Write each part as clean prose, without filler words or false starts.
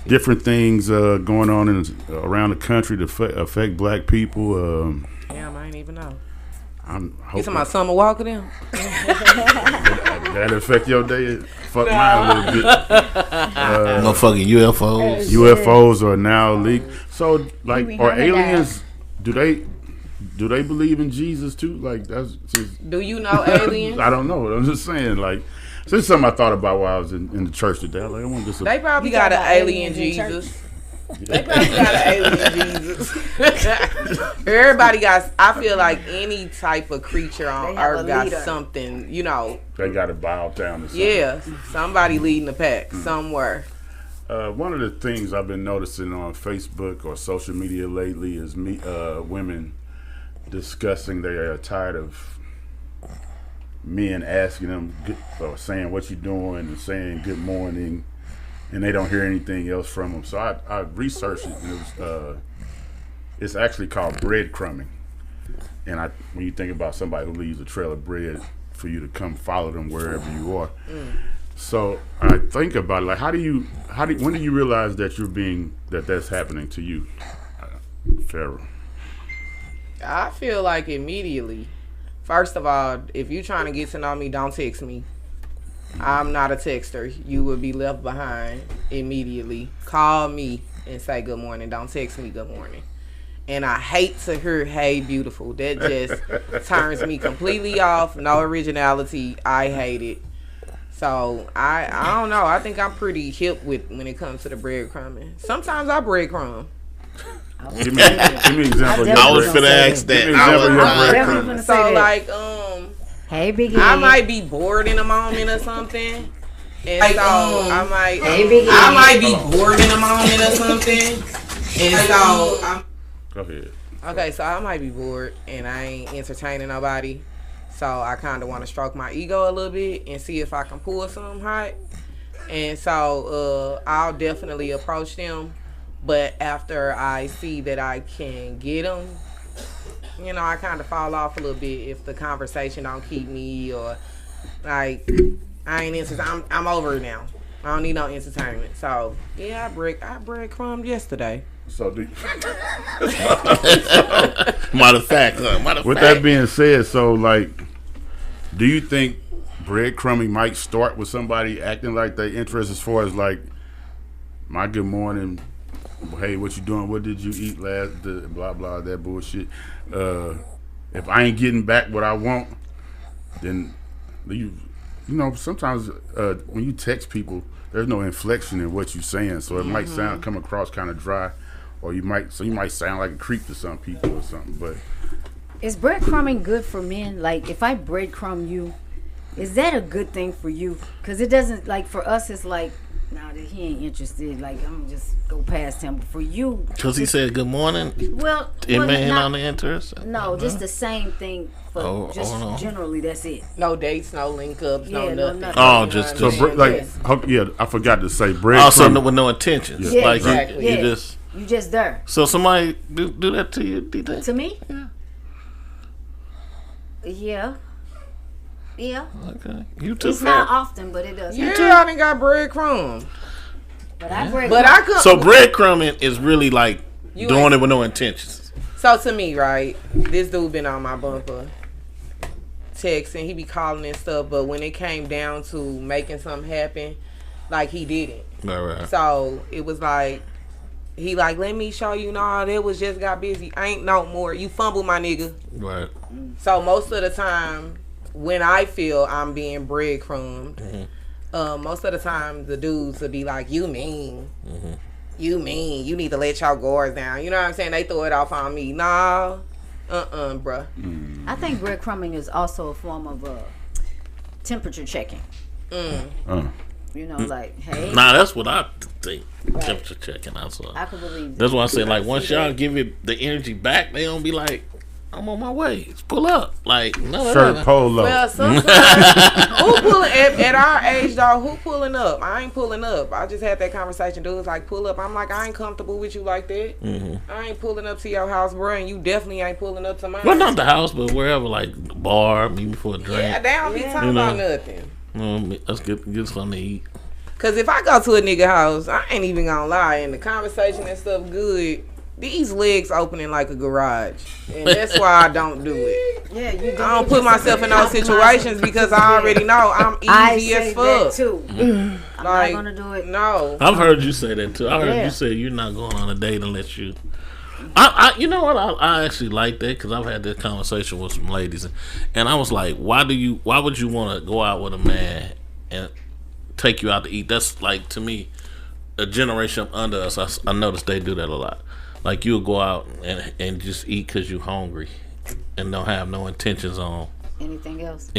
different things going on around the country to affect black people. Damn, I ain't even know. I'm you talking about Summer Walker then? That affect your day? Fuck mine a little bit. Motherfucking UFOs. UFOs are now leaked. So, like, are aliens? Do they believe in Jesus too? Like, that's just, do you know aliens? I don't know. I'm just saying, like, so it's something I thought about while I was in the church today. Like, I want this. They probably got an alien Jesus. They probably got an alien Jesus. Everybody got. I feel like any type of creature on Earth got something. You know, they got to bow down to something. Yeah, somebody leading the pack somewhere. One of the things I've been noticing on Facebook or social media lately is women discussing they are tired of men asking them or saying what you doing and saying good morning, and they don't hear anything else from them. So I researched it, and it's actually called breadcrumbing. And when you think about somebody who leaves a trail of bread for you to come follow them wherever you are. So I think about it, like when do you realize that that's happening to you, Pharaoh? I feel like immediately. First of all, if you're trying to get to know me, don't text me. I'm not a texter. You will be left behind immediately. Call me and say good morning. Don't text me good morning. And I hate to hear "Hey, beautiful." That just turns me completely off. No originality. I hate it. So I don't know. I think I'm pretty hip when it comes to the breadcrumbing. Sometimes I breadcrumb. Give me an example. I was finna ask that. So like hey, Biggie. I might be bored in a moment or something. And so I might be bored in a moment or something. And so go ahead. Okay, so I might be bored and I ain't entertaining nobody. So I kind of want to stroke my ego a little bit and see if I can pull something hot. And so I'll definitely approach them. But after I see that I can get them, you know, I kind of fall off a little bit if the conversation don't keep me or like I ain't interested. I'm over it now. I don't need no entertainment. So yeah, I breadcrumbed yesterday. So matter of fact. With that being said, so like, do you think breadcrumbing might start with somebody acting like they interest as far as like, my good morning, hey, what you doing? What did you eat last? Blah blah, that bullshit. If I ain't getting back what I want, then you know sometimes when you text people, there's no inflection in what you're saying, so it might come across kind of dry, or you might sound like a creep to some people or something. But is breadcrumbing good for men? Like, if I breadcrumb you, is that a good thing for you? Because it doesn't, like, for us, it's like, nah, he ain't interested. Like, I'm gonna just go past him. But for you, because he said good morning. Well, it may not on the interest. No, just the same thing. But generally, that's it. No dates, no link ups, no nothing. Oh, just I forgot to say bread. Also, with no intentions. Yeah, like exactly. You just there. So somebody do that to you? Do you think? To me? Yeah. Yeah. Okay. You too. It's not often, but it does. Yeah, I done got breadcrumbs. But I could. So breadcrumbing is really like doing it with no intentions. So to me, right, this dude been on my bumper texting, he be calling and stuff, but when it came down to making something happen, like, he didn't. Right. So it was like, he like, let me show you, nah, that was just got busy. Ain't no more. You fumble, my nigga. Right. So most of the time, when I feel I'm being breadcrumbed, most of the time the dudes will be like, you mean. You mean. You need to let your guards down. You know what I'm saying? They throw it off on me. Nah. Bruh. I think breadcrumbing is also a form of temperature checking. You know, like, hey. Nah, that's what I think. Right. Temperature checking. I could believe that. That's why I say, like, once y'all give it the energy back, they don't be like, I'm on my way. Just pull up. Like, no. Shirt polo. Well, sometimes, who pulling, at our age, though, who pulling up? I ain't pulling up. I just had that conversation. Dudes like, pull up. I'm like, I ain't comfortable with you like that. I ain't pulling up to your house, bro, and you definitely ain't pulling up to mine. Well, not the house, but wherever, like, the bar, maybe for a drink. Yeah, they don't be talking about nothing. Let's get something to eat. Cause if I go to a nigga house, I ain't even gonna lie, and the conversation and stuff good. These legs opening like a garage, and that's why I don't do it. Yeah, you do. I don't put myself in those situations because I already know I'm easy as fuck. That too. I'm not gonna do it. No, I've heard you say that too. I heard you say you're not going on a date unless you. You know what? I actually like that because I've had this conversation with some ladies, and I was like, why would you want to go out with a man and take you out to eat? That's like, to me, a generation under us. I noticed they do that a lot. Like, you'll go out and just eat because you're hungry and don't have no intentions on anything else.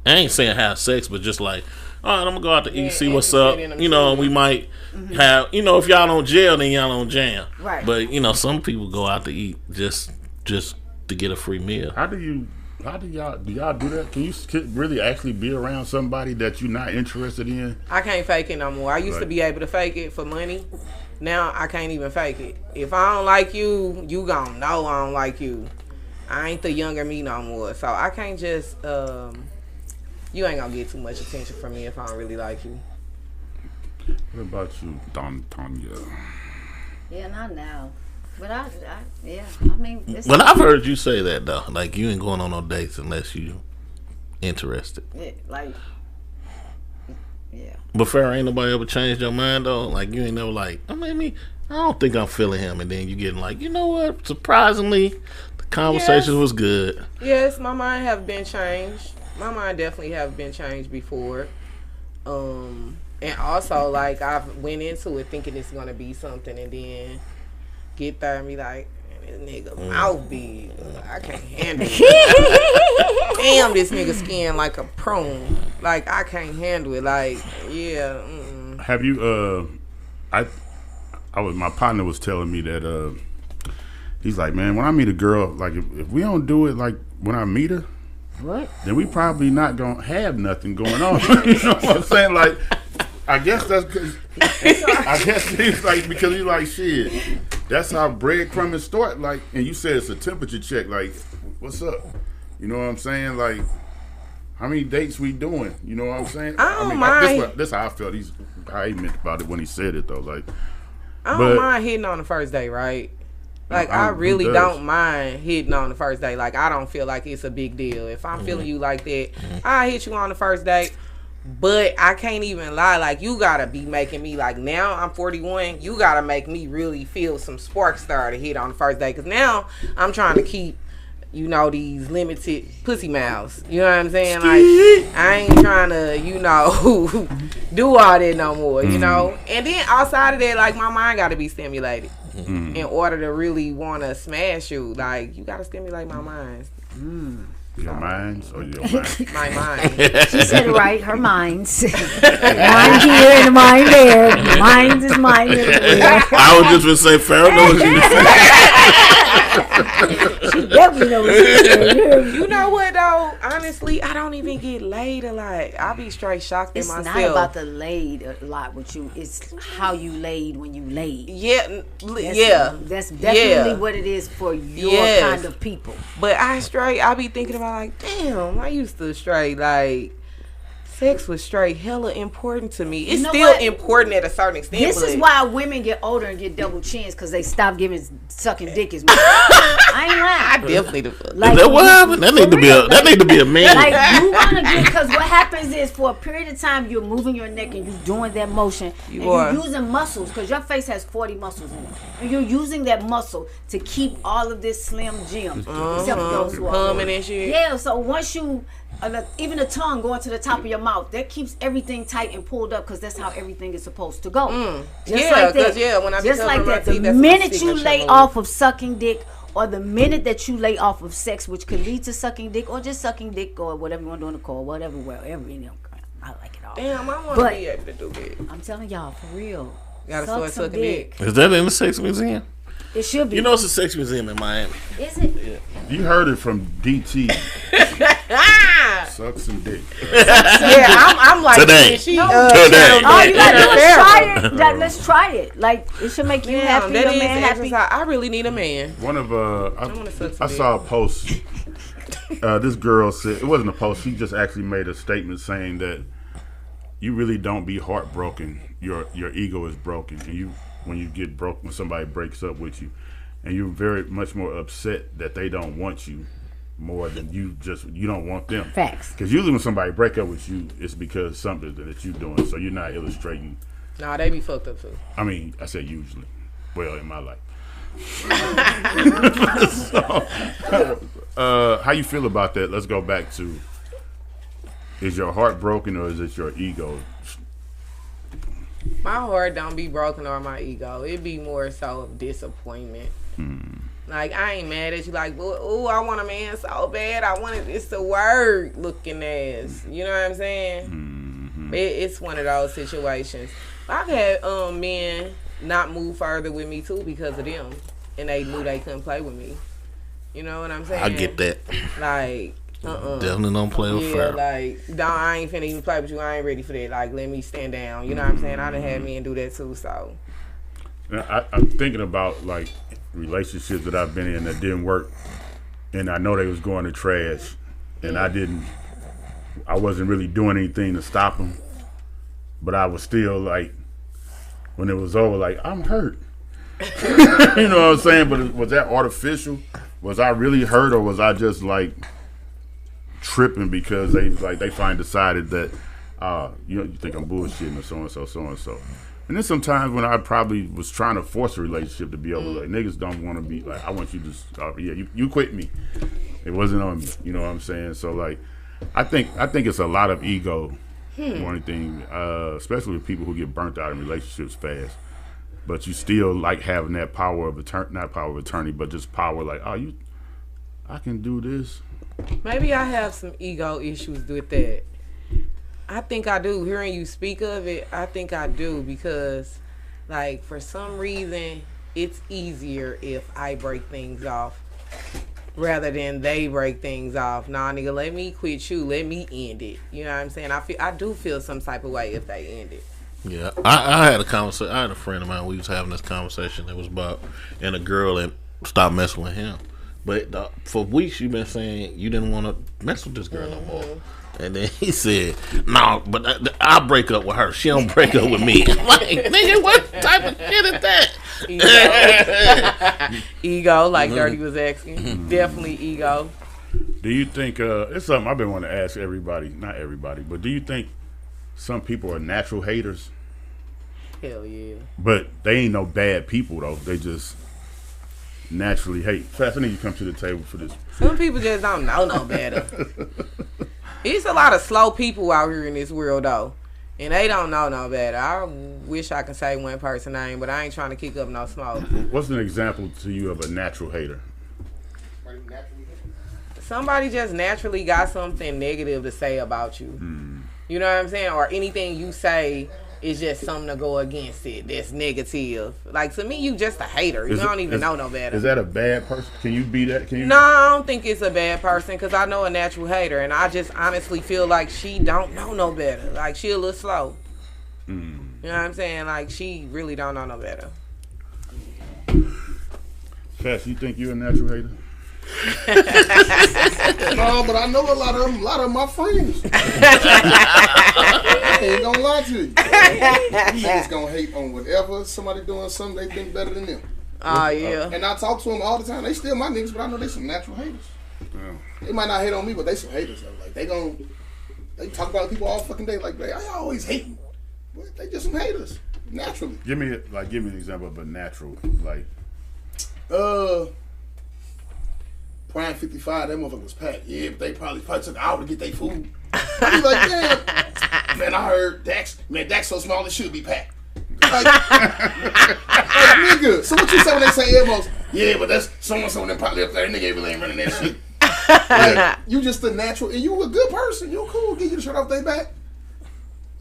I ain't saying have sex, but just like, all right, I'm going to go out to eat, see what's up. You know, we might have, you know, if y'all don't gel, then y'all don't jam. Right. But, you know, some people go out to eat just to get a free meal. How do y'all do that? Can you really actually be around somebody that you're not interested in? I can't fake it no more. I used to be able to fake it for money. Now I can't even fake it. If I don't like you, you gon' know I don't like you. I ain't the younger me no more. So I can't just you ain't gonna get too much attention from me if I don't really like you. What about you, Tanya? Yeah, not now. But I mean, But I've heard you say that though. Like, you ain't going on no dates unless you interested. Yeah. But fair, ain't nobody ever changed your mind though. Like, you ain't never like, I don't think I'm feeling him, and then you getting like, you know what? Surprisingly, the conversation was good. Yes, my mind have been changed. My mind definitely have been changed before. And also, like, I've went into it thinking it's gonna be something, and then get there and be like, this nigga mouth big. I can't handle it. Damn, this nigga skin like a prune. Like, I can't handle it. Like, yeah. Have you? My partner was telling me that he's like, man, when I meet a girl, like if we don't do it like when I meet her, then we probably not gonna have nothing going on. You know what I'm saying? Like, I guess that's because he's like, because he's like, shit. That's how breadcrumbing start. Like, and you said it's a temperature check. Like, what's up? You know what I'm saying? Like, how many dates we doing? You know what I'm saying? I don't mind. That's how I felt. How he meant about it when he said it though. Like, I don't mind hitting on the first day, right? Like, I really don't mind hitting on the first day. Like, I don't feel like it's a big deal. If I'm feeling you like that, I'll hit you on the first date. But I can't even lie. Like, you gotta be making me, like, now I'm 41. You gotta make me really feel some sparks start to hit on the first day. Because now I'm trying to keep, you know, these limited pussy mouths. You know what I'm saying? Like, I ain't trying to, you know, do all that no more, you know? And then outside of that, like, my mind gotta be stimulated in order to really want to smash you. Like, you gotta stimulate my mind. Your minds or your mind? My mind. She said it right. Her minds. Mind here and mind there. Mind is mine everywhere. I was just gonna say, Farrah knows She definitely knows what she's saying. You know what though? Honestly, I don't even get laid a lot. I be straight shocked at myself. It's not about the laid a lot with you. It's how you laid when you laid. That's definitely what it is for your kind of people. But I be thinking about, like, damn, I used to straight, like, sex was straight hella important to me. It's still important at a certain extent. This is why women get older and get double chins, because they stop sucking dick as much. I ain't lying. I definitely do. Like, that what happened? That need to be a man. Like, you wanna get, because what happens is, for a period of time, you're moving your neck and you're doing that motion, you're using muscles, because your face has 40 muscles in it, and you're using that muscle to keep all of this slim gym, except for those who are humming and shit. Yeah, so once you even the tongue going to the top of your mouth, that keeps everything tight and pulled up, because that's how everything is supposed to go. Just like that. When I just like that. The minute you lay off of sucking dick, or the minute that you lay off of sex, which could lead to sucking dick, or just sucking dick, or whatever you want to do in the call, whatever, you know, I like it all. Damn, I want to be able to do it. I'm telling y'all, for real. Gotta start sucking dick. Is that in the sex museum? It should be. You know, it's a sex museum in Miami. Is it? Yeah. You heard it from DT. Suck some dick. I'm like, today. Today. All you gotta do is try it. Let's try it. Like, it should make you happy. That your is man happy. exercise. I really need a man. One of I saw a post. This girl said, it wasn't a post. She just actually made a statement saying that you really don't be heartbroken. Your ego is broken, and when you get broke, when somebody breaks up with you, and you're very much more upset that they don't want you more than you don't want them. Facts. Because usually when somebody break up with you, it's because something that you're doing. So you're not illustrating. Nah, they be fucked up too. I mean, I said usually. Well, in my life. So, how you feel about that? Let's go back to, is your heart broken or is it your ego? My heart don't be broken or my ego. It be more so of disappointment. Like, I ain't mad at you. Like, ooh, I want a man so bad. I wanted this to work looking ass. You know what I'm saying? It's one of those situations. I've had men not move further with me too because of them, and they knew they couldn't play with me. You know what I'm saying? I get that. Like, definitely don't play with fire. Like, I ain't finna even play with you. I ain't ready for that. Like, let me stand down. You know what I'm saying? I done had men do that too. So, I'm thinking about like relationships that I've been in that didn't work, and I know they was going to trash, and I wasn't really doing anything to stop them, but I was still like, when it was over, like, I'm hurt. You know what I'm saying? But was that artificial? Was I really hurt, or was I just like tripping because they finally decided that you think I'm bullshitting or so and so. And then sometimes when I probably was trying to force a relationship to be over, like, niggas don't want to be like, I want you to you quit me. It wasn't on me. You know what I'm saying? So like, I think it's a lot of ego. One thing, especially with people who get burnt out in relationships fast, but you still like having that power of not power of attorney, but just power. Like, I can do this. Maybe I have some ego issues with that. I think I do. Hearing you speak of it, I think I do because, like, for some reason, it's easier if I break things off rather than they break things off. Nah, nigga, let me quit you. Let me end it. You know what I'm saying? I do feel some type of way if they end it. Yeah, I had a conversation. I had a friend of mine. We was having this conversation. It was about and a girl that stopped messing with him. But for weeks you been saying you didn't want to mess with this girl no more. And then he said, "No, but I'll break up with her. She don't break up with me." I'm like, nigga, what type of shit is that? Ego, like Dirty was asking. Definitely ego. Do you think it's something I've been wanting to ask everybody? Not everybody, but do you think some people are natural haters? Hell yeah. But they ain't no bad people though. They just naturally hate. Fast, I need you to come to the table for this. Some people just don't know no better. It's a lot of slow people out here in this world though, and they don't know no better. I wish I could say one person name, but I ain't trying to kick up no smoke. What's an example to you of a natural hater? Somebody just naturally got something negative to say about you. You know what I'm saying? Or anything you say is just something to go against it. That's negative. Like, to me, you just a hater. You don't even know no better. Is that a bad person? Can you be that? No, I don't think it's a bad person because I know a natural hater, and I just honestly feel like she don't know no better. Like, she a little slow. You know what I'm saying? Like, she really don't know no better. Cass, you think you're a natural hater? No, but I know a lot of my friends. I ain't gonna lie to you. Niggas gonna hate on whatever somebody doing something they think better than them. Oh, yeah. And I talk to them all the time. They still my niggas, but I know they some natural haters. Yeah. They might not hate on me, but they some haters. Though. Like they talk about people all fucking day. Like I always hate them, but they just some haters naturally. Give me an example of a natural like. Prime 55, that motherfucker was packed. Yeah, but they probably took an hour to get their food. I be like, damn. Man, I heard Dax so small it should be packed. Like, nigga. So what you say when they say Elmos? Yeah, but that's someone that probably up there. Nigga really ain't running that shit. Like, you just a natural, and you a good person. You cool. Get you the shirt off their back.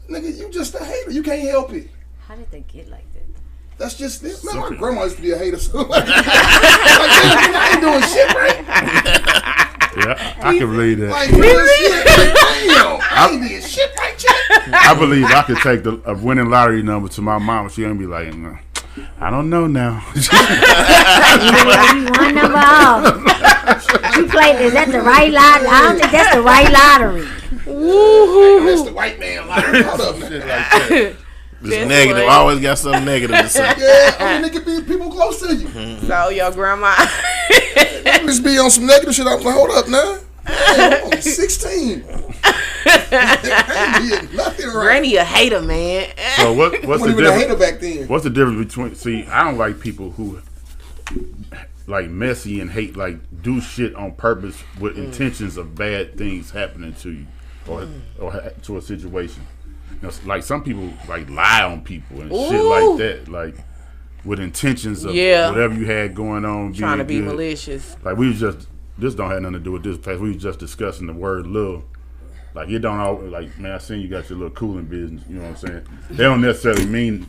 Nigga, you just a hater. You can't help it. How did they get like that? That's just it. Man, my grandma used to be a hater. So like, damn, I ain't doing shit right. Yeah, I can believe that. Like, shit, like, damn, I ain't doing shit right, chick. I believe I could take a winning lottery number to my mom and she gonna be like, no, I don't know now. One number off. You played, is that the right lottery? I don't think that's the right lottery. Woo-hoo. That's the white man. Like, hold up, shit like that. It's negative. Always got something negative to say. Yeah, I mean, it could be people close to you. So your grandma. Just be on some negative shit. I'm like, hold up, now. I'm only 16. I ain't did nothing right. Granny a hater, man. So what's the Even a difference? hater back then. What's the difference between? See, I don't like people who like messy and hate, like do shit on purpose with intentions of bad things happening to you or to a situation. You know, like some people like lie on people and shit like that, like with intentions of whatever you had going on. Trying to be good. malicious. Like we was just, this don't have nothing to do with this past. We was just discussing the word love. Like it don't always, like, man, I seen you got your little cooling business, you know what I'm saying? They don't necessarily mean,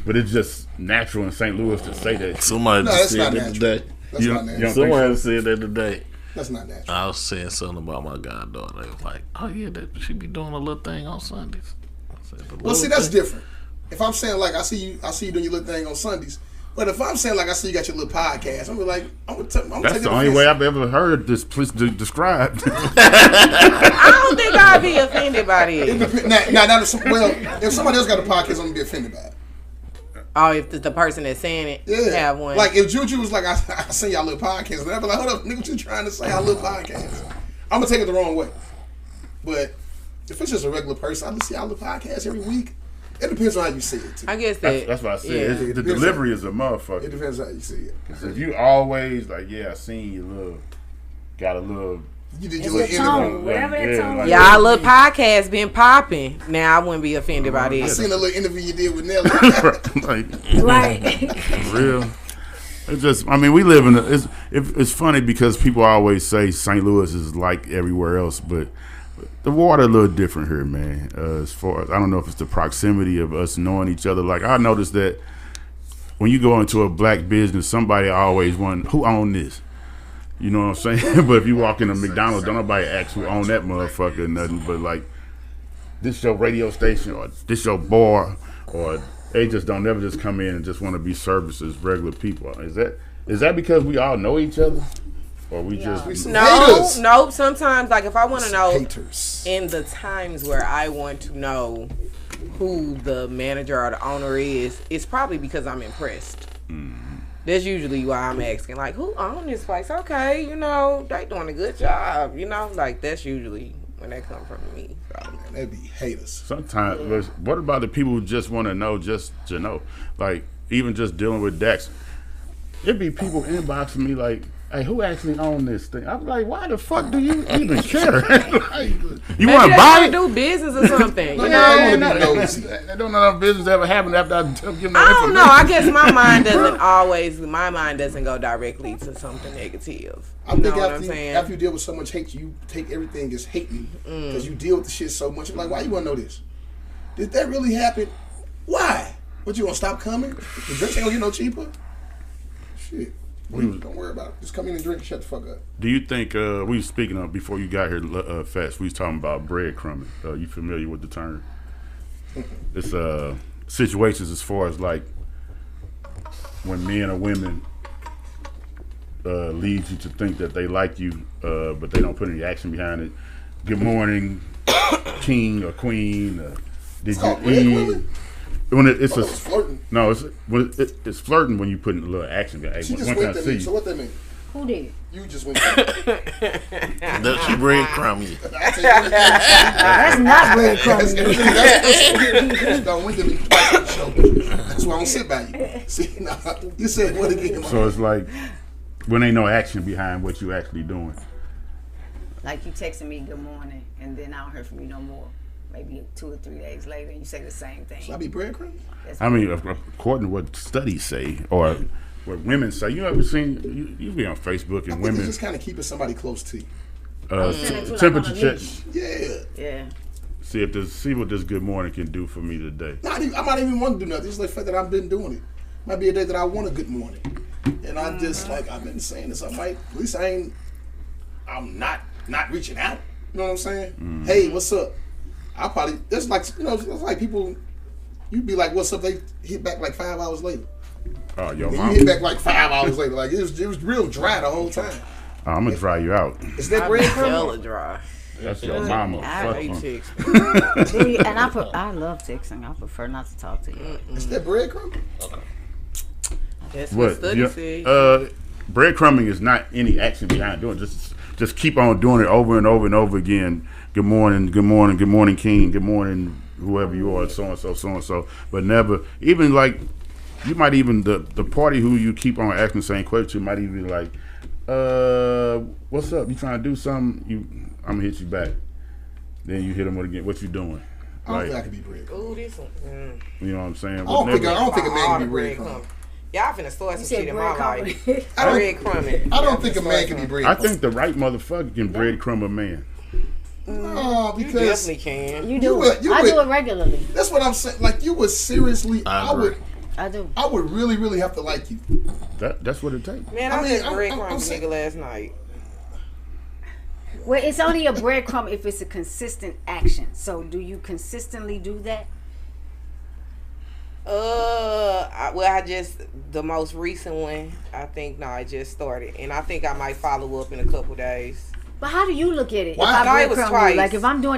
but it's just natural in St. Louis to say that. Somebody just said that today. That's not natural. Somebody said that today. That's not natural. I was saying something about my goddaughter. They was like, oh yeah, that she be doing a little thing on Sundays. I said, Well, see, that's different. If I'm saying like I see you doing your little thing on Sundays, but if I'm saying like I see you got your little podcast, I'm like, that's the only way I've ever heard this described. I don't think I'd be offended by this. Now, if somebody else got a podcast, I'm gonna be offended by it. Oh, if the person that's saying it have one. Like if Juju was like, I seen y'all little podcast, and I'd be like, hold up, nigga, what you trying to say? Our little podcast. I'm gonna take it the wrong way. But if it's just a regular person, I just see our little podcast every week. It depends on how you see it. Too. I guess that's what I said. Yeah. The delivery is a motherfucker. It depends on how you see it. Because if you always like, I seen you got a little. You did It's your the little tone, interview. whatever that tone is. Y'all little podcast been popping. Now I wouldn't be offended by I this. seen a little interview you did with Nelly. Right. Real. It's just, I mean, we live in it's funny because people always say St. Louis is like everywhere else, but the water a little different here, man. As far as, I don't know if it's the proximity of us knowing each other. Like I noticed that when you go into a black business, somebody always wants, who own this? You know what I'm saying? But if you walk into McDonald's, don't nobody ask who own that motherfucker or nothing. But like, this your radio station or this your bar, or they just don't never just come in and just want to be serviced as regular people. Is that because we all know each other? Or we just No. Sometimes, like if I want to know Haters. in the times where I want to know who the manager or the owner is, it's probably because I'm impressed. That's usually why I'm asking, like, who owns this place? Okay, they doing a good job. Like that's usually when that comes from me. So. Man, that'd be haters. Sometimes, what about the people who just want to know, just to know? Like even just dealing with Dax, it'd be people inboxing me like, hey, who actually own this thing? I'm like, why the fuck do you even care? Like, you want to buy it? Do business or something. They don't know no business ever happened after I give them I don't know. I guess my mind doesn't go directly to something negative. I think after you deal with so much hate, you take everything as hating because you deal with the shit so much. I'm like, why you want to know this? Did that really happen? Why? What, you want to stop coming? The drinks ain't gonna get no cheaper? Shit. Don't worry about it. Just come in and drink and shut the fuck up. Do you think, we were speaking of, before you got here, Fats, we was talking about breadcrumbing. You familiar with the term? It's situations as far as like when men or women lead you to think that they like you, but they don't put any action behind it. Good morning, king or queen. Did you eat? When it's flirting. No, it's flirting when you put in a little action. Hey, She just went to me. So what that mean? Who did? You just went to me. Does she breadcrumb you? That's not breadcrumbing. That's don't went to me twice on the show. That's why I don't sit by you. See, now you said what again? So it's like when ain't no action behind what you actually doing. Like you texting me good morning, and then I don't hear from you no more. Maybe 2 or 3 days later, and you say the same thing. Should I be breadcrumbing? I mean, according to what studies say, or what women say, you ever seen, you be on Facebook and women. It's just kind of keeping somebody close to you. Temperature check. Yeah. See what this good morning can do for me today. I might even want to do nothing. It's the fact that I've been doing it. Might be a day that I want a good morning. And I just, like, I've been saying this. At least I'm not reaching out. You know what I'm saying? Hey, what's up? I probably, it's like, it's like people, you'd be like, what's up? They hit back like 5 hours later. Oh, yo, and mom. you hit back like 5 hours later. Like, it was real dry the whole time. I'm going to dry you out. Is that breadcrumb? Hella dry. That's your mama. I hate Fuck texting. And I love texting. I prefer not to talk to you. Is that breadcrumb? That's what study said. Breadcrumbing is not any action behind doing it. Just keep on doing it over and over and over again. Good morning, good morning, good morning, King. Good morning, whoever you are, so and so, so and so. But never, even like, you might even the party who you keep on asking the same question might even be like, what's up? You trying to do something? I'm gonna hit you back. Then you hit them with again. What you doing? I don't think I can be breadcrumb. Ooh, this one. You know what I'm saying? I don't think a man can be breadcrumb. Y'all finna start some shit in my life. Breadcrumbing. I don't think a man can be breadcrumb. I think the right motherfucker can breadcrumb a man. No, because you definitely can. You do it. I do it regularly. That's what I'm saying. Like, you would seriously, I do. I would really, really have to like you. That's what it takes. Man, I just breadcrumbed a nigga last night. Well, it's only a breadcrumb if it's a consistent action. So, do you consistently do that? The most recent one, I think, I just started. And I think I might follow up in a couple days. But how do you look at it? Wow. If I it was breadcrumb twice. you, like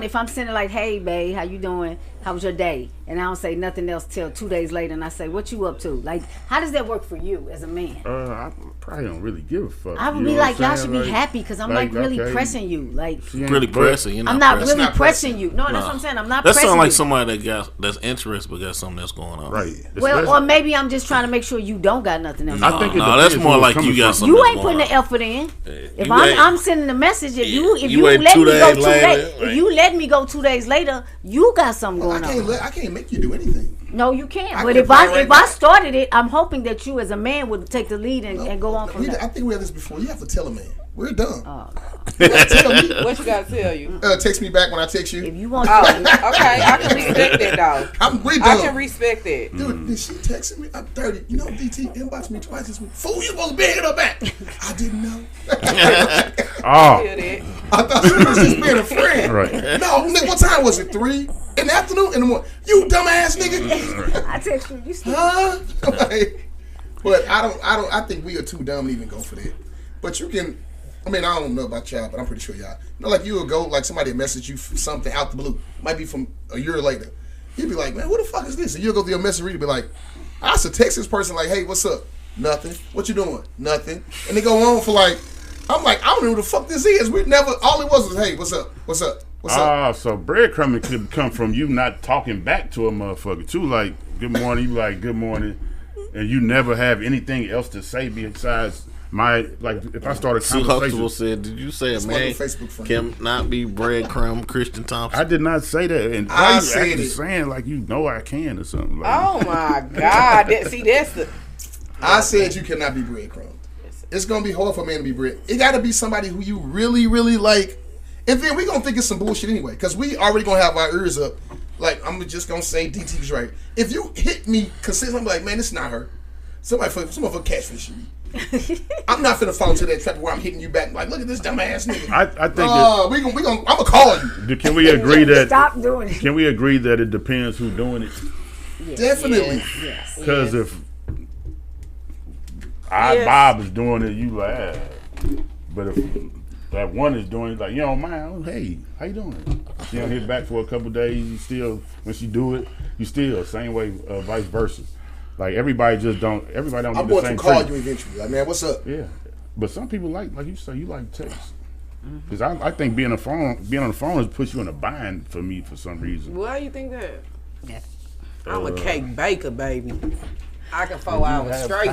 if I'm sending like, hey babe, how you doing? How was your day? And I don't say nothing else till 2 days later, and I say, what you up to? Like, how does that work for you as a man? I probably don't really give a fuck. I would be like, y'all should be happy because I'm like really pressing you. Like, Really pressing. You're I'm not pressing. really pressing you. No, that's what I'm saying. I'm not That pressing sounds like you. somebody that's interested but got something that's going on. Right. Well, or maybe I'm just trying to make sure you don't got nothing else. I think it that's depends more who like it's you got coming something. You that's ain't putting going the on. effort in. If You I'm sending a message, if you wait let 2 me go days 2 later, days, right. if you let me go 2 days later, you got something going on. I can't make you do anything. No, you can't. I But can if play I right if back. I started it, I'm hoping that you as a man would take the lead and go on from there. I think we had this before. You have to tell a man. We're done. Oh. You gotta tell me. What you gotta tell you? Text me back when I text you. If you want, Oh, okay. I can respect that, though. We I done. can respect that. Dude, did she texted me? I'm 30. You know, DT inboxed me twice this week. Fool, you supposed to be hitting her back. I didn't know. Oh, Feel that. I thought she was just being a friend. right. No, nigga, what time was it? 3 in the afternoon? In the morning? You dumbass nigga. I text you. You stupid. Huh? Like, but I think we are too dumb to even go for that. But you can, I mean, I don't know about y'all, but I'm pretty sure y'all. You know, like you would go, like somebody would message you for something out the blue. Might be from a year later. You'd be like, man, who the fuck is this? And you'll go to your message reader and be like, I should text this person like, hey, what's up? Nothing. What you doing? Nothing. And they go on for like, I'm like, I don't know who the fuck this is. We never, all it was, hey, what's up? What's up? What's up? Ah, so breadcrumbing could come from you not talking back to a motherfucker too. Like, good morning, you be like, good morning, and you never have anything else to say besides like if I start a Sue conversation. Huxtable said, did you say a man Facebook friend. cannot be breadcrumb Christian Thompson? I did not say that, and I why you said actually it. saying like you know I can or something? Like, Oh my God! That's the. I said you cannot be breadcrumbed. It's gonna be hard for a man to be bread. It gotta be somebody who you really, really like. And then we gonna think it's some bullshit anyway, because we already gonna have our ears up. Like, I'm just gonna say DT was right. If you hit me consistently, I'm like, man, this is not her. Somebody for catfish me. I'm not finna fall into that trap where I'm hitting you back like, look at this dumbass nigga. I think we gonna I'm gonna call you. can we agree that Stop doing it. can we agree that it depends who's doing it? Definitely. Yes. Because if Yes. Bob is doing it, you like, but if that one is doing it, like, you don't mind, hey, how you doing? She don't hit back for a couple days, you still, when she do it, you still, same way, vice versa. Like, everybody don't I'm do the going same to call treatment. you eventually. Like, man, what's up? Yeah, but some people like you say, you like text. Because I think being on the phone has put you in a bind for me for some reason. Why you think that? Yeah. I'm a cake baker, baby. I can 4 hours straight. You.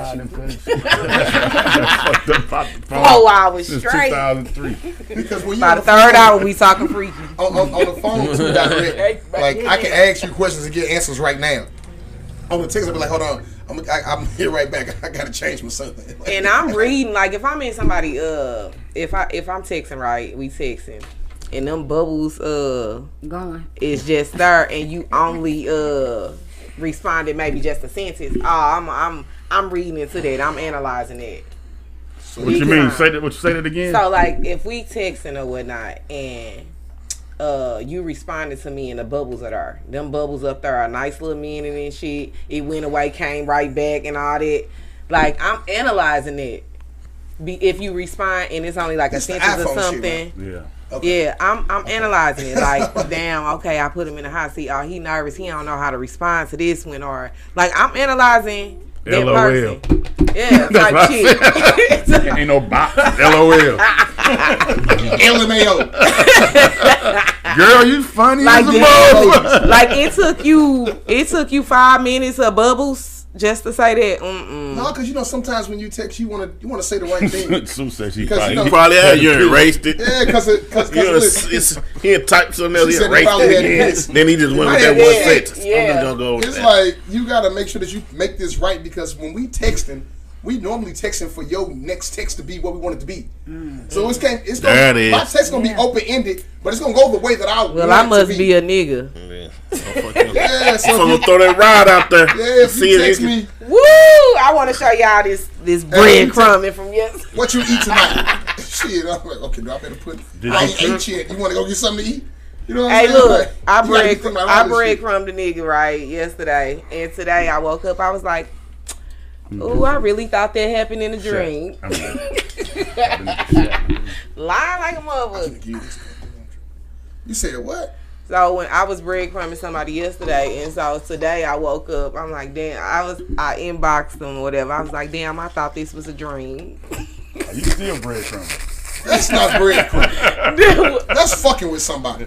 4 hours Since straight. 2003. Because when you By on the the third phone- hour, we talking freaky. on the phone too direct. Like, I can ask you questions and get answers right now. On the text, I'll be like, hold on, I'm here right back. I gotta change my something. And I'm reading, like, if I'm in somebody, if I'm texting, right, we texting, and them bubbles, Going. is just there, and you only responded maybe just a sentence. Oh, I'm reading into that. I'm analyzing it. What you mean? Say that again? So, like, if we texting or whatnot, and you responded to me and the bubbles are there. Them bubbles up there are nice little minute and shit. It went away, came right back and all that. Like, I'm analyzing it. If you respond and it's only like a It's the sentence or iPhone shit, something. right? Yeah. Okay. Yeah, I'm analyzing it. Like, damn, okay, I put him in the hot seat. Oh, he nervous. He don't know how to respond to this one. Or, like, I'm analyzing that LOL. person. Yeah, type shit. Ain't no box. LOL. LMAO. Girl, you funny Like, as a motherfucker. like it took you 5 minutes of bubbles just to say that. No, because you know sometimes when you text, you want to say the right thing. Sue said she Because, probably, you know- You probably had you erased it. Yeah, because He had typed something else, She he said they erased probably it had again. this. Then he just went with Yeah, that one yeah, sentence. yeah. I'm just gonna go with it's that. like you got to make sure that you make this right, because when we texting, we normally texting for your next text to be what we want it to be. So it's There gonna, it is. my text gonna be open ended, but it's gonna go the way that I Well, want I it must to be a nigga. Yeah, so So I'm if gonna you, throw that rod out there. yeah, if See you if text he me Woo! I want to show y'all this breadcrumbing from yesterday. what you eat tonight, shit, I'm like, okay, I better put. I ain't ate yet. You want to go get something to eat? You know what I'm Hey, saying? look, Like, I you gotta be thinking about all this shit. breadcrumbed the nigga right yesterday, and today I woke up. I was like, "Ooh, I really thought that happened in a dream." Lying like a motherfucker. You said what? So when I was breadcrumbing somebody yesterday, and so today I woke up, I'm like, damn. I inboxed them or whatever. I was like, damn, I thought this was a dream. you still breadcrumbing. That's not breadcrumbing. That's fucking with somebody.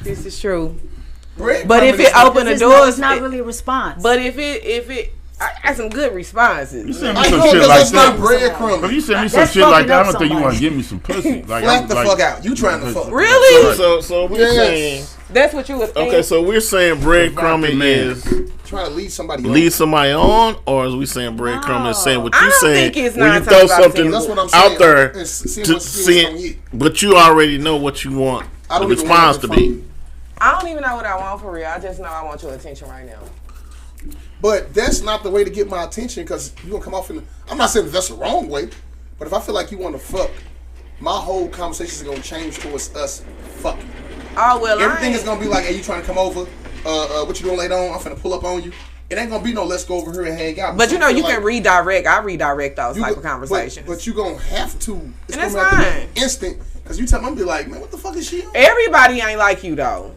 This is true. Breadcrumbing But if is it opened the It's doors, not really a response. but if it, I got some good responses. You send me I some know, shit because like that's not that. If breadcrumbing. you send me some That's shit like fucking that, I up don't think you somebody. want to give me some pussy. Like, Flat the fuck out. You trying to fuck. Really? So we're saying That's what you was thinking. okay. So we're saying breadcrumbing is Trying to lead somebody on. lead somebody on, or is we saying breadcrumbing is saying what I you don't saying? think it's when you nine throw times out of something 10. That's what I'm saying. out there And seeing to what skills it's gonna see, get. but you already know what you want I the don't even want response it to from be. you. I don't even know what I want for real. I just know I want your attention right now. But that's not the way to get my attention, because you're going to come off in the, I'm not saying that that's the wrong way, but if I feel like you want to fuck, my whole conversation is going to change towards us fucking. Oh well, Everything I is going to be like, hey, you trying to come over? What you doing later on? I'm finna pull up on you. It ain't going to be no let's go over here and hang out. But you know, I feel you like can redirect. I redirect those you type go- of conversations. But you're going to have to. It's And gonna that's have to fine. be instant, because you tell me, I'm be like, man, what the fuck is she on? Everybody ain't like you though.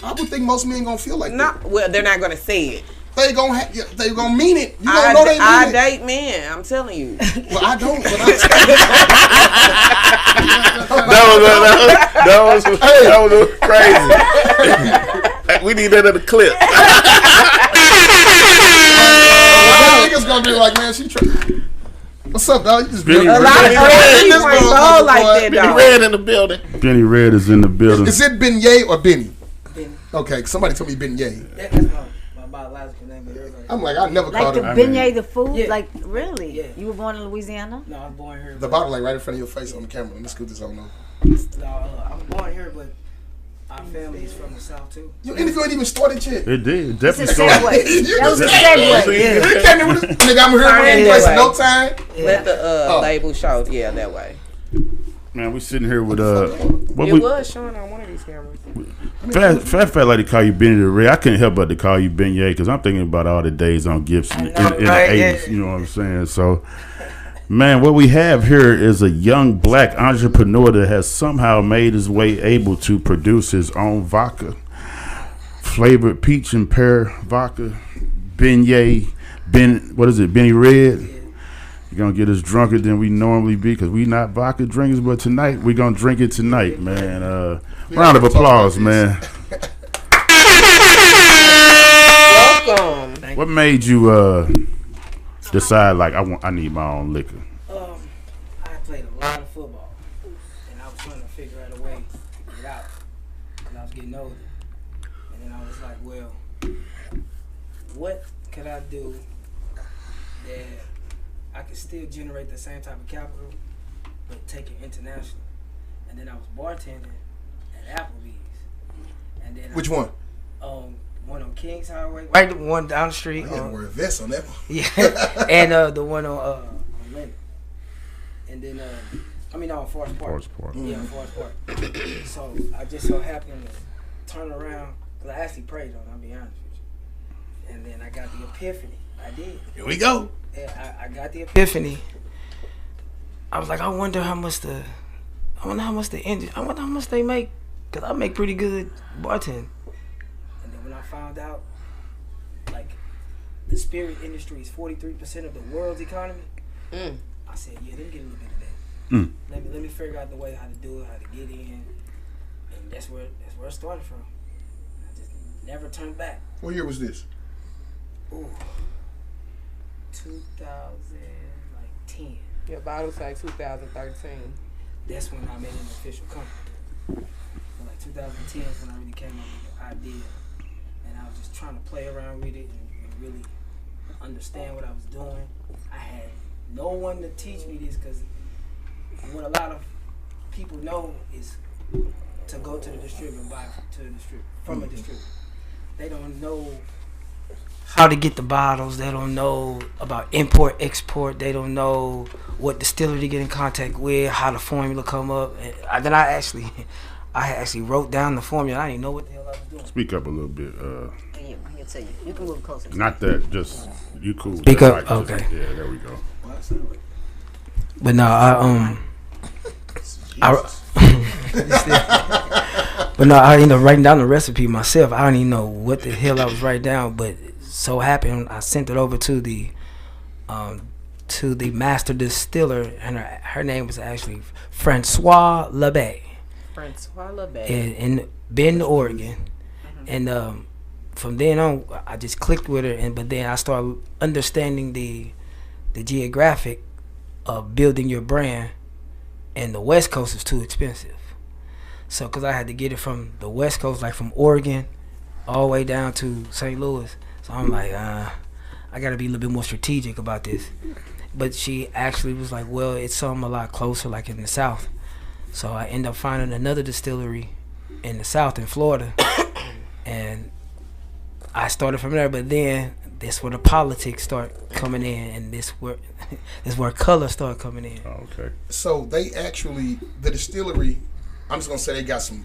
I would think most men going to feel like No, that. well, they're not gonna say it. They going to mean it. You going to know they I mean it. date men. I'm telling you. Well, I don't. But That was crazy. We need that in the clip. Niggas gonna be like, man, she trying. What's up, dog? You just Benny A Red. lot of people ain't bold like that Benny though. Red in the building. Benny Red is in the building. Is it Beignet or Benny? Benny. Okay, somebody told me Beignet. That's my biological name, but everybody. I'm like, I never like called the him. I mean- beignet, the food. Yeah. Like really, Yeah. you were born in Louisiana. No, I was born here. The bottle like right in front of your face on the camera. Let me scoot this on over. No, I was born here, but our family is from the south too. Your interview ain't even started yet. It did. It It's definitely a started. segue. You That was a just segue. You came in with this. Nigga, I'm here Turn for it any that place in way. no time. Let the Oh. label show. Yeah, that way. Man, we sitting here with what It we was showing on one of these cameras. fat lady call you Benny the Red. I couldn't help but to call you Beignet because I'm thinking about all the days on Gibson in the right, 80s. yeah. You know what I'm saying? So, man, what we have here is a young black entrepreneur that has somehow made his way able to produce his own vodka, flavored peach and pear vodka, Beignet, Benny Red. You're going to get us drunker than we normally be because we not vodka drinkers, but tonight we're going to drink it tonight, man. Round of applause, man. Welcome. What made you decide, like, I need my own liquor? I played a lot of football, and I was trying to figure out a way to get out because I was getting older. And then I was like, well, what could I do that I could still generate the same type of capital, but take it international? And then I was bartending at Applebee's. And then Which one? One on Kings Highway, right, the one down the street. I gotta wear a vest on that one. Yeah, and the one on Lennon. And then on Forest Park. Forest Park. Yeah, Forest Park. So I just so happened to turn around because I actually prayed on it, I'll be honest with you. And then I got the epiphany. I did. Here we go. And I got the epiphany. I was like, I wonder how much the I wonder how much they make, because I make pretty good bartending. And then when I found out, like, the spirit industry is 43% of the world's economy, I said, yeah, let me get a little bit of that. Let me figure out the way how to do it, how to get in. And that's where it started from. I just never turned back. What year was this? Ooh, 2010. Your bottle's like 2013. That's when I made an official company. So like 2010 is when I really came up with the idea. And I was just trying to play around with it and really understand what I was doing. I had no one to teach me this, because what a lot of people know is to go to the distributor and buy from a distributor. They don't know how to get the bottles. They don't know about import, export. They don't know what distillery to get in contact with, how the formula come up. And then I actually wrote down the formula. I didn't know what the hell I was doing. Speak up a little bit. You can move closer. Not that, just you cool. Speak Just up, okay. Yeah, there we go. But no, but no, I ended up writing down the recipe myself. I don't even know what the hell I was writing down, but so happened I sent it over to the master distiller, and her name was actually Francois LeBay. In Bend, Oregon. And from then on, I just clicked with her, but then I started understanding the geographic of building your brand, and the West Coast is too expensive. So, because I had to get it from the West Coast, like from Oregon all the way down to St. Louis. So I'm like, I got to be a little bit more strategic about this. But she actually was like, well, it's something a lot closer, like in the South. So I ended up finding another distillery in the South, in Florida. And I started from there, but then this where the politics start coming in, and this where color start coming in. Oh, okay. So they actually, the distillery, I'm just gonna say they got some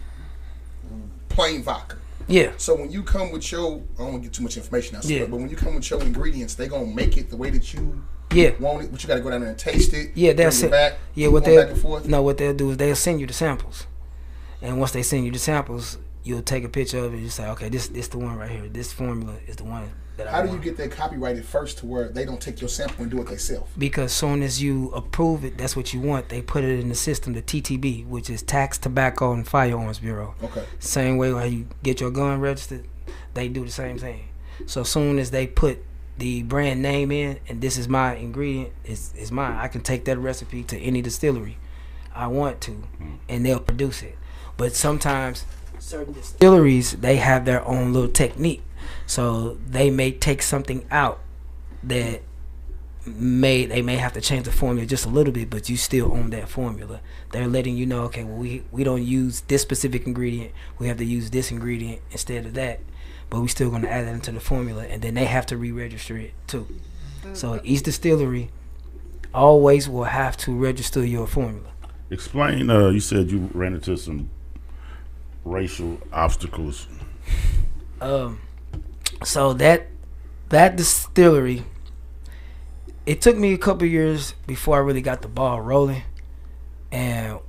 plain vodka. Yeah. So when you come with your, I don't want to get too much information out, Yeah. but when you come with your ingredients, they gonna make it the way that you Yeah. want it. But you gotta go down there and taste it. Yeah, bring that's it it. back. Yeah, what back and forth. what they'll do is they'll send you the samples, and once they send you the samples, you'll take a picture of it. You say, okay, this the one right here. This formula is the one that I How do want. you get that copyrighted first to where they don't take your sample and do it themselves? Because soon as you approve it, that's what you want. They put it in the system, the TTB, which is Tax, Tobacco, and Firearms Bureau. Okay. Same way how you get your gun registered, they do the same thing. So soon as they put the brand name in, and this is my ingredient, is mine, I can take that recipe to any distillery I want to, and they'll produce it. But sometimes certain distilleries, they have their own little technique. So they may take something out that they may have to change the formula just a little bit, but you still own that formula. They're letting you know, okay, well, we don't use this specific ingredient. We have to use this ingredient instead of that, but we still going to add that into the formula, and then they have to re-register it too. So each distillery always will have to register your formula. Explain. You said you ran into some racial obstacles. So that distillery, it took me a couple years before I really got the ball rolling. And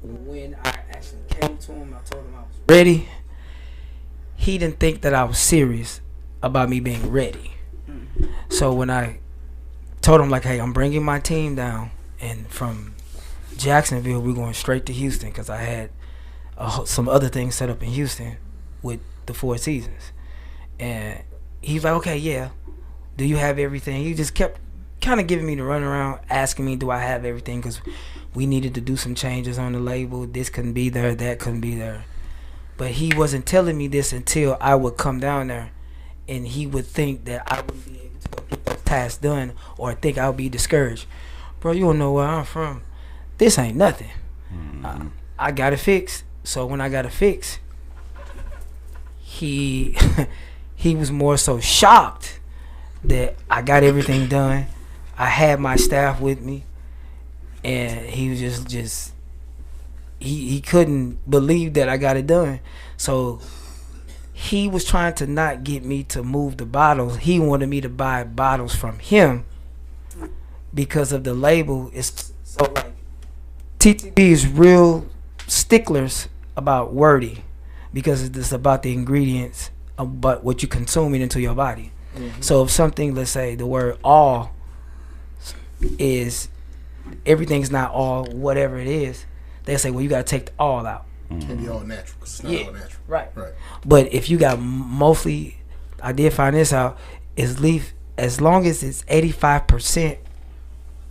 when I actually came to him, I told him I was ready. He didn't think that I was serious about me being ready. So when I told him, like, hey, I'm bringing my team down, and from Jacksonville, we're going straight to Houston, because I had some other things set up in Houston with the Four Seasons. And he's like, okay, yeah, do you have everything? He just kept kind of giving me the runaround, asking me, do I have everything? Because we needed to do some changes on the label. This couldn't be there, that couldn't be there. But he wasn't telling me this until I would come down there, and he would think that I wouldn't be able to go get the task done, or think I would be discouraged. Bro, you don't know where I'm from. This ain't nothing. I got it fixed. So when I got it fixed, he was more so shocked that I got everything done. I had my staff with me, and he was just he couldn't believe that I got it done. So he was trying to not get me to move the bottles. He wanted me to buy bottles from him because of the label. It's so like TTB is real sticklers about wording because it's about the ingredients, about what you consuming into your body. So if something, let's say the word all is everything's not all, whatever it is, they say, well, you got to take the all out. It can be all natural because it's not all natural. Right. Right. But if you got mostly, I did find this out, is leaf, as long as it's 85%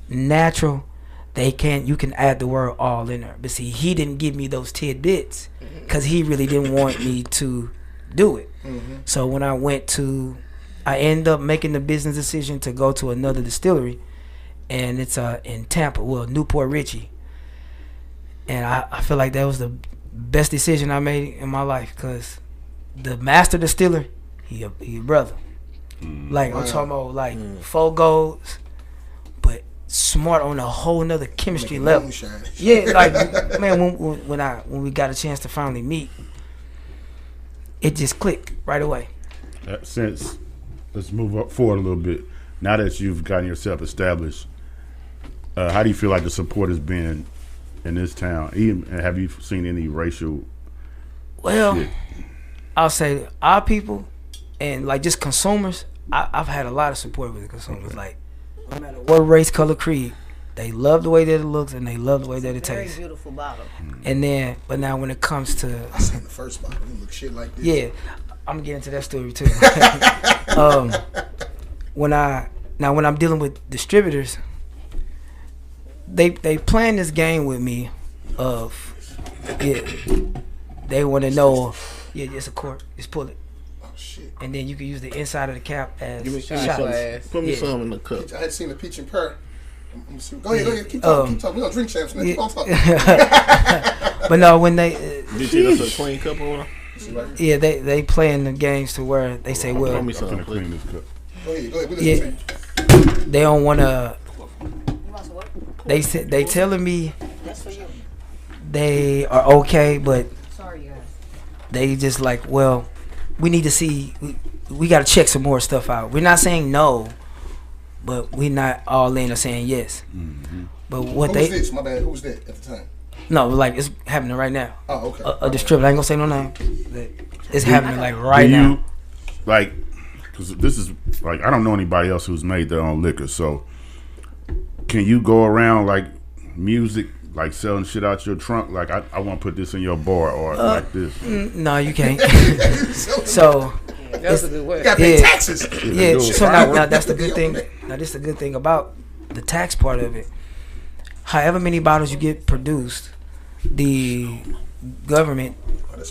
natural, you can add the word all in there. But see, he didn't give me those tidbits because he really didn't want me to do it. So when I ended up making the business decision to go to another distillery, and it's in Tampa, Newport Richie. And I feel like that was the best decision I made in my life because the master distiller, he a brother. Like, I'm talking about, like, 4 golds, but smart on a whole nother chemistry level. Yeah, like, man, when we got a chance to finally meet, it just clicked right away. Since, let's move up forward a little bit. Now that you've gotten yourself established, how do you feel like the support has been in this town? Even, have you seen any racial shit? I'll say our people and like just consumers, I've had a lot of support with the consumers. Like, no matter what race, color, creed, they love the way that it looks and they love the way that it tastes. Very beautiful bottle. And then, but now when it comes to, I seen the first bottle. It look shit like this. yeah, I'm gonna get into that story too. When I'm dealing with distributors, they playing this game with me of, they want to know, it's a cork, just pull it. Oh shit. And then you can use the inside of the cap as Give me shots. Put me some in the cup. I had seen the peach and pear. Go ahead. Keep talking. We gonna drink champs. Keep on talking. But no, when they Did you see that's a clean cup or what? they playing the games to where they say, well, Pour me I'm some, gonna please. clean this cup. Go ahead. We listen to you. they don't want to. They telling me That's for you. they are okay, but Sorry, guys. they just like, well, we need to see. We got to check some more stuff out. We're not saying no, but we're not all in or saying yes. But what Who they was this? My bad. Who was that at the time? no, like it's happening right now. Oh, okay. A distributor. I ain't gonna say no name. It's happening like right do you, now. Like, because this is, like, I don't know anybody else who's made their own liquor, so can you go around, like, music, like, selling shit out your trunk? Like, I want to put this in your bar or like this. No, you can't. So That's a good way. You gotta pay taxes. yeah, so now that's the good thing. Now this is the good thing about the tax part of it. However many bottles you get produced, the government,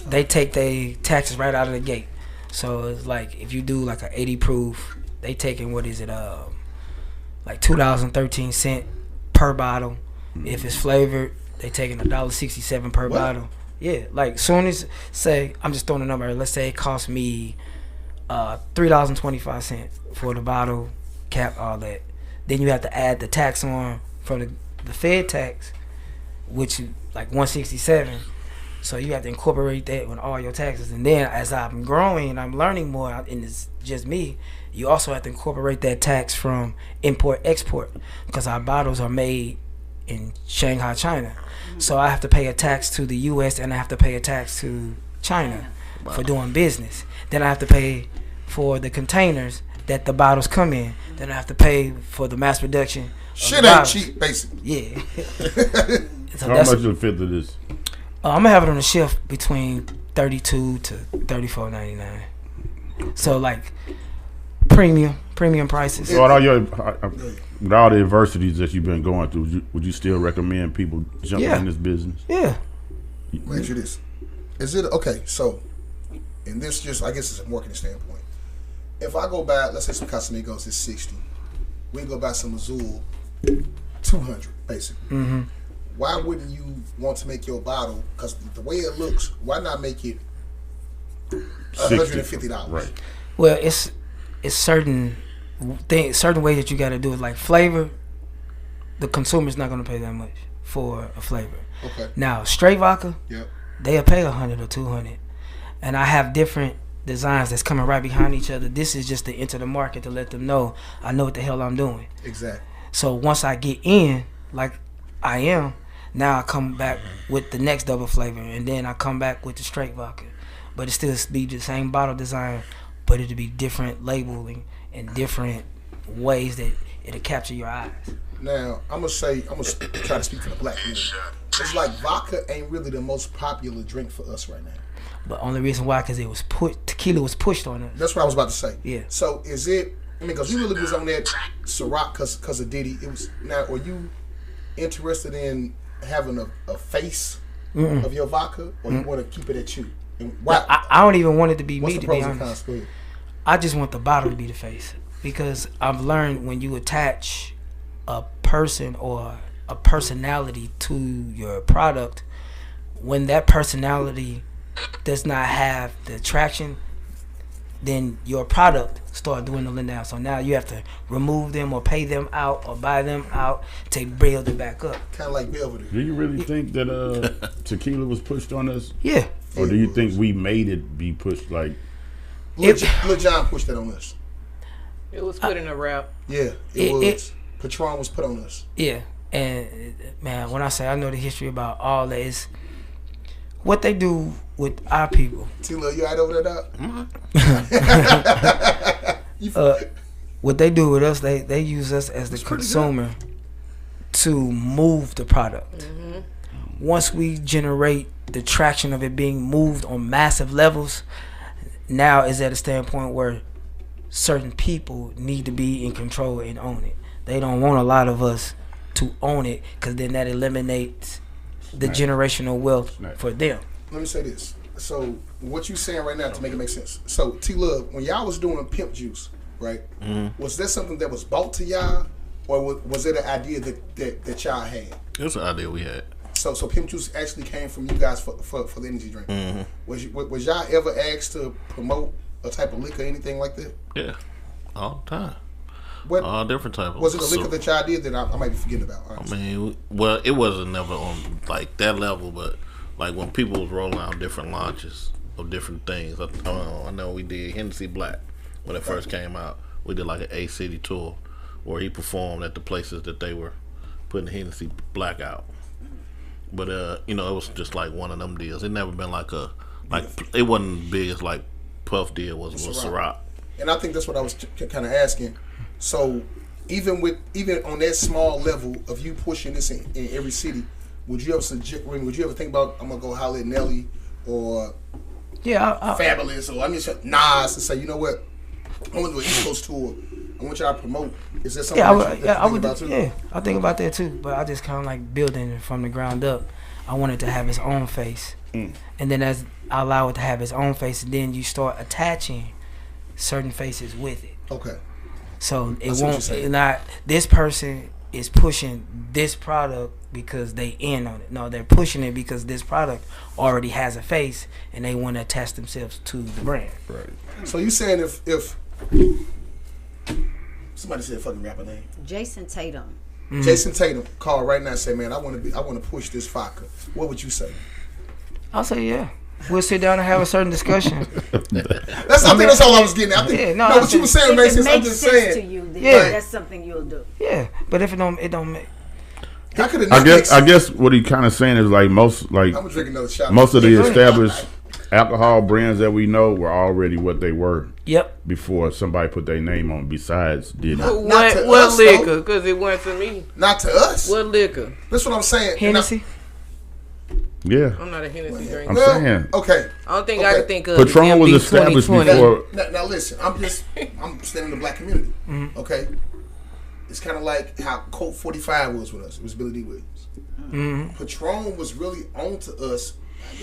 they take their taxes right out of the gate. So it's like if you do like a 80 proof, they taking like $2.13 per bottle. If it's flavored, they taking $1.67 per bottle. Yeah, like soon as, say, I'm just throwing a number. Let's say it costs me $3.25 for the bottle, cap, all that. Then you have to add the tax on from the Fed tax, which is like $1.67. So you have to incorporate that with all your taxes. And then as I'm growing and I'm learning more, and it's just me, you also have to incorporate that tax from import-export because our bottles are made in Shanghai, China. So I have to pay a tax to the U.S. and I have to pay a tax to China for doing business. Then I have to pay for the containers that the bottles come in. Then I have to pay for the mass production. Shit ain't cheap, basically. Yeah. So How much is the fifth of this? I'm gonna have it on the shelf between $32 to $34.99. So like premium prices. So with all the adversities that you've been going through, would you still recommend people jumping in this business? Yeah. Let me ask you this: is it okay? So, and this just, I guess, it's a marketing standpoint. If I go buy, let's say some Casamigos is 60, we go buy some Azul 200, basically. Mm-hmm. Why wouldn't you want to make your bottle? Because the way it looks, why not make it $150? Right. Well, it's certain ways that you got to do it. Like flavor, the consumer's not gonna pay that much for a flavor. Okay. Now straight vodka, Yep. they'll pay 100 or 200, and I have different designs that's coming right behind each other. This is just to enter the market to let them know I know what the hell I'm doing. Exactly. So once I get in, like I am, Now I come back with the next double flavor, and then I come back with the straight vodka. But it still be the same bottle design, but it'll be different labeling and different ways that it'll capture your eyes. Now, I'm gonna try to speak for the black community. It's like vodka ain't really the most popular drink for us right now. But only reason why, because tequila was pushed on us. That's what I was about to say. Yeah. So is it? I mean, because we really was on that Ciroc because of Diddy. It was. Now, are you interested in having a face of your vodka, or you want to keep it at you? And why? I don't even want it to be What's me, the to be pros and honest. cons? Go ahead. I just want the bottle to be the face, because I've learned when you attach a person or a personality to your product, when that personality does not have the attraction, then your product start dwindling down. So now you have to remove them or pay them out or buy them out to build it back up. Kind of like Belvedere. Do you really think that tequila was pushed on us? Yeah. Or do you think we made it be pushed like... Lil Jon pushed that on us. It was put in a rap. Yeah, it was. Patron was put on us. Yeah. And, man, when I say I know the history about all that, is what they do with our people. T-Lil, you all right over there, Doc? What they do with us, they use us as the consumer to move the product. Once we generate the traction of it being moved on massive levels, now is at a standpoint where certain people need to be in control and own it. They don't want a lot of us to own it, because then that eliminates the generational wealth for them. Let me say this. So what you saying right now to make it make sense. So T-Love, when y'all was doing Pimp Juice, right? Was that something that was bought to y'all, or was it an idea that y'all had? It was an idea we had. So Pimp Juice actually came from you guys for the energy drink. Was y'all ever asked to promote a type of liquor, anything like that? Yeah, all the time. What, all different type of. Was it a liquor that y'all did that I might be forgetting about? Honestly? I mean, well, it wasn't never on like that level, but like when people was rolling out different launches of different things. I know we did Hennessy Black when it first came out. We did like an A-City tour where he performed at the places that they were putting Hennessy Black out. But it was just like one of them deals. It never been like it wasn't big as like Puff deal was Ciroc. And I think that's what I was kind of asking. So even on that small level of you pushing this in every city, would you ever think about, I'm gonna go holler at Nelly or Fabulous or Nas and say, you know what, I'm gonna do an East Coast tour. I want y'all to promote. Is that something I would about too? Yeah, I think about that too. But I just kind of like building it from the ground up. I want it to have its own face, and then as I allow it to have its own face, and then you start attaching certain faces with it. Okay. So this person is pushing this product because they in on it. No, they're pushing it because this product already has a face and they want to attach themselves to the brand. Right. So you saying if somebody said fucking rapper name, Jason Tatum. Jason Tatum called right now and say, man, I want to push this vodka. What would you say? I'll say yeah. We'll sit down and have a certain discussion. I think that's all I was getting at. I think, what you were saying makes sense. I'm just saying. To you, then that's something you'll do. Yeah, but if it don't make. I guess what he kind of saying is like most I'm gonna drink another shot. Most of the established alcohol brands that we know were already what they were. Yep. Before somebody put their name on. Besides, did what liquor? Because it went to me. Not to us. What liquor? That's what I'm saying. Hennessy. Yeah. I'm not a Hennessy drinker. I'm saying. Okay. I don't think I can think of Patron was established before. Now listen, I'm standing in the black community. Okay. It's kind of like how Colt 45 was with us. It was Billy D. Williams. Patron was really on to us.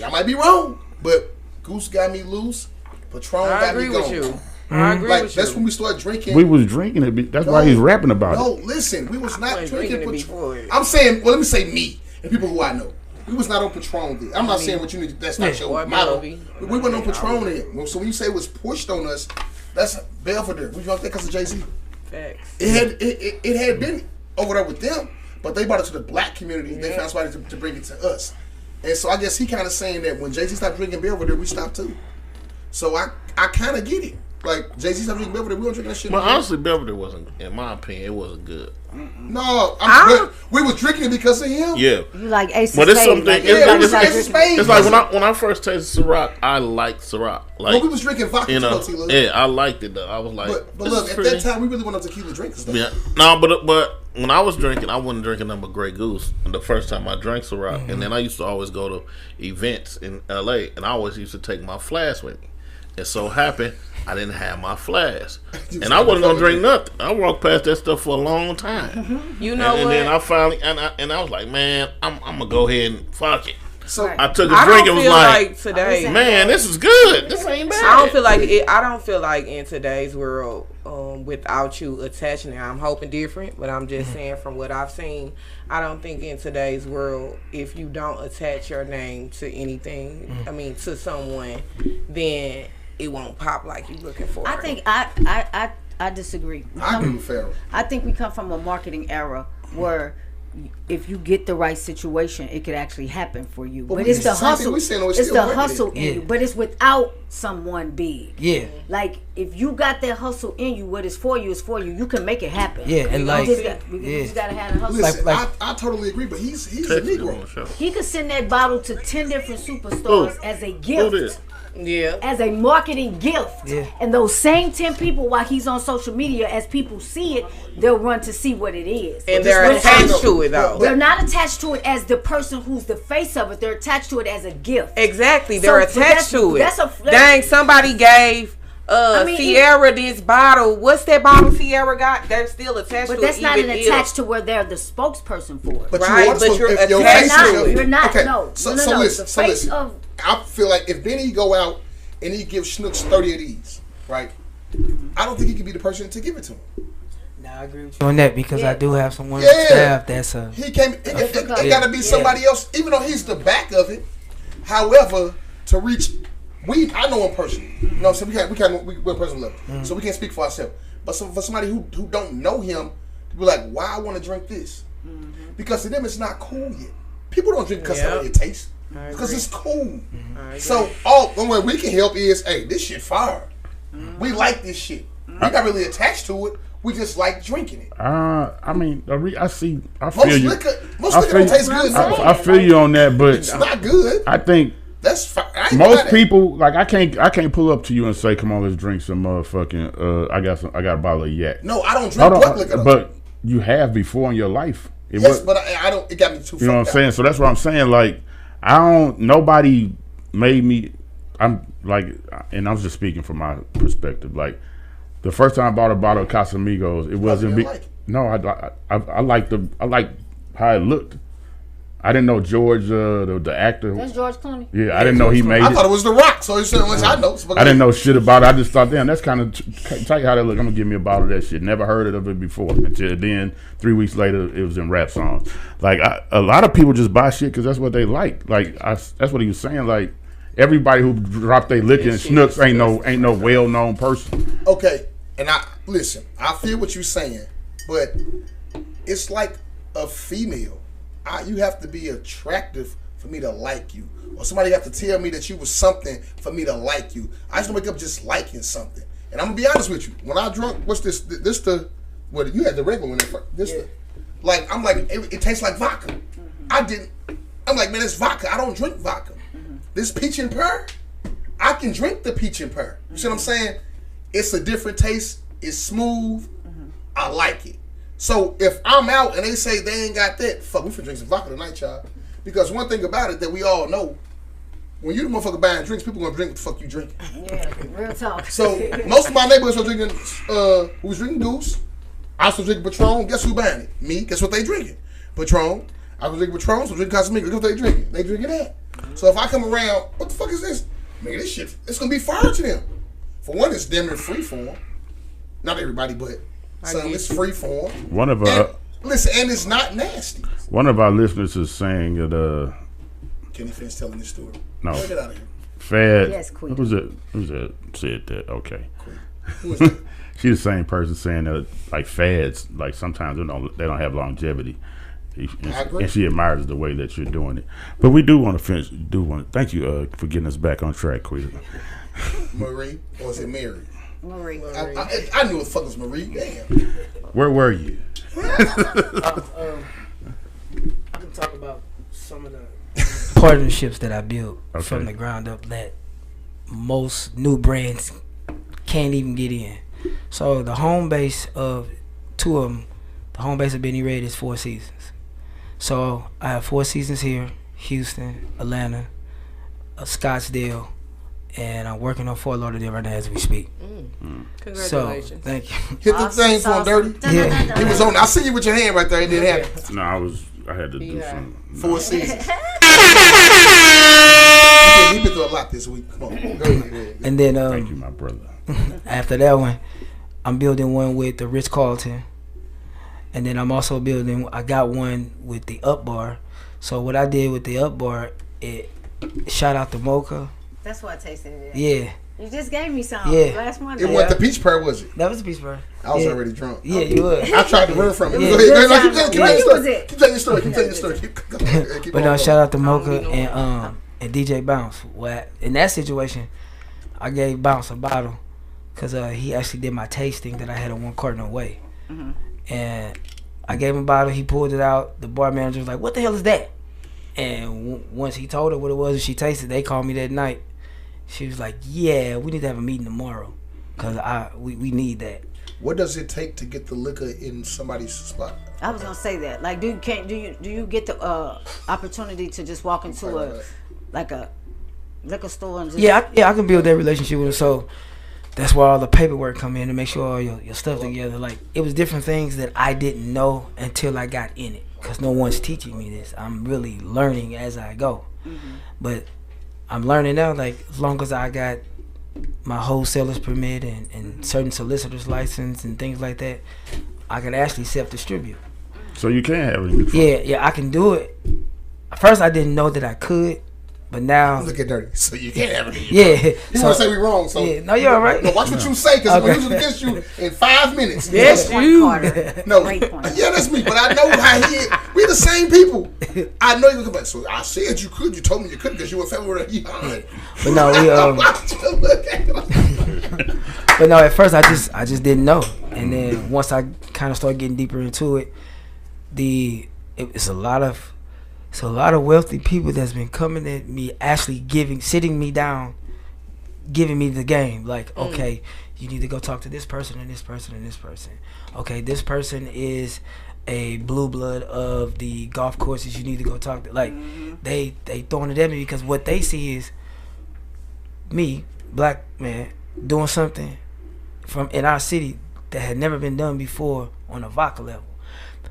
I might be wrong, but Goose got me loose. Patron got me going. I agree with you. I agree with you. That's when we started drinking. We was drinking it. That's why he's rapping about it. No, listen. We was not drinking Patron. Before. I'm saying, well, let me say me and people who I know. We was not on Patron then. I'm not saying what you need. That's not your motto. We weren't on Patron then. So when you say it was pushed on us, that's Belvedere. We drunk that because of Jay-Z. Facts. It had been over there with them, but they brought it to the black community. They found somebody to bring it to us. And so I guess he kind of saying that when Jay-Z stopped drinking Belvedere, we stopped too. So I kind of get it. Like Jay-Z stopped drinking Belvedere. We don't drink that shit. But honestly, Belvedere wasn't, in my opinion, it wasn't good. No, but we was drinking it because of him. Yeah. You like Ace But of it's Spades. something. Like, It's like when I first tasted Ciroc, I liked Ciroc. Like when we was drinking vodka, yeah, I liked it though. I was like, but look, at that time we really wanted tequila drinkers. Though. Yeah, no, but when I was drinking, I wasn't drinking nothing but Grey Goose. And the first time I drank Ciroc, and then I used to always go to events in L.A. and I always used to take my flask with me. It so happened I didn't have my flask, and I wasn't gonna drink nothing. I walked past that stuff for a long time. You know and what? then I finally and I was like, man, I'm gonna go ahead and fuck it. So I took a I drink don't and was feel like, like today. man, this is good. This ain't bad. I don't feel like in today's world, without you attaching it. I'm hoping different, but I'm just saying from what I've seen, I don't think in today's world, if you don't attach your name to anything, to someone, then it won't pop like you looking for. I think I disagree. I agree with Farrell. I think we come from a marketing era where if you get the right situation, it could actually happen for you. But it's the hustle. It's the hustle in you. But it's without someone big. Yeah. Like if you got that hustle in you, what is for you is for you. You can make it happen. Yeah, and you just gotta have the hustle. Listen, like I totally agree, but he's a Negro. He could send that bottle to 10 different superstars as a gift. Yeah. As a marketing gift. Yeah. And those same 10 people, while he's on social media, as people see it, they'll run to see what it is. And they're attached to it, though. They're not attached to it as the person who's the face of it. They're attached to it as a gift. Exactly. They're attached to it. That's Dang, somebody gave Sierra this bottle. What's that bottle Sierra got? They're still attached to it. But that's not attached to where they're the spokesperson for it. But you're attached to it. You're not. Okay. No. So no. listen. I feel like if Benny go out and he gives Schnooks 30 of these, right? I don't think he can be the person to give it to him. Nah, I agree with you on that because I do have someone on staff that's he can't. It got to be somebody else, even though he's the back of it. However, to reach, I know him personally. No, so we're personal level, so we can't speak for ourselves. But for somebody who don't know him, to be like, why I want to drink this? Because to them it's not cool yet. People don't drink because of it tastes. Because it's cool. So the way we can help is, hey, this shit fire. We like this shit. We're not really attached to it. We just like drinking it. I mean, I feel you. Most liquor don't taste good. I feel you on that, but it's not good. I think that's fine. Most people, like, I can't pull up to you and say, come on, let's drink some motherfucking I got a bottle of yak. No, I don't drink black liquor. But you have before in your life. But I don't. It got me too. You know what I'm saying? So that's what I'm saying. Like, nobody made me. I'm like, and I'm just speaking from my perspective. Like, the first time I bought a bottle of Casamigos, it wasn't big. No, I liked how it looked. I didn't know George, the actor. That's George Clooney. Yeah, I didn't know he made it. I thought it was The Rock, so it's unless I know. I didn't know shit about it. I just thought, damn, that's kind of tight how that look. I'm gonna give me a bottle of that shit. Never heard of it before. Until then, 3 weeks later, it was in rap songs. Like, a lot of people just buy shit because that's what they like. Like, that's what he was saying. Like, everybody who dropped their liquor and Schnooks ain't no well known person. Okay, and I feel what you're saying, but it's like a female. You have to be attractive for me to like you, or somebody have to tell me that you was something for me to like you. I just don't wake up just liking something. And I'm gonna be honest with you. When I drunk, what's this? This you had the regular one. I'm like, it tastes like vodka. I'm like, man, it's vodka. I don't drink vodka. This peach and pear, I can drink the peach and pear. You see what I'm saying? It's a different taste. It's smooth. I like it. So if I'm out and they say they ain't got that, fuck, we finna drink some vodka tonight, y'all. Because one thing about it that we all know, when you the motherfucker buying drinks, people gonna drink what the fuck you drinking. Yeah, real talk. So most of my neighbors were drinking, who was drinking Goose. I was drinking Patron. Guess who buying it? Me. Guess what they drinking? Patron. I was drinking Patron, so drinking Casamigos. Guess what they drinking? They drinking that. So if I come around, what the fuck is this? Man, this shit, it's gonna be fire to them. For one, it's damn near free for them. Not everybody, but it's free for them. One of our listen, and it's not nasty. One of our listeners is saying that Kenny Finn's telling this story. No, get out of here. Fad. Yes, Queen. Who's that said that? Okay. Who is that? She's the same person saying that, like, fads, like, sometimes they don't have longevity. And she admires the way that you're doing it. But we do want to finish. Thank you for getting us back on track, Queen. Marie, or is it Mary? Marie. I knew what the fuck was Marie. Damn. Where were you? I can talk about some of the partnerships that I built from the ground up that most new brands can't even get in. So the home base of two of them, the home base of Benny Red is Four Seasons. So I have Four Seasons here, Houston, Atlanta, Scottsdale, and I'm working on Fort Lauderdale right now as we speak. Congratulations. So, thank you. Hit the thing for him, Dirty. Yeah. He was on. I see you with your hand right there. It didn't happen. No, I had to do some. Four Seasons. He been through a lot this week. Come on. Go ahead. And then Thank you, my brother. after that one, I'm building one with the Ritz-Carlton. And then I'm also I got one with the Up Bar. So what I did with the Up Bar, shout out to Mocha. That's why I tasted it. Yeah. You just gave me some last month. It wasn't the peach pearl, was it? That was a piece for her. I was already drunk. Yeah, you was. I tried to run from it. Yeah. Go ahead. Keep telling your story. Keep telling your story. But no, shout out to Mocha and DJ Bounce. In that situation, I gave Bounce a bottle because he actually did my tasting that I had on one carton away. Mm-hmm. And I gave him a bottle. He pulled it out. The bar manager was like, "What the hell is that?" And once he told her what it was and she tasted, they called me that night. She was like, "Yeah, we need to have a meeting tomorrow because we need that." What does it take to get the liquor in somebody's spot? I was gonna say that. Like, do you get the opportunity to just walk into a liquor store and just I can build that relationship with her. So that's where all the paperwork come in to make sure all your stuff together. Like, it was different things that I didn't know until I got in it because no one's teaching me this. I'm really learning as I go. Mm-hmm. But I'm learning now, like, as long as I got my wholesaler's permit and certain solicitor's license and things like that, I can actually self-distribute. So you can have it in your truck. Yeah, I can do it. At first, I didn't know that I could, but now... Look at Dirty. So you can't have it in your Yeah. You want to say we wrong, so... Yeah, no, you're all right. No, watch what you say, because I'm going to use it against you in 5 minutes. Yes, point, you. Carter. No. Great point. Yeah, that's me, but I know how he is. We the same people. I know you come back. So I said you could. You told me you couldn't because you were February. But no, but no, at first I just didn't know, and then once I kind of started getting deeper into it, it's a lot of wealthy people that's been coming at me, actually sitting me down, giving me the game. Like, okay, you need to go talk to this person and this person and this person. Okay, this person is a blue blood of the golf courses. You need to go talk to. Like, they throwing it at me because what they see is me, black man, doing something from in our city that had never been done before on a vodka level.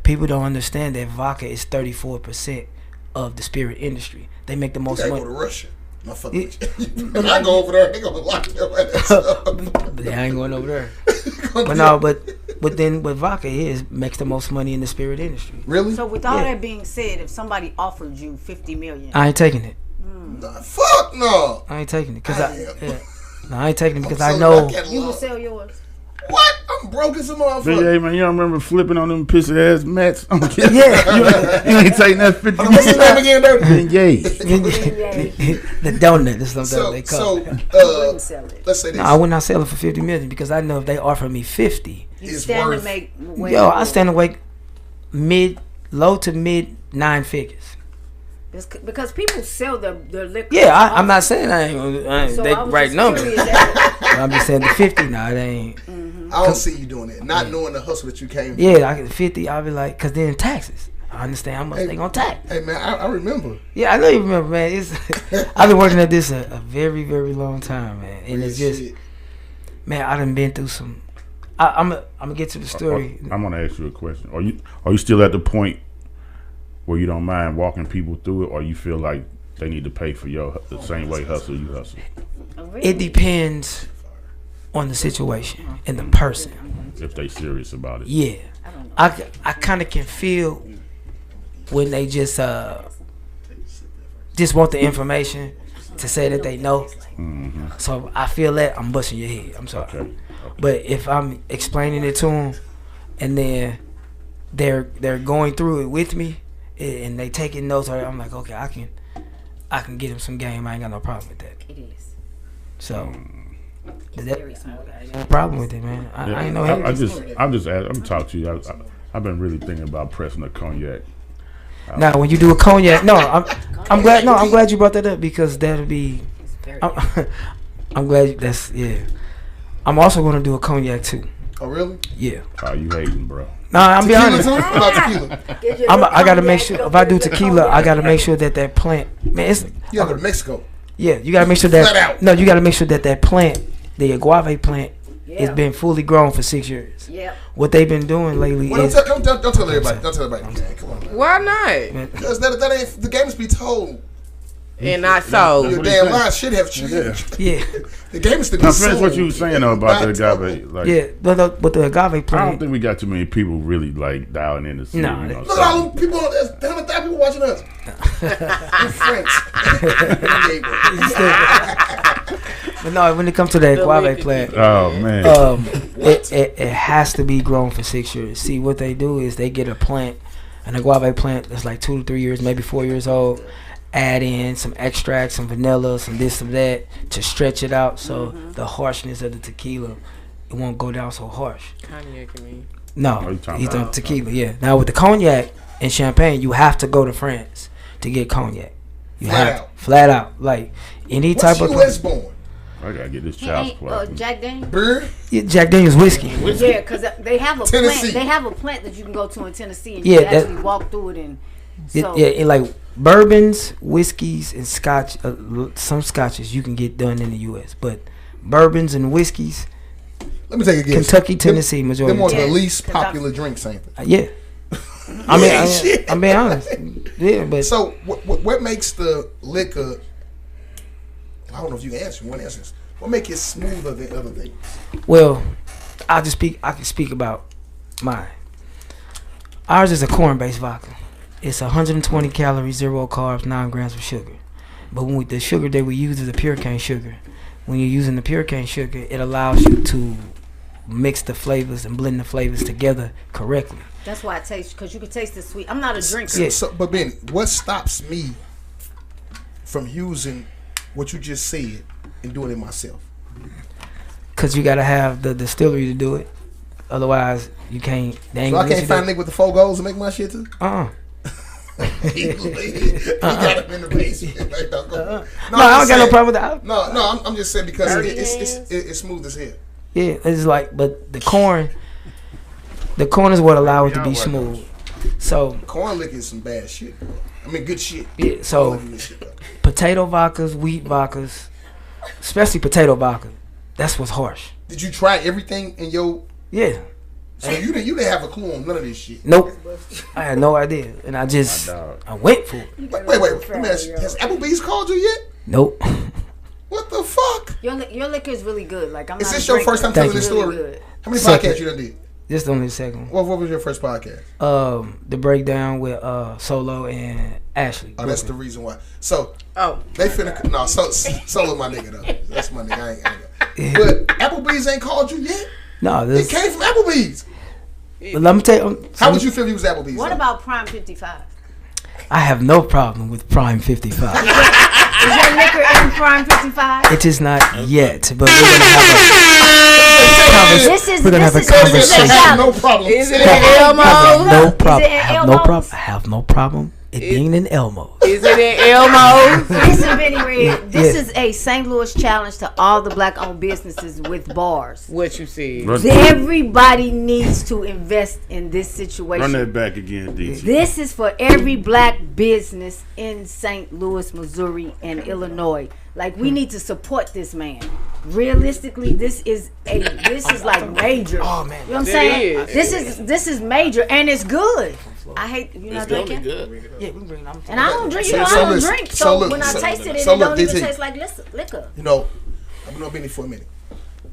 People don't understand that vodka is 34% of the spirit industry. They make the most money. Go to Russia. I'm fucking with you. I go over there. They gonna lock your ass up. But I ain't going over there. But then what vodka makes the most money in the spirit industry. Really? So with all that being said, if somebody offered you $50 million, I ain't taking it. Nah, fuck no. I ain't taking it because I ain't taking it because I'm I know. you will sell yours. What? I'm broke as a motherfucker. Hey man, you don't remember flipping on them pissy ass mats? Yeah. you ain't taking that 50 What's his name again, Dirty? Yay. The donut is something they call it. Wouldn't sell it. Let's say this. No, I would not sell it for $50 million because I know if they offer me 50, You It's stand worth- to make I stand awake low to mid 9 figures. because people sell their liquor. Yeah, I'm not saying I ain't So they I was right just number. curious that- I'm just saying the 50 now. It ain't. I don't see you doing that. Not knowing the hustle that you came from. Yeah, I get 50. I'll be like, cause then taxes. I understand how much they gonna tax. Hey man, I remember. Yeah, I know you remember, man. It's I've been working at this a very, very long time, man, and it's just, Shit. man, I done been through some. I'm gonna get to the story. I'm gonna ask you a question. Are you still at the point where you don't mind walking people through it, or you feel like they need to pay for the same way you hustle? It depends on the situation and the person. If they serious about it. Yeah, I kind of can feel when they just want the information to say that they know. Mm-hmm. So I feel that I'm busting your head. I'm sorry. Okay. But if I'm explaining it to them, and then they're going through it with me, and they taking notes, I'm like, okay, I can get them some game. I ain't got no problem with that. It is. So Very smooth. I ain't no problem with it, man. I ain't no I'm talking to you. I've been really thinking about pressing a cognac. Now, when you do a cognac, I'm glad. No, I'm glad you brought that up because that'll be. I'm glad that's I'm also going to do a cognac too. Oh really? Yeah. Oh, you hating, bro? Nah, I'm be honest. Tequila. I gotta make sure if I do tequila, I gotta make sure that plant. Man, it's. You gotta go to Mexico. Yeah, you gotta make sure that. No, you gotta make sure that plant, the agave plant, has been fully grown for 6 years. Yeah. What they've been doing lately is. Don't tell everybody. Don't tell everybody. Man, come on, man. Why not? Because that ain't the games be told. And not so. Your damn lies should have changed. Yeah. The game is to be Now, sold. finish what you were saying though about the agave. Like, Yeah, but the agave plant. I don't think we got too many people really like dialing in to see. No, you know, Look at all them people. There's 100,000 people watching us. In France. But no, when it comes to the agave plant, oh man. it has to be grown for 6 years. See, what they do is they get a plant, an agave plant that's like 2 to 3 years, maybe 4 years old. Add in some extract, some vanilla, some this, some that to stretch it out so the harshness of the tequila, it won't go down so harsh. Cognac, you mean? No, he's on tequila. Yeah. Now with the cognac and champagne, you have to go to France to get cognac. You flat out, like any type of. U.S. born? I gotta get this child's play. Jack Daniels. Beer? Yeah, Jack Daniels whiskey. Yeah, because they have a Tennessee. plant. They have a plant that you can go to in Tennessee and you can actually walk through it and. So. And like bourbons, whiskeys, and scotch. Some scotches you can get done in the U.S., but bourbons and whiskeys. Let me take a guess. Kentucky, Tennessee, majority. They're more the least popular drinks, ain't they? Yeah. I'm being honest. Yeah, but so what makes the liquor? I don't know if you can answer. One answer. What makes it smoother than other things? Well, I can speak about mine. Ours is a corn-based vodka. It's 120 calories, 0 carbs, 9 grams of sugar. But when the sugar that we use is a pure cane sugar. When you're using the pure cane sugar, it allows you to mix the flavors and blend the flavors together correctly. That's why I taste, because you can taste the sweet. I'm not a drinker. Yeah. But Ben, what stops me from using what you just said and doing it myself? Because you got to have the distillery to do it. Otherwise, you can't. So I can't find a nigga with the 4 goals to make my shit too? He got him in the basement. Like, no, I don't got no problem with that. No, I'm just saying because it's smooth as hell. Yeah, it's like, but the corn is what allows it to be smooth. So corn liquor is some bad shit, bro. I mean, good shit. Yeah, so potato vodkas, wheat vodkas, especially potato vodka, that's what's harsh. Did you try everything in your? Yeah. So you didn't have a clue on none of this shit. Nope. I had no idea, and I went for it. Wait. Let me ask you, has Applebee's called you yet? Nope. What the fuck? Your liquor is really good. Like I'm. Is this your first time telling this story? Really how many podcasts you done did? Just only the second one. What was your first podcast? The breakdown with Solo and Ashley. Oh, that's the reason why. So they finna Solo my nigga though. That's my nigga. I ain't. But Applebee's ain't called you yet. No, it came from Applebee's. But let me tell you. How would you feel if it was Applebee's? What about Prime 55? I have no problem with Prime 55. Is your liquor in Prime 55? It is not yet, but we're gonna have a conversation. No problem. Is it in Elmo? No problem. I have no problem. It being in Elmo. Is it in Elmo? Listen, Benny Red. This is a St. Louis challenge to all the black-owned businesses with bars. What you see? Everybody needs to invest in this situation. Run that back again, DC. This is for every black business in St. Louis, Missouri, and Illinois. Like, we need to support this man. Realistically, this is like major. Oh man, you know what I'm saying? This is major, and it's good. I hate not drinking. Good. Yeah, we bring them. And I don't drink. I don't drink. So when I tasted it, it don't even taste like liquor. You know, I've been on Benny for a minute.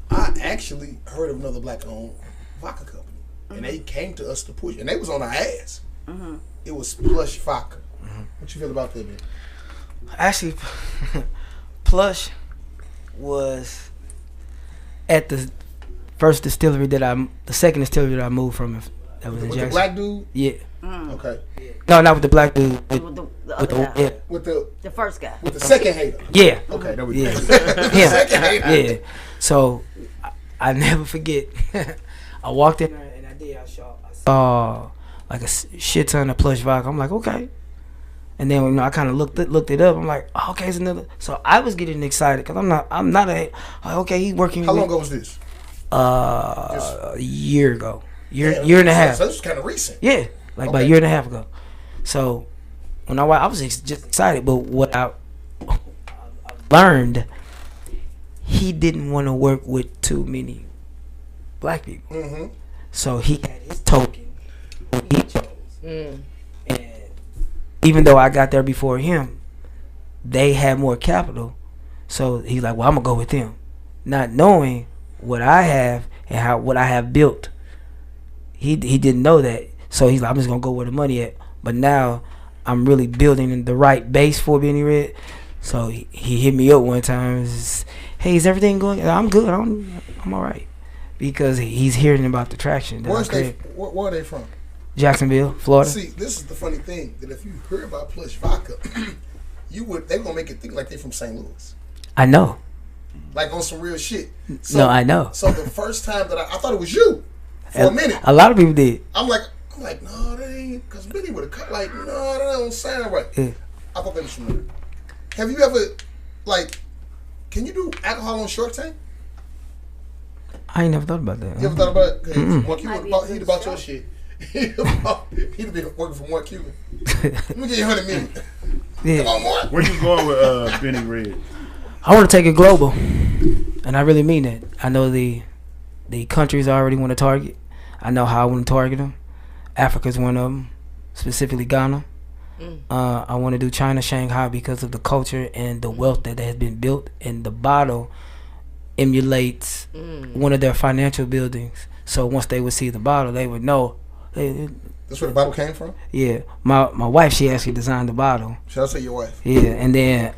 I actually heard of another black-owned vodka company, and they came to us to push, and they was on our ass. It was Plush Vodka. What you feel about that, man? Actually, Plush was at the second distillery that I moved from. That was in Jackson. The black dude? Yeah. Okay. No, not with the black dude. The other guy. With The first guy. the second hater. Yeah. Okay, there we go. Yeah. The second hater. Yeah. So I never forget. I walked in there and I saw like a shit ton of plush vodka. I'm like, okay. And then I kind of looked it up. I'm like, oh, okay, it's another. So I was getting excited because I'm not okay. He's working. How long ago was this? A year ago, year and a half. So this was kind of recent. Yeah, like about a year and a half ago. So when I was just excited, but what I learned, he didn't want to work with too many black people. Mm-hmm. So he had his token when he chose. And even though I got there before him, they had more capital. So he's like, well, I'm going to go with them. Not knowing what I have and what I have built. He didn't know that. So he's like, I'm just going to go where the money at. But now I'm really building the right base for Benny Red. So he hit me up one time. Hey, is everything going? I'm good. I'm all right. Because he's hearing about the traction. Where are they from? Jacksonville, Florida. See, this is the funny thing, that if you heard about plush vodka, they gonna make it think like they from St. Louis. I know. Like on some real shit. So, no, I know. So the first time that I thought it was you for a minute. A lot of people did. I'm like, no, they ain't, because Benny would have cut like, no, that don't sound right. Yeah. I thought they was from there. Have you ever, like, can you do alcohol on short tank? I ain't never thought about that. You ever thought about it? Mark, he'd about your shit. He'd have been working for Mark Cuban. Let me get you 100 million. Yeah. Come on, Mark. Where you going with Benny Red? I want to take it global, and I really mean that. I know the countries I already want to target. I know how I want to target them. Africa's one of them, specifically Ghana. I want to do China, Shanghai, because of the culture and the wealth that has been built, and the bottle emulates one of their financial buildings. So once they would see the bottle, they would know. That's where the bottle came from? Yeah. My wife, she actually designed the bottle. Should I say your wife? Yeah, and then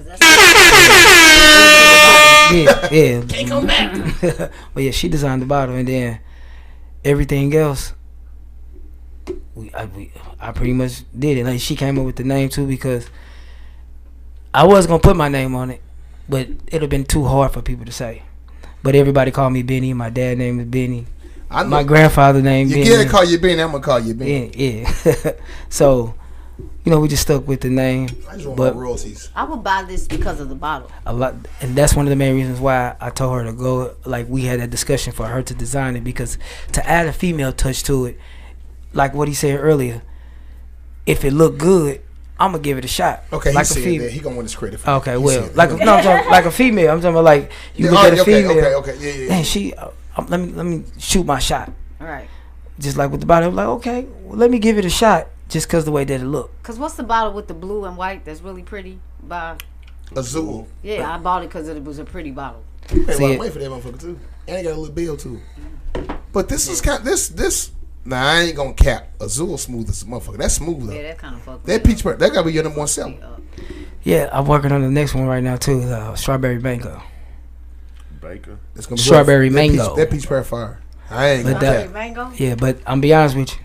yeah. Can't come back. But yeah, she designed the bottle, and then everything else, I pretty much did it. Like, she came up with the name too, because I was gonna put my name on it, but it'd have been too hard for people to say. But everybody called me Benny. My dad name is Benny. My grandfather named Benny. You can't call you Benny. I'm gonna call you Benny. Yeah. So, we just stuck with the name. I just want my royalties. I would buy this because of the bottle. A lot, and that's one of the main reasons why I told her to go. Like, we had that discussion for her to design it, because to add a female touch to it, like what he said earlier, if it looked good, I'm gonna give it a shot. Okay, like he said that. He gonna win this credit for okay, it. well, I'm talking like a female. I'm talking about like you look at a female. Okay, yeah. And she, let me shoot my shot. All right. Just like with the bottle, I'm like, okay, well, let me give it a shot, just cause the way that it looked. Cause what's the bottle with the blue and white that's really pretty? Azul. Yeah, I bought it because it was a pretty bottle. Hey, well, wait for that motherfucker too. And he got a little bill too. But this is kind of, this. Nah, I ain't gonna cap. Azul smooth as a motherfucker. That's smooth though. Yeah, that kind of fuck. That peach, that gotta be your number one seller. Yeah, I'm working on the next one right now too. Strawberry mango. Baker. It's gonna be strawberry mango. That peach pear fire. I ain't gonna Strawberry mango. Yeah, but I'm be honest with you.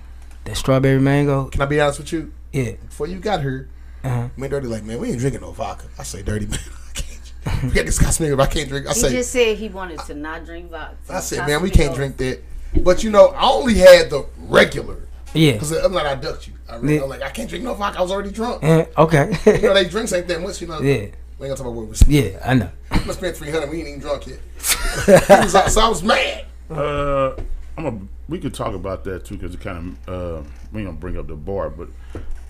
That strawberry mango. Can I be honest with you? Yeah. Before you got here, me and Dirty like, man, we ain't drinking no vodka. I say, Dirty, man, I can't. We got this Cosmic, I can't drink. He just said he wanted to not drink vodka. I said, man, we can't drink that. But I only had the regular. Yeah. Because I'm like, I ducked you. I'm like, I can't drink no vodka. I was already drunk. Okay. They drinks ain't that much, Yeah. We ain't gonna talk about what we spent. Yeah, I know. We spent $300. We ain't even drunk yet. So I was mad. We could talk about that too, because it kind of we ain't gonna bring up the bar, but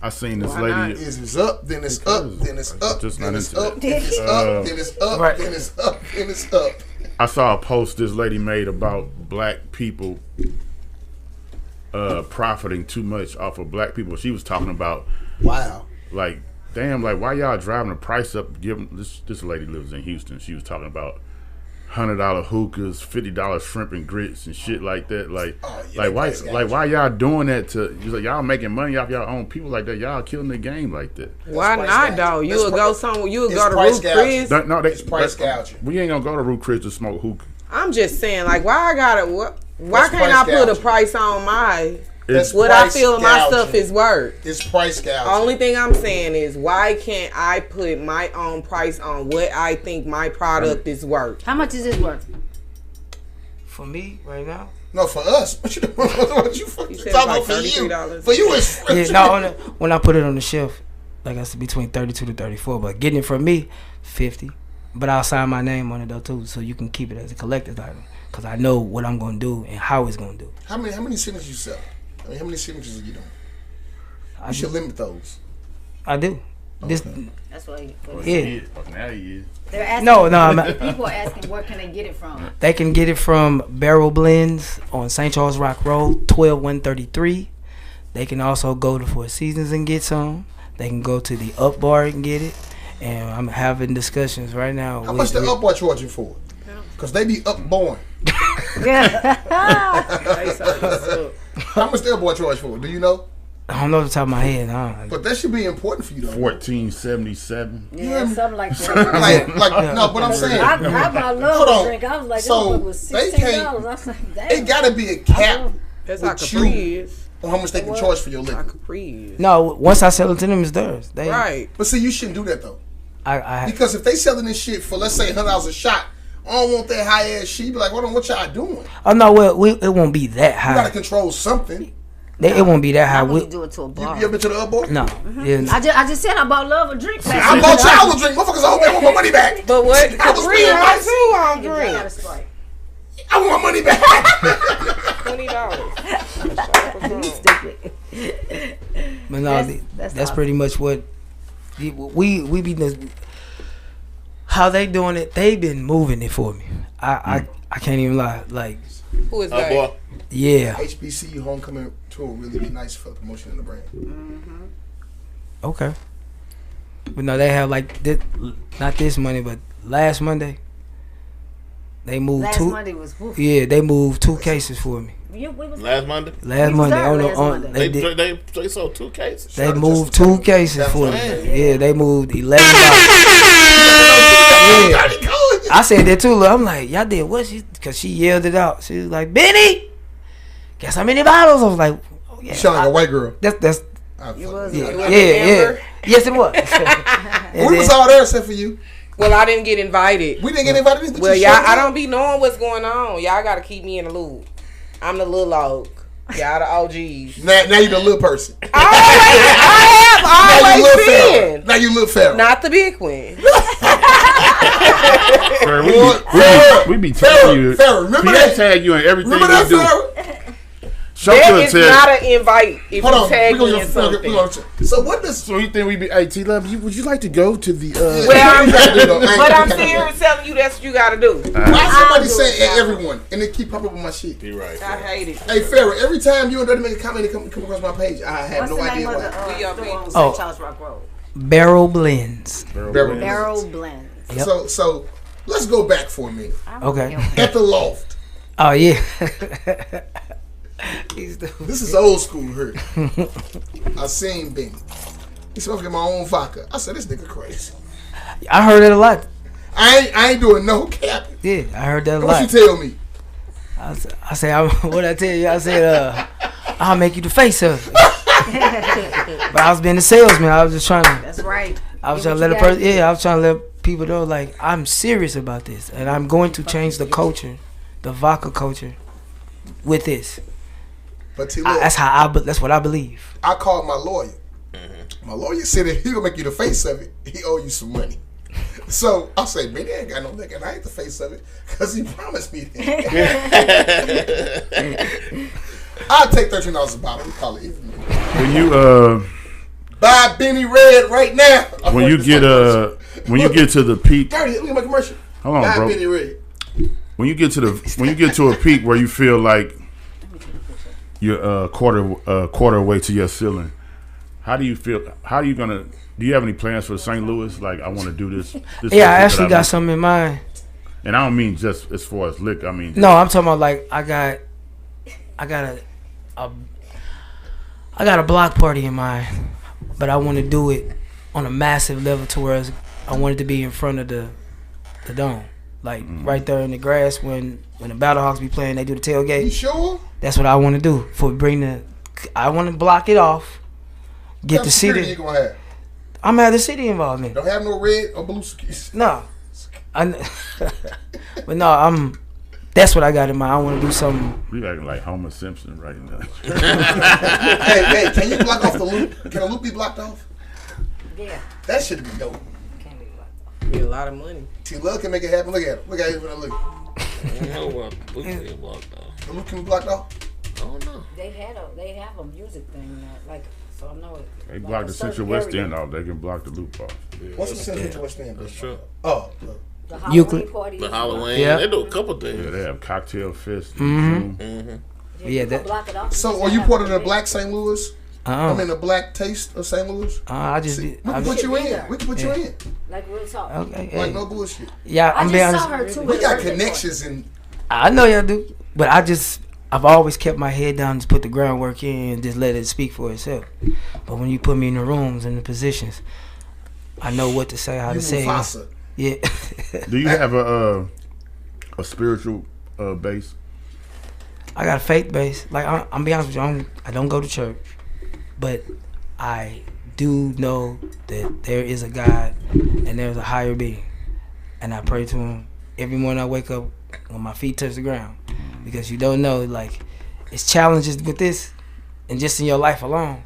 I seen this lady. It's up, then it's up, then it's up, then it's up, then it's up, then it's up, then it's up, then it's up. I saw a post this lady made about black people profiting too much off of black people. She was talking about, wow, like, damn, like, why y'all driving the price up? This lady lives in Houston. She was talking about $100 hookahs, $50 shrimp and grits and shit like that. Why y'all doing that to? Y'all making money off y'all own people like that. Y'all killing the game like that. Why not though? You would go somewhere. You would go to Ruth Chris. No, it's price gouging. We ain't gonna go to Ruth Chris to smoke hookah. I'm just saying, like, why I gotta? Why can't I put a price on my That's what I price feel my gouging. stuff is worth. It's price gouging. Only thing I'm saying is, why can't I put my own price on what I think my product is worth? How much is this worth? For me, right now. No, for us. What you fucking said talking like about for you? $33. For you, it's Yeah, no, when I put it on the shelf, like I said, between 32 to 34. But getting it from me, 50. But I'll sign my name on it though too, so you can keep it as a collector's item. Cause I know what I'm gonna do and how it's gonna do. How many signatures you sell? I mean, how many signatures are you doing? You should limit those. I do. This, That's what. yeah. Now he is. They're asking. No, I'm not. People are asking where can they get it from? They can get it from Barrel Blends on St. Charles Rock Road, 12133. They can also go to Four Seasons and get some. They can go to the Up Bar and get it. And I'm having discussions right now. How much the Up Bar charge you for? Because they be upborn. How much the Up Bar charge for? Do you know? I don't know off the top of my head. Huh? But that should be important for you though. $14.77. Yeah, something like that. like no, but I'm saying. I bought Hold love on. drink. I was like, So, this was they $16. I was like, damn. It gotta be a cap That's how with Capri you is. on how much they can charge for your How liquor. Capri is. No, once I sell it to them, it's theirs. They, Right. But see, you shouldn't do that though. I Because if they selling this shit for, let's say, $100 a shot, I don't want that high ass shit. Be like, hold on, what y'all doing? oh no, well, it won't be that You gotta high. control something. It won't be that high. I want to do it to a You, bar. you ever been to the Up Bar? No, yeah, I just said I bought love a drink. I bought y'all a drink. Motherfuckers, I hope they want my money back. But what I was Capri being on nice. too on I got a drink? Sprite. I want my money back. $20. Stupid. but no, That's that's awesome. pretty much what we be. How they doing it? They've been moving it for me. I can't even lie. Like, Who is that? yeah, HBCU homecoming tour will really be nice for the promotion of the brand. okay. But no, they have like not this Monday, but last Monday. They moved Last two. Monday was whoop. Yeah, they moved 2 cases for me. We was Last Monday, Last was Monday, there on, last on Monday. they did. they sold 2 cases. They Shout out moved Justin 2 cases That's for me. right. Yeah, they moved $11. Yeah. I said that too. Look, I'm like, y'all did what? Because she yelled it out. She was like, Benny, guess how many bottles? I was like, oh yeah. You sound like a white girl. That's You was yeah, It yeah, was yeah. Denver? Yes, it was. And We was then- all there except for you. Well, I didn't get invited. We didn't get invited either. Well, You y'all, showed I up. don't be knowing what's going on. Y'all got to keep me in the loop. I'm the little oak. Y'all the OGs. Now you the little person. I Now you have little always Pharaoh. been. Now you little Pharaoh. Not the big one. Sir, we be telling you. Pharaoh, remember He that? tag you in everything Remember that, you do. Pharaoh? Show That to is tell. not an invite if Hold you on. tag We me in gonna, something. so what does? So you think we be? Hey, T Love, would you like to go to the? Well, But I'm serious telling you that's what you got to do. Why somebody do say it. everyone and they keep popping up with my shit? You're right. I hate it. Hey Pharaoh, every time you and Dirty make a comment, they come across my page. I have What's no the idea name of the why. We are store on people. Oh. St. Charles Rock Road? Barrel Blends. Barrel Blends. Yep. So let's go back for a minute. Okay. At the loft. Oh yeah. He's the- This is old school here. I seen Benny. He said, I'm get my own vodka. I said, this nigga crazy. I heard it a lot. I ain't doing no cap. Yeah, I heard that a What you lot. tell me? I said, what I tell you? I said, I'll make you the face of it. But I was being the salesman. I was just trying to. That's right. I was Get trying to what let a you person. gotta do. Yeah, I was trying to let people know, like, I'm serious about this, and I'm going to change the culture, the vodka culture, with this. But T, look, That's what I believe. I called my lawyer. My lawyer said that he gonna make you the face of it. He owe you some money. So I said, man, they ain't got no liquor, and I ain't the face of it because he promised me that. I'll take $13 a bottle. We call it even. When you Buy Benny Red right now. when you get to the peak. Dirty, we make a commercial. Hold on, Buy bro. Benny Red. When you get to a peak where you feel like you're quarter way to your ceiling, how do you feel? How are you gonna? Do you have any plans for St. Louis? Like, I want to do this. Yeah, I actually got something in mind. And I don't mean just as far as liquor. I mean, No, I'm talking about like I got a block party in mind, but I want to do it on a massive level to where I want it to be in front of the dome, like right there in the grass when the Battlehawks be playing. They do the You tailgate. sure? That's what I want to do for bring the I want to block it off. Get the security city. you gonna have? I'm gonna have the city involved in it. Don't have no red or blue security. No, but no, that's what I got in mind. I want to do something. We acting like Homer Simpson right now. hey, can you block off the loop? Can a loop be blocked off? Yeah. That should be dope. Can't be like Get a lot of money. T Love can make it happen. Look at him. Look at him when I look. I don't know what we can block off. The loop can be blocked off. I don't know. they have a music thing like so I know it. They like block a the certain Central West area. End off. They can block the loop off. What's the Central West End? That's true. Oh, The Halloween Euclid. party. The Halloween, Yeah. they do a couple Yeah, things. they have cocktail fest. Mm-hmm. Yeah, Yeah, you that- can block it off. so just are you have part of it the there. Black St. Louis? I mean, Uh-uh. the Black Taste of St. Louis? I just See, did. we I can put just, you in. Yeah. We can put you in. Like real talk. okay. Like Hey. no bullshit. Yeah, I I'm just being saw honest. her too. We at got birthday connections and I know y'all do, but I've always kept my head down, just put the groundwork in, and just let it speak for itself. But when you put me in the rooms and the positions, I know what to say, how you to say it. Mufasa. Yeah. Do you have a spiritual base? I got a faith base. Like I'm be honest with you, I don't go to church, but I do know that there is a God and there's a higher being, and I pray to Him every morning. I wake up when my feet touch the ground, because you don't know, like, it's challenges with this, and just in your life alone,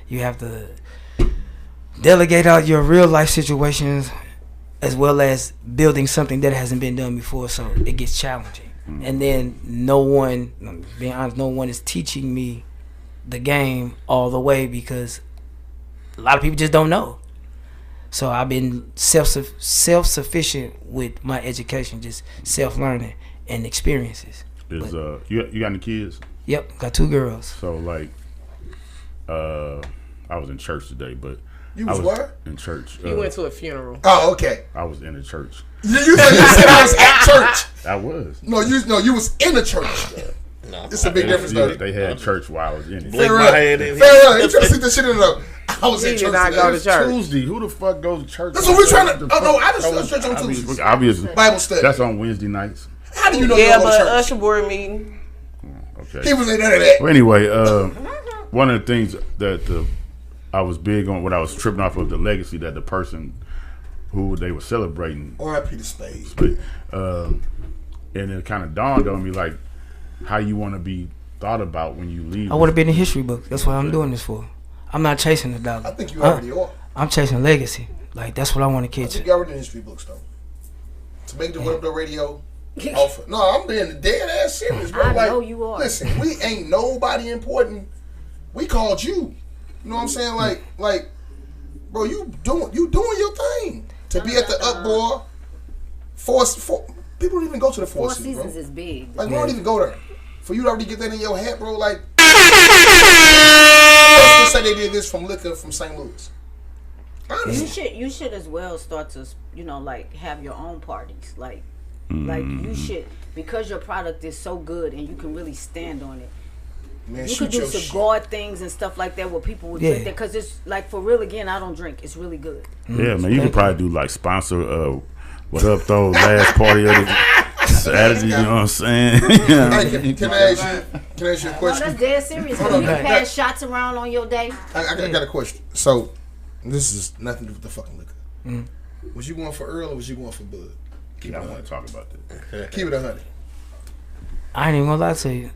you have to delegate out your real life situations as well as building something that hasn't been done before, so it gets challenging. And then being honest, no one is teaching me the game all the way, because a lot of people just don't know. So I've been self-sufficient with my education, just self-learning and experiences. Is you got any kids? Yep, got 2 girls. So like, I was in church today, but You I was was what? in church. You went to a funeral. Oh, okay. I was in a church. You said I was at church. I was. No, you was in a church. No, It's a big difference, though. They had church while I was in it. Blink Fair my up. head in Fair here. up. You trying to stick this shit in though. I was He in did church not today. go to church. Tuesday. Who the fuck goes to church? That's what we're trying to. The Oh no, fuck? I just go to church on Obviously- Tuesdays. Obviously, Bible study. that's on Wednesday nights. How do you know Yeah, you go to but church? usher board meeting. Okay. He was in none of that. Well, anyway, one of the things that I was big on, what I was tripping off of, the legacy that the person who they were celebrating, R.I.P. to Spades. and it kind of dawned on me, like, how you want to be thought about when you leave. I would have been in history books. That's what I'm doing this for. I'm not chasing the dollar. I think you already are. I'm chasing legacy. Like, that's what I want to I catch. think you already in history books though. To make the Up Doe radio offer. No, I'm being dead ass serious, bro. I Like, know you are. Listen, we ain't nobody important. We called you. You know what I'm saying? Like, bro, you doing your thing. To be at the Upboard, four people don't even go to the Four Four Seasons, Seasons bro. is big. Like, we don't even go there. For you to already get that in your hat, bro, like, let's just say they did this from liquor from St. Louis. Honestly. You should as well start to like have your own parties. Like you should, because your product is so good and you can really stand on it. Man, You shoot could do your shit. cigar things and stuff like that where people would drink that, because it's like, for real, again, I don't drink. It's really good. Yeah, man, you can probably do like sponsor what Up Doe last party of the Saturday. You know what I'm saying? Hey, can I ask you a No, question? that's dead serious. Hold Cause on, you can man. pass shots around on your day. I got a question. So, this is nothing to do with the fucking liquor. Was you going for Earl or was you going for Bud? Keep I it want 100. to talk about that. Keep it 100. I ain't even gonna lie to you.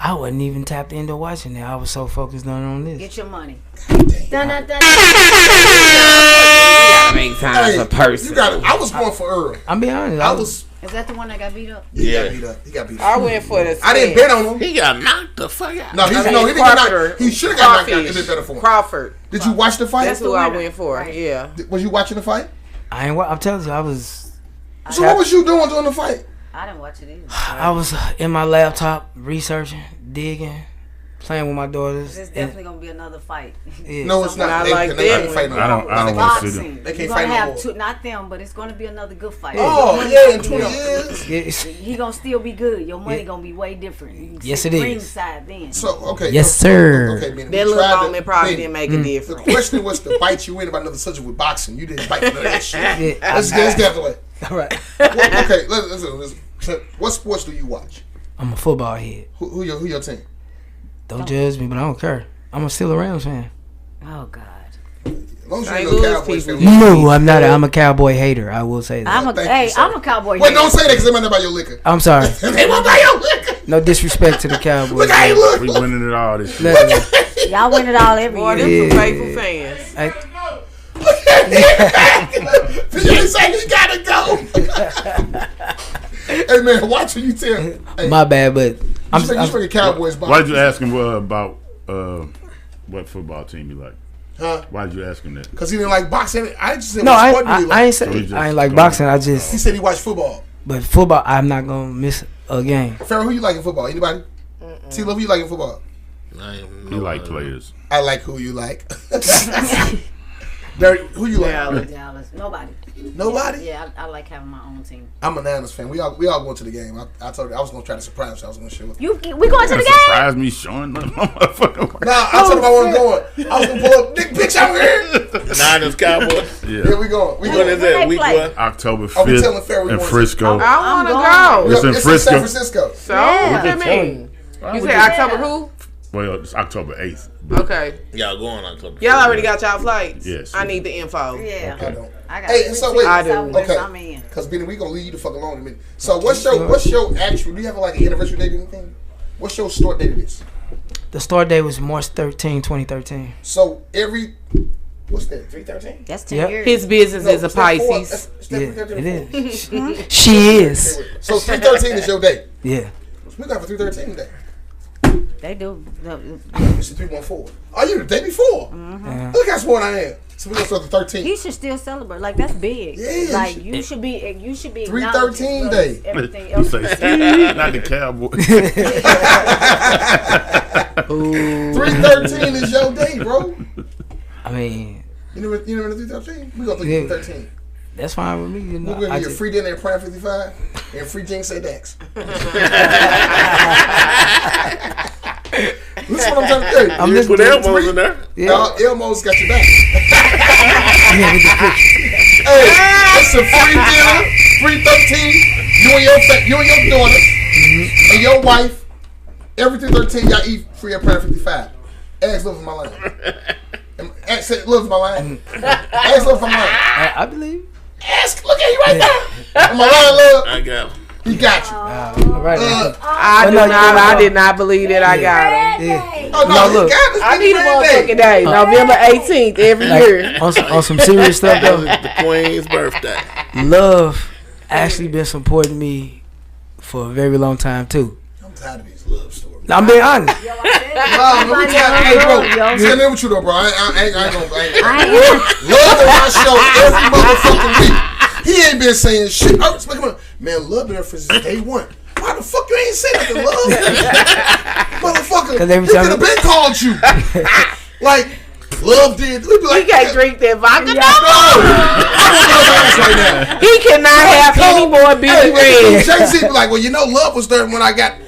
I wasn't even tapped into watching it. I was so focused on this. Get your money. Damn. Dun, dun, dun. Make time for person. You got it. I was going for Earl. I'm being honest. I was. Is that the one that got beat up? He Yeah. got beat up. He got beat up. I went for the. I didn't bet on him. He got knocked the fuck out. No, he didn't get knocked. He should have got knocked out. It'd been better for him. Crawford. Did you watch the fight? That's who I winner. went for. Right. Yeah. Was you watching the fight? I'm telling you, I was So what was you doing during the fight? I didn't watch it either. I was in my laptop researching, digging, playing with my daughters. There's and- definitely gonna be another fight. yeah. No, it's not. Not They like cannot them. fight no I don't- more. I don't wanna see them. Boxing. They can't You're fight gonna no have more. two, not them, but it's gonna be another good fight. Oh, Your money yeah, in gonna 20 be- years. Yes, He gonna still be good. Your money Yeah. gonna be way different. You can Yes, sit it is. ringside then. So, okay. Yes, sir. Okay, man, we That little tried to- moment probably man, didn't make a The difference. question was to bite you in about another subject with boxing. You didn't bite none of that shit. yeah. Let's get out the way. All right. Okay, listen. What sports do you watch? I'm a football head. Who your team? Don't judge me, but I don't care. I'm still a Rams fan. Oh God. As long as St. you Louis know Cowboys people. fan. No, I'm not. I'm a Cowboy hater. I will say that. I'm a Cowboy. Wait, don't say that because they might not buy your liquor. I'm sorry. They won't buy your liquor. No disrespect to the Cowboys. Look how he look. We winning it all this shit. Listen, Y'all win it all every Boy, year. them some faithful fans. He said he gotta go. Hey man, watch what you tell. Hey, my bad, but you speaking Cowboys. Why'd you ask him about what football team you like? Huh? Why did you ask him that? Because he didn't like boxing. I just said no, what sport do you I like? ain't say I ain't like boxing. I He just said he watched football. but football. I'm not gonna miss a game. Farrah, who you like in football? Anybody? T-Love, who you like in football? You like players. I like who you like. Dirty, who you like? Dallas. Nobody. Nobody? Yeah, I like having my own team. I'm a Niners fan. We all going to the game. I told you I was gonna try to surprise you. I was gonna show up. We going to the game? Surprise me showing nothing. Motherfucker. Nah, I told him I wasn't going. I was gonna pull up Nick Pitch out here. Niners, Cowboys. Yeah, we going. We When going. is that? Week play? what? October I'll be telling 5th Farrah we in want to- Frisco. I want to I'm go. It's in It's in Frisco. San Francisco. So what you mean? You said October who? Well, it's October 8th. Okay. Y'all going October. Y'all already got y'all flights? Yes. I need the info. Yeah. I don't. I got Hey, so wait. I do. Okay. I'm in. Because Benny, we gonna leave you the fuck alone in a minute. So what's your actual? Do you have like an anniversary date or anything? What's your start date of this? The start date was March 13, 2013. So what's that? 313. That's 10 Yep. years. His business is a Pisces. That's Yeah, 313. it is. She is. So 313 is your day. Yeah. We got for 313 day. They do. It's 314. Oh, you the day before. Yeah. Look how smart I am. So we gonna start the 13th. He should still celebrate. Like that's big. Yeah, Like you should be. 313 day. Everything You else. say, not the Cowboys. 313 is your day, bro. I mean, You never 313? We gonna do 313. that's fine with me. You know, We're gonna I get just- free dinner at Prime 55 and free Jinx at Dax. Listen what I'm trying to tell you. I'm You listening put to it. Elmo's in there. Yeah. Elmo's got your back. Yeah, with the picture. Hey, it's a free dinner, free 13. You and your daughter and your wife. Every 313 y'all eat free at Prime 55. Ask Love for my line. Ask Love for my line. Ask Love for my line. I believe. Ask. Look at you right now. On my line, Love. I got him. He got you. All right. I did not believe that I got him. Yeah. Oh no, No, he look. got us. I need a motherfucking day. November 18th every year. Like, on some serious stuff That though, was the Queen's birthday. Love actually been supporting me for a very long time too. I'm tired of these love stories. Now, I'm being honest. Hey, bro. Tell me what you know, bro. I ain't gonna. Love on my show every motherfucking week. He ain't been saying shit. Man, Love been there since day one. Why the fuck you ain't saying nothing, Love? Motherfucker, 'Cause he every could time- have been called you. Like, Love did. We be like, He can't drink that vodka no right now. more. He cannot have any more Big Red. Jay-Z be like, well, you know, Love was there when I asked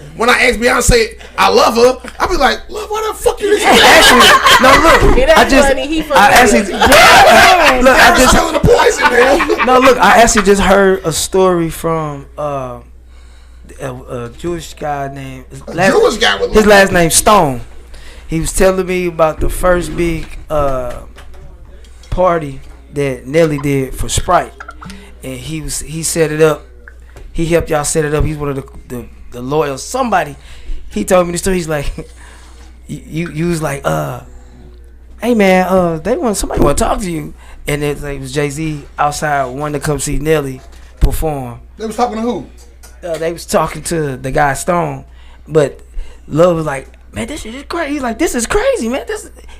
Beyonce I love her. I be like, Love, why the fuck you didn't say that? Actually, no, look. It ain't funny. He from I actually, look, I I was just, selling the poison, man. no, look. I actually just heard a story from a Jewish guy named Jewish guy with his last name Stone. He was telling me about the first big party that Nelly did for Sprite, and he set it up. He helped y'all set it up. He's one of the loyal somebody. He told me the story. He's like, you was like, hey man, somebody want to talk to you, and it was Jay-Z outside wanting to come see Nelly perform. They was talking to who? They was talking to the guy Stone, but Love was like, man, this shit is crazy. He's like, this is crazy, man.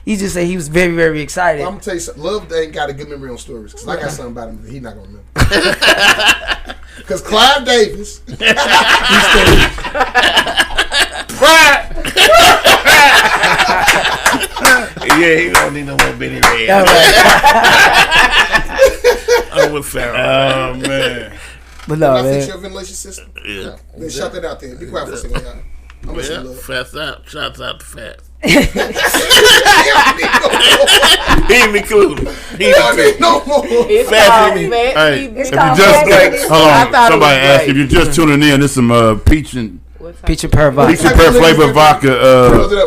He just said he was very, very excited. I'm gonna tell you something. Love ain't got a good memory on stories. Cause I got something about him that he not gonna remember. Cause Clive Davis, Yeah, he don't need no more Benny Red. I'm with Farrah. Oh man. But no, I fix man. your ventilation system. Yeah. Then shut that out there. Be quiet for a second, y'all. I'm listening, Yeah, Love. fast out. Shouts out to Fast. He He ain't included. He don't need included. no more. It's Fat called Jimmy. Fat Hey, Jimmy. if you It's called just Fat Jimmy. hold I on, thought it somebody was asked great. if you're just tuning in. This is some peach and Peach and pear vodka. Peach and pear flavor vodka.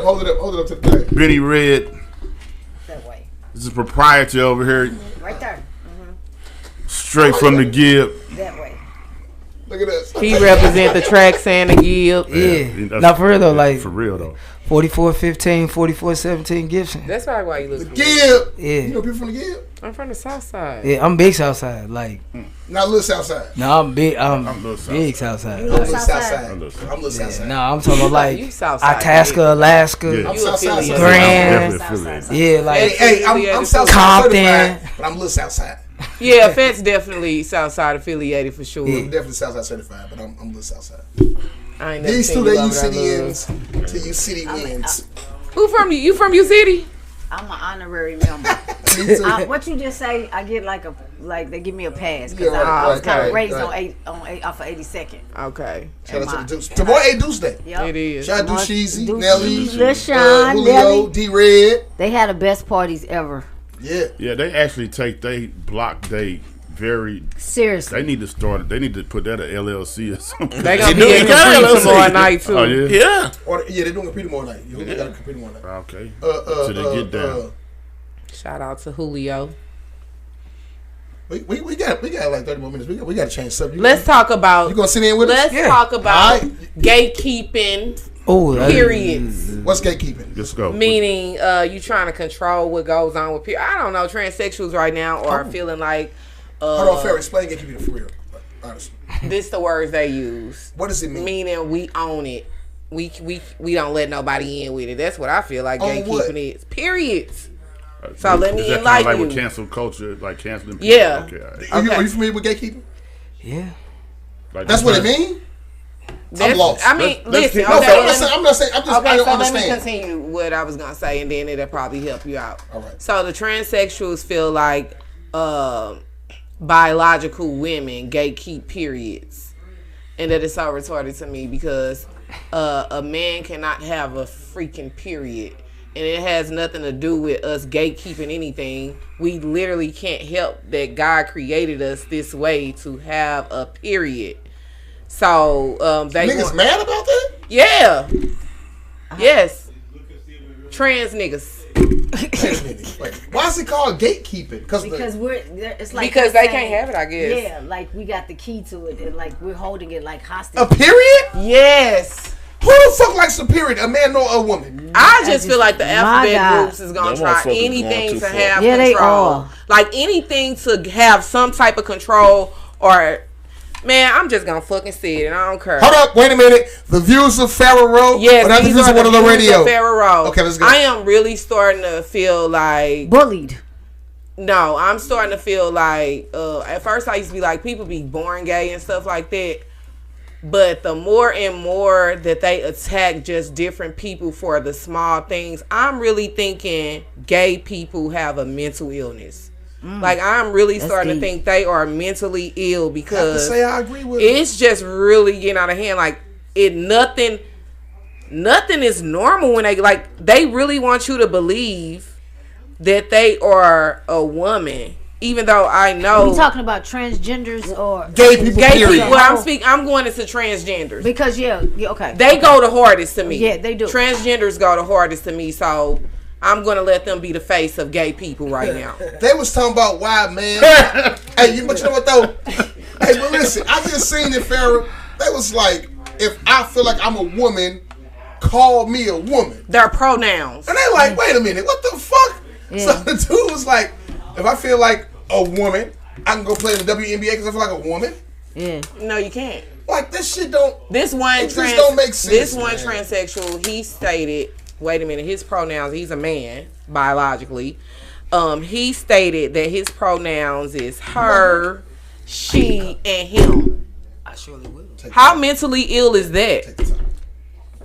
Hold it up to the thing. Benny Red. That way. This is proprietary over here. Right there. Straight from the Gib. That way. Look at this. He represent the tracks and the Gib. Yeah. Not for real though. Like for real though. 4415, 4417 Gibson. That's probably why you look. The Gib. Yeah. You know people from the Gib? I'm from the South Side. Yeah, I'm big Southside. Like, Not little Southside. no, I'm big. I'm little big Southside. I'm little Southside. Southside. I'm little Southside. No, I'm talking about like You Southside, Itasca, Alaska. Yeah. I'm You Southside. affiliated. Grand. Definitely affiliated. Yeah, like Hey, I'm Southside Compton. certified, but I'm little Southside. Yeah, Fats definitely Southside affiliated for sure. I'm definitely Southside certified, but I'm little Southside. I ain't never These seen two, you they over you there, city love. ends to you city wins. Who from you? You from U City? I'm an honorary member. Me too. What you just say? I get like they give me a pass because Yeah, right, I was kind right, of raised right. off of 82nd. Okay, Shout out to the Deuce. Tomorrow A Deuce Day. Yep. it is. Shout out to Sheezy, Nelly, LaShawn, Julio, Nelly. D Red. They had the best parties ever. Yeah. Yeah, they actually take they block day very. Seriously. They need to start. They need to put that at LLC or something. They gonna do be it. in Got the LLC. tomorrow night too. Oh yeah. Yeah. Or yeah, they're doing compete tomorrow night. You got to compete tomorrow night. Okay. So they get down. Shout out to Julio. We got like 30 more minutes. We got to change subject. Let's talk about. You gonna sit in with Let's us? talk about All right. gatekeeping. oh, Periods. What's gatekeeping? Let's go. Meaning, you trying to control what goes on with people. I don't know. Transsexuals right now are feeling like. Hold on, fair. Explain gatekeeping for real. Honestly, This the words they use. what does it mean? Meaning we own it. We don't let nobody in with it. That's what I feel like On gatekeeping what? is. Periods. So let me Is that enlighten like with you. cancel culture, like canceling people? Yeah. Okay. All right. Are you familiar with gatekeeping? yeah. Like That's what it means. That's- lost. I mean, Let's listen. keep- No, Okay, fair. let me- I'm not saying. I'm just. Okay, I don't so let me understand. continue what I was gonna say, and then it'll probably help you out. All right. So the transsexuals feel like biological women gatekeep periods, and that is so retarded to me because a man cannot have a freaking period, and it has nothing to do with us gatekeeping anything. We literally can't help that God created us this way to have a period. So they Niggas mad about that? yeah. Yes. Trans niggas. Wait a minute. Wait. Why is it called gatekeeping? Because it's like Because they're they saying- can't have it, I guess. Yeah, like we got the key to it, and like we're holding it like hostage. a period? Yes. Who the fuck likes a period? A man or a woman? I just feel like the My alphabet God. groups is gonna Them try motherfuckers going anything too to far. have Yeah, they control. are. Like anything to have some type of control or man, I'm just gonna fucking say it and I don't care. Hold up, wait a minute. The views of Pharaoh. Yes, or not the these views are of one the on the views radio. of Pharaoh. Okay, let's go. I am really starting to feel like Bullied. no, I'm starting to feel like at first I used to be like people be born gay and stuff like that. But the more and more that they attack just different people for the small things, I'm really thinking gay people have a mental illness. Like I'm really starting to deep. think they are mentally ill I have to because say I agree with you. it's just really getting out of hand. Like nothing is normal when they really want you to believe that they are a woman, even though I know We talking about transgenders or Gay people, gay period. people. Well, I'm going into transgenders. Because yeah, okay. They go the hardest to me. Yeah, they do. Transgenders go the hardest to me, so I'm gonna let them be the face of gay people right now. They was talking about why, man. Hey, but you know what though? Hey, but listen, I just seen it, Pharaoh. They was like, if I feel like I'm a woman, call me a woman. Their pronouns. And they like, wait a minute, what the fuck? Yeah. So the dude was like, if I feel like a woman, I can go play in the WNBA because I feel like a woman. Yeah. No, you can't. Like this shit don't. This one It just don't make sense, This one man. transsexual, he stated, wait a minute, his pronouns, he's a man, biologically. He stated that his pronouns is her, she, and him. I surely will. How mentally ill is that?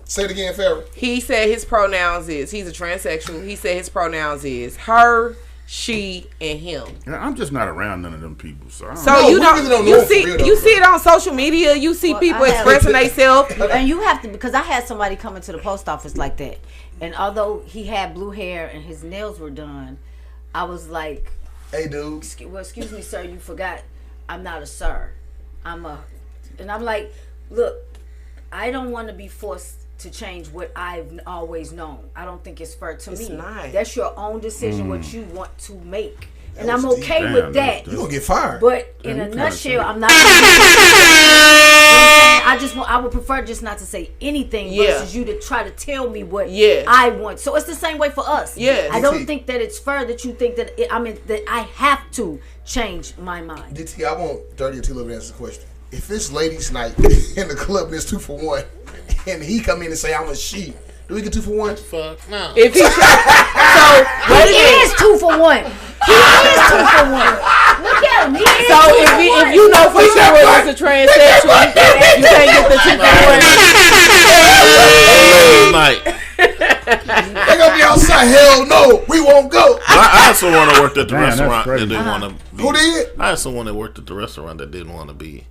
Say it again, Pharaoh. He said his pronouns is, he's a transsexual, he said his pronouns is her, she, and him. Yeah, I'm just not around none of them people, so. I don't So No, you we don't, really don't know you for see real though, you bro. see it on social media, you see people I have- expressing themselves. And you have to, because I had somebody come into the post office like that, and although he had blue hair and his nails were done, I was like, Hey, dude. excuse me, sir, you forgot I'm not a sir. I'm a, and I'm like, look, I don't want to be forced to change what I've always known. I don't think it's fair to me. Not. That's your own decision, what you want to make. And I'm okay with that. You gonna get fired. But in a nutshell, I'm not. I would prefer just not to say anything versus you to try to tell me what I want. So it's the same way for us. Yeah. I don't think that it's fair that you think that that I have to change my mind. DT, I want Dirty and T-Love to answer the question. If it's ladies' night in the club and it's 2 for $1, and he come in and say I'm a she, do we get 2 for $1? Fuck no. If he He is 2 for $1. He is 2 for $1. Look at him. He is so 2 for if 1. you know for sure it was a transsexual, you can't get the 2 for $1. They gonna be outside. Hell no, we won't go. I had someone that worked at the restaurant that crazy. didn't want to. Who did? I had someone that worked at the restaurant that didn't want to be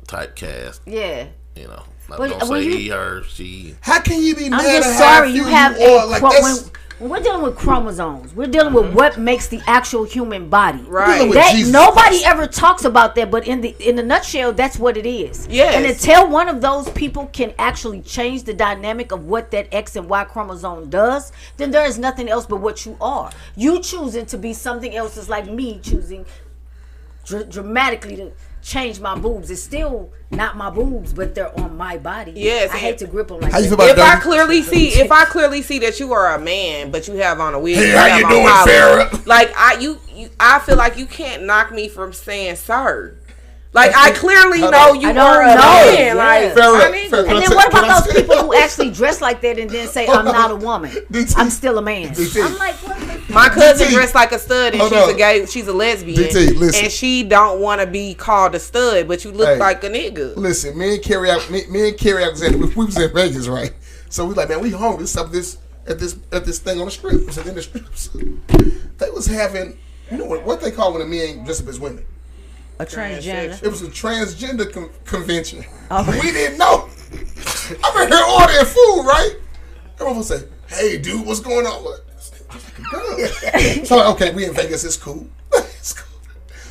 typecast. Yeah. You know, But don't say when you- he, her, she. How can you be I'm mad just at sorry how you few have you are? Like that's when we're dealing with chromosomes, we're dealing with what makes the actual human body. Right. Dealing with That Jesus nobody Christ. ever talks about that, but in the nutshell, that's what it is. Yes. And until one of those people can actually change the dynamic of what that X and Y chromosome does, then there is nothing else but what you are. You choosing to be something else is like me choosing dramatically to change my boobs. It's still not my boobs, but they're on my body. Yes, I hate to grip them like How you that. feel about If I Dirty? clearly see that you are a man, but you have on a wig, Hey, you how have you on doing, collars, Farrah? like I feel like you can't knock me from saying sir. Like I clearly know you I don't are a know. man. Yeah. Like Farrah, my nigga. Farrah. And then what about those people who actually dress like that and then say, I'm not a woman. DT. I'm still a man. DT. I'm like, what the My cousin DT. dressed like a stud and Hold she's a on. lesbian. DT, listen. And she don't want to be called a stud, but you look Hey. like a nigga. Listen, me and Carrie Alexander, we was in Vegas, right? So we like, man, we hungry. Let's stop this at this thing on the strip. It was in the strips. They was having, you know what they call when a men dress up as women? A transgender. It was a transgender convention. Oh. We didn't know. I'm in here ordering food, right? Everyone will say, "Hey, dude, what's going on?" What? I was like, "Girl." So okay, we in Vegas. It's cool. It's cool.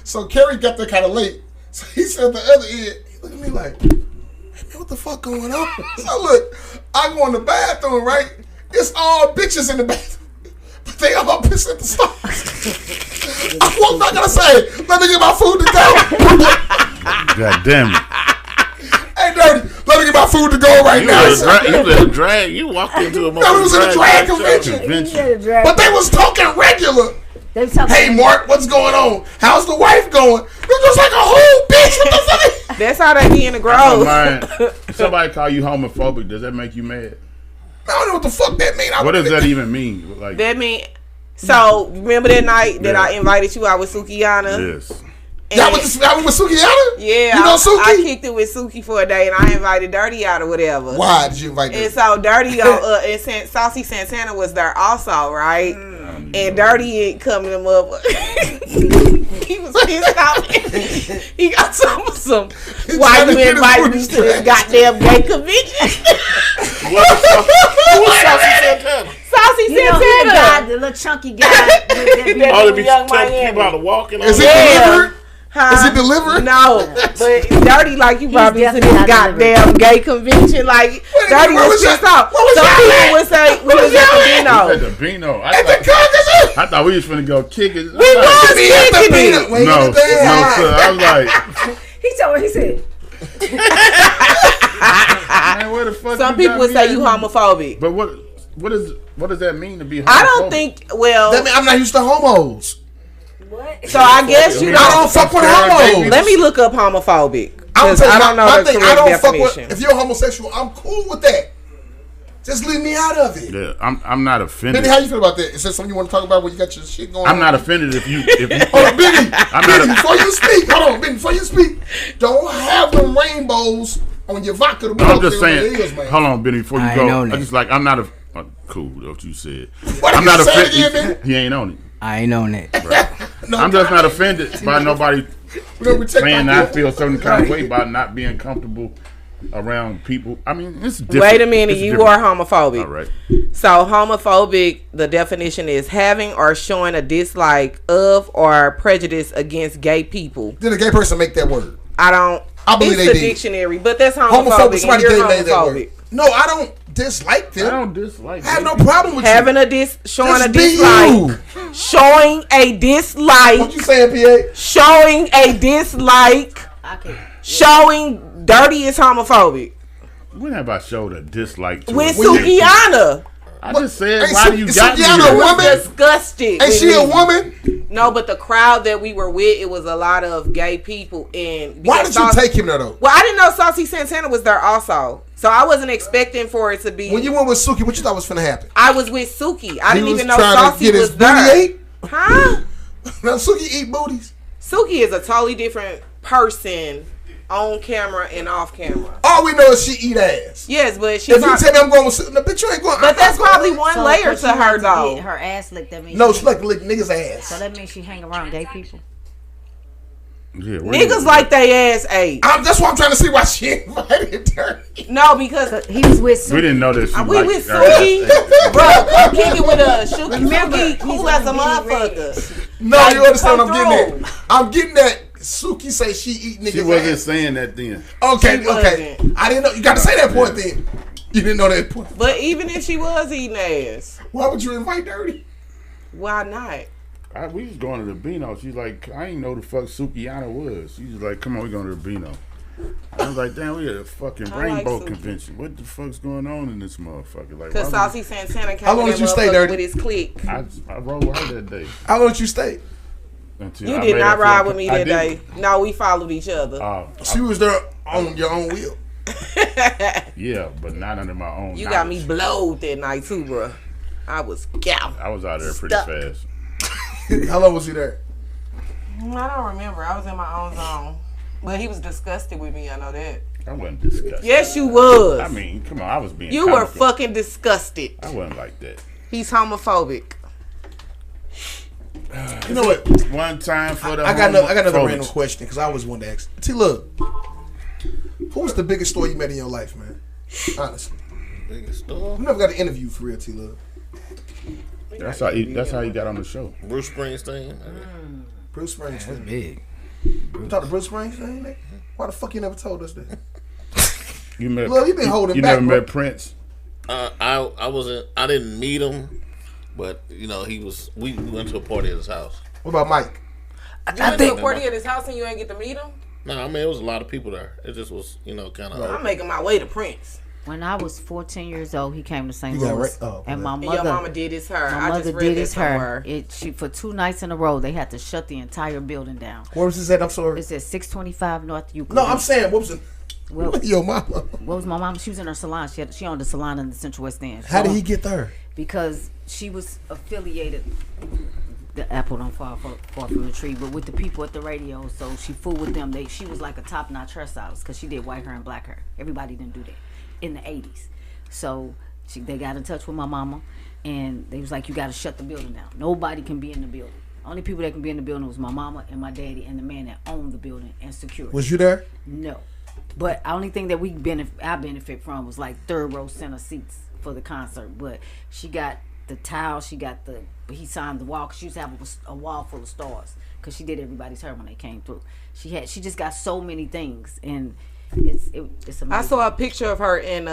So Kerry got there kind of late. So he said at the other end, he looked at me like, "Hey man, what the fuck going on?" So look, I go in the bathroom, right? It's all bitches in the bathroom. But they all piss at the start. What am I gonna say? Let me get my food to go. God damn it. Hey, Dirty, let me get my food to go right now. You was at a drag. You walked into a No, it was in a drag show. convention. But they was talking regular. They was talking Hey, Mark, what's going on? How's the wife going? You're just like a whole bitch. What the fuck? That's how they be in the I don't grove. mind. Somebody call you homophobic. Does that make you mad? I don't know what the fuck that mean. What does that even mean? Like, That mean, so remember that night that Yeah. I invited you out with Sukiyana? yes. Y'all went with Sukiyana? Yeah, You know I Suki? kicked it with Suki for a day, and I invited Dirty out or whatever. Why did you invite And them? so Dirty and Saucy Santana was there also, right? And Dirty coming him up. He was pissed off. He got some. Why trying to you get his invite booty me to this stretched. goddamn gay convention? Who was Saucy Santana? Saucy You know, the Santana. guy, the little chunky guy. that be- That Oh, they be Young telling Miami. people how to walk and all Is it that. delivered? Huh? Is it delivered? No, but Dirty like you brought me to definitely this not goddamn gay convention. Like Dirty where was was pissed y'all- off. where was Some y'all people at? would say we Where was was at y'all the At Bino. the Beano. At the Congress? I thought we was finna go kick it. We was Me at the kicking Beano. it. Wait, No, what the no, hell? sir. I was like, He told her, he said, man, where the fuck? Some you people got would me say at? you homophobic. But what does that mean to be homophobic? I don't think. Well, That mean I'm not used to homos. what? so I guess you I don't. don't fuck with homos. Let me look up homophobic. I'm 'Cause telling I you, don't know my the thing, I correct don't fuck with. definition. If you're homosexual, I'm cool with that. Just leave me out of it. Yeah, I'm not offended. Benny, how you feel about that? Is that something you want to talk about when you got your shit going on? I'm not offended if you. Hold on, Benny. I'm Benny, not. before you speak, hold on, Benny, before you speak, don't have them rainbows on your vodka. To I'm just man. saying. Hold on, Benny. Before you I go, ain't on I it. just like I'm not a. Cool, what you said. What I'm did not you say offended. again, man? He ain't on it. I ain't on it. No, I'm just not offended by nobody we don't protect saying my I feel a certain kind of way about not being comfortable around people. I mean, it's different. Wait a minute, It's you different. are homophobic. All right. So homophobic, the definition is having or showing a dislike of or prejudice against gay people. Did a gay person make that word? I don't. I believe it's they the did. dictionary, but that's Homophobic. homophobic. And Somebody you're made that word. homophobic. No, I don't dislike them. I don't dislike. I have no problem with Having you. showing Just a be dislike, you. showing a dislike, What you saying, PA? showing a dislike, showing dirty is homophobic. When have I showed a dislike to With a Sukiana. I just said, Ain't why do you got me Sukiana here? a woman? Disgusted. Ain't with she a me. woman? No, but the crowd that we were with, it was a lot of gay people. And Why did you take him there though? Well, I didn't know Saucy Santana was there also, so I wasn't expecting for it to be. When you went with Suki, what you thought was finna happen? I was with Suki. I didn't He even was know trying to Saucy get his was there. booty ate? Huh? Now Suki eat booties. Suki is a totally different person on camera and off camera. All we know is she eat ass. Yes, but she. If you tell me I'm going with Suki, no, bitch, you ain't going. But that's probably one So, layer but to she her like though. get her ass licked. That means No, she like to lick niggas' ass. So that means she hang around gay people. Yeah, Niggas like they ass ate. That's why I'm trying to see why she invited her. No, because He was with We Suki. didn't know that she we liked with her. Suki, bro. Come kick it with a Suki. Remember, Suki he's cool as a with Benny motherfucker. No, Like, you understand what come I'm getting through. at. I'm getting that Suki say she eat niggas' She wasn't ass. saying that then. Okay, She okay. wasn't. I didn't know. You got to say that point then. You didn't know that point. But even if she was eating ass, Why would you invite Dirty? why not? We was going to the Beano. She's like, I didn't know the fuck Sukiana was. She was like, come on, we going to the Beano. I was like, damn, we at a fucking I like rainbow Suki. convention. What the fuck's going on in this motherfucker? Like, Cause why Saucy Santana came How long in did you that stay, motherfucker Dirty? with his clique. I rode with her that day. How long did you stay? Until You I did made not her ride feel- with me I that day. didn't. No, we followed each other. She was there on your own wheel. Yeah, but not under my own You got me knowledge. blowed that night too, bro. I was gout. I was out there pretty Stuck. fast. How long was he there? I don't remember. I was in my own zone. But he was disgusted with me. I know that. I wasn't disgusted. Yes, you was. I mean, come on, I was being You were comical. fucking disgusted. I wasn't like that. He's homophobic. You know what? One time for the I got another homophobes. random question because I always wanted to ask. T, look, who was the biggest story you met in your life, man? Honestly, Biggest store. we never got an interview for real, T, look. That's how he got on the show. Bruce Springsteen. Bruce That's Springsteen. big. You talked to Bruce Springsteen, nigga? Why the fuck you never told us that? You met? Look, you been holding you back, never bro. met Prince? I wasn't. I didn't meet him, but you know he was. We went to a party at his house. What about Mike? I think party at his house and you ain't get to meet him. No, I mean it was a lot of people there. It just was, you know, kind of. I'm making my way to Prince. When I was 14 years old, he came to St. You got Louis, right- oh, and okay. my And your mother, mama did his hair. my I mother just read did that his hair. somewhere. She for 2 nights in a row, they had to shut the entire building down. Where was this at? I'm sorry. It's at 625 North Euclid. No, I'm saying, what was it? Well, Your mama. what was my mom? She was in her salon. She owned a salon in the Central West End. How did he get there? Because she was affiliated. The apple don't fall far from the tree, but with the people at the radio, so she fooled with them. She was like a top-notch hairstylist because she did white hair and black hair. Everybody didn't do that in the 80s. So they got in touch with my mama, and they was like, you got to shut the building down. Nobody can be in the building. Only people that can be in the building was my mama and my daddy and the man that owned the building and security. Was you there? No. But the only thing that I benefit from was like third row center seats for the concert. But she got the towel, he signed the wall, 'cause she used to have a wall full of stars because she did everybody's hair when they came through. She just got so many things, and it's amazing. I saw a picture of her in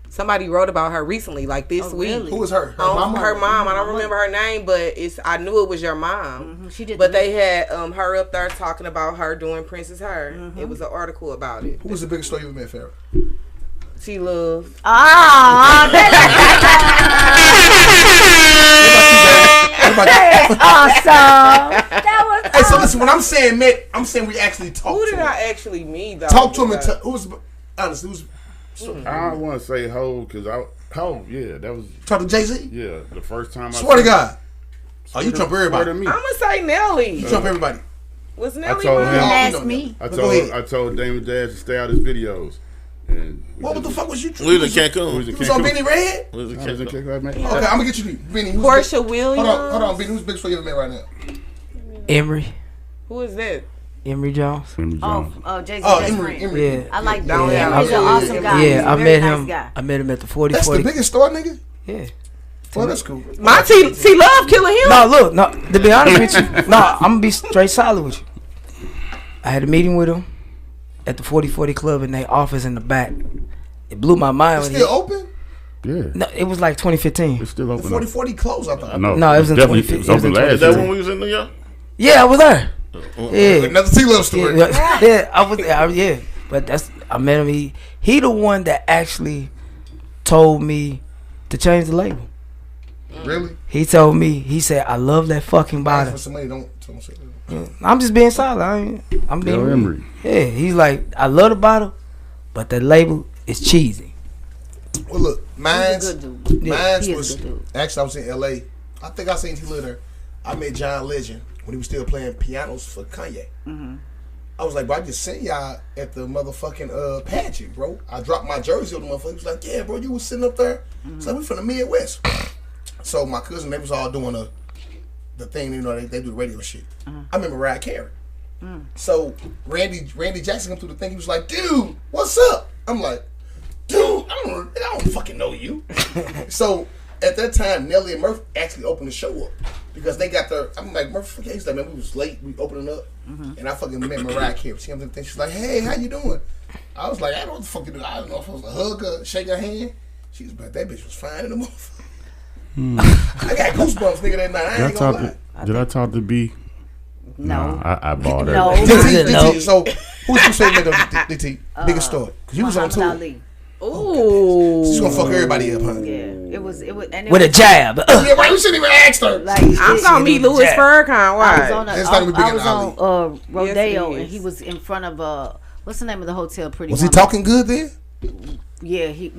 somebody wrote about her recently, like this week. really? Who was her? Her mama? Her mom. I don't remember her name, but I knew it was your mom. She did. But they had her up there talking about her doing Prince's hair. It was an article about it. Who was the biggest story you ever met, Farrah? She loved. Awesome. That was Hey, so listen, when I'm saying met, I'm saying we actually talked Who to did him. I actually meet though? Talk to him and who was, honestly, who's, I don't want to say Ho because yeah, that was talk to Jay-Z? yeah the first time. Swear to God. Oh, you Swear trump to everybody. me. I'm gonna say Nelly. You trump everybody. Was Nelly told one? him- That's me. I Go ahead. told Damon Dash to stay out of his videos. And What the fuck was you? We was in We Cancun. was in You was on Cancun. Benny Red? We was in I was in Cancun. Cancun, man. Okay, I'm gonna get you Benny. Who's Portia big? Williams. Hold on, Benny. Who's the biggest story you ever met right now? Emery. Who is that? Emery Jones. Jay-Z. Oh, best Emery. friend. Emery. Yeah. I like Down that. there. He's an awesome guy. He's Yeah, a I very met nice him. guy. I met him at the That's 40. the biggest story, nigga? Yeah. Well, that's cool. My T Love killing him. No, look, no. To be honest with you, no, I'm gonna be straight solid with you. I had a meeting with him. at the 4040 Club in their office in the back. It blew my mind. It's still open? Yeah. No, it was like 2015. It's still The open. 4040 closed, I thought. No, it was in definitely 2015. it was open last Is that year. when we was in New York? Yeah, I was there. Yeah. Another T-Love story. Yeah, I was there. Yeah, but I met him. He the one that actually told me to change the label. Really? He told me. He said, "I love that fucking For bottle." somebody don't say that. I'm just being solid. I'm being Yo, real. Emery. Yeah, he's like, "I love the bottle, but the label is cheesy." Well, look, He's mine's a good dude. Mine He is was a good dude. actually I was in LA. I think I seen T Litter. I met John Legend when he was still playing pianos for Kanye. I was like, bro, I just seen y'all at the motherfucking pageant, bro. I dropped my jersey on the motherfucker. He was like, yeah, bro, you was sitting up there. It's like, we from the Midwest. So my cousin, they was all doing the thing, you know, they do the radio shit. I remember Mariah Carey. So Randy Jackson come through the thing. He was like, dude, what's up? I'm like, dude, I don't fucking know you. So at that time, Nelly and Murph actually opened the show up because they got their. I'm like, Murph, he's like, man, we was late. We opening up, and I fucking met Mariah Carey. She comes in the thing. She's like, hey, how you doing? I was like, I don't know what the fuck you do. I don't know if I was to hug her, shake her hand. She was like, that bitch was fine in the motherfucker. I got goosebumps, nigga, that night. I ain't gonna lie. Did I talk to B? No. I bought her. No. DT, so who's you say made up DT? Biggest story. Because you was on Muhammad tour. Ali. Ooh. She's gonna fuck everybody up, huh? Yeah, it was, and it With a was, jab. Yeah, right. We shouldn't even ask her. like, I'm gonna meet Louis Farrakhan. I was Why? on, It's not even big I in was Ali. on Rodeo, Yes, it and he is. was in front of what's the name of the hotel? Pretty. Was he Woman. talking good then? Yeah, he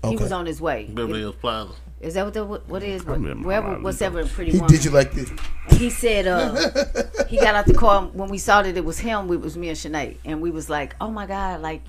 Okay. was on his way. Beverly Hills Plaza. Is that what is remember wherever Ali, whatever in Pretty He Woman? did you like this. And he said he got out the car when we saw that it was him. It was me and Sinead, and we was like, oh my god, like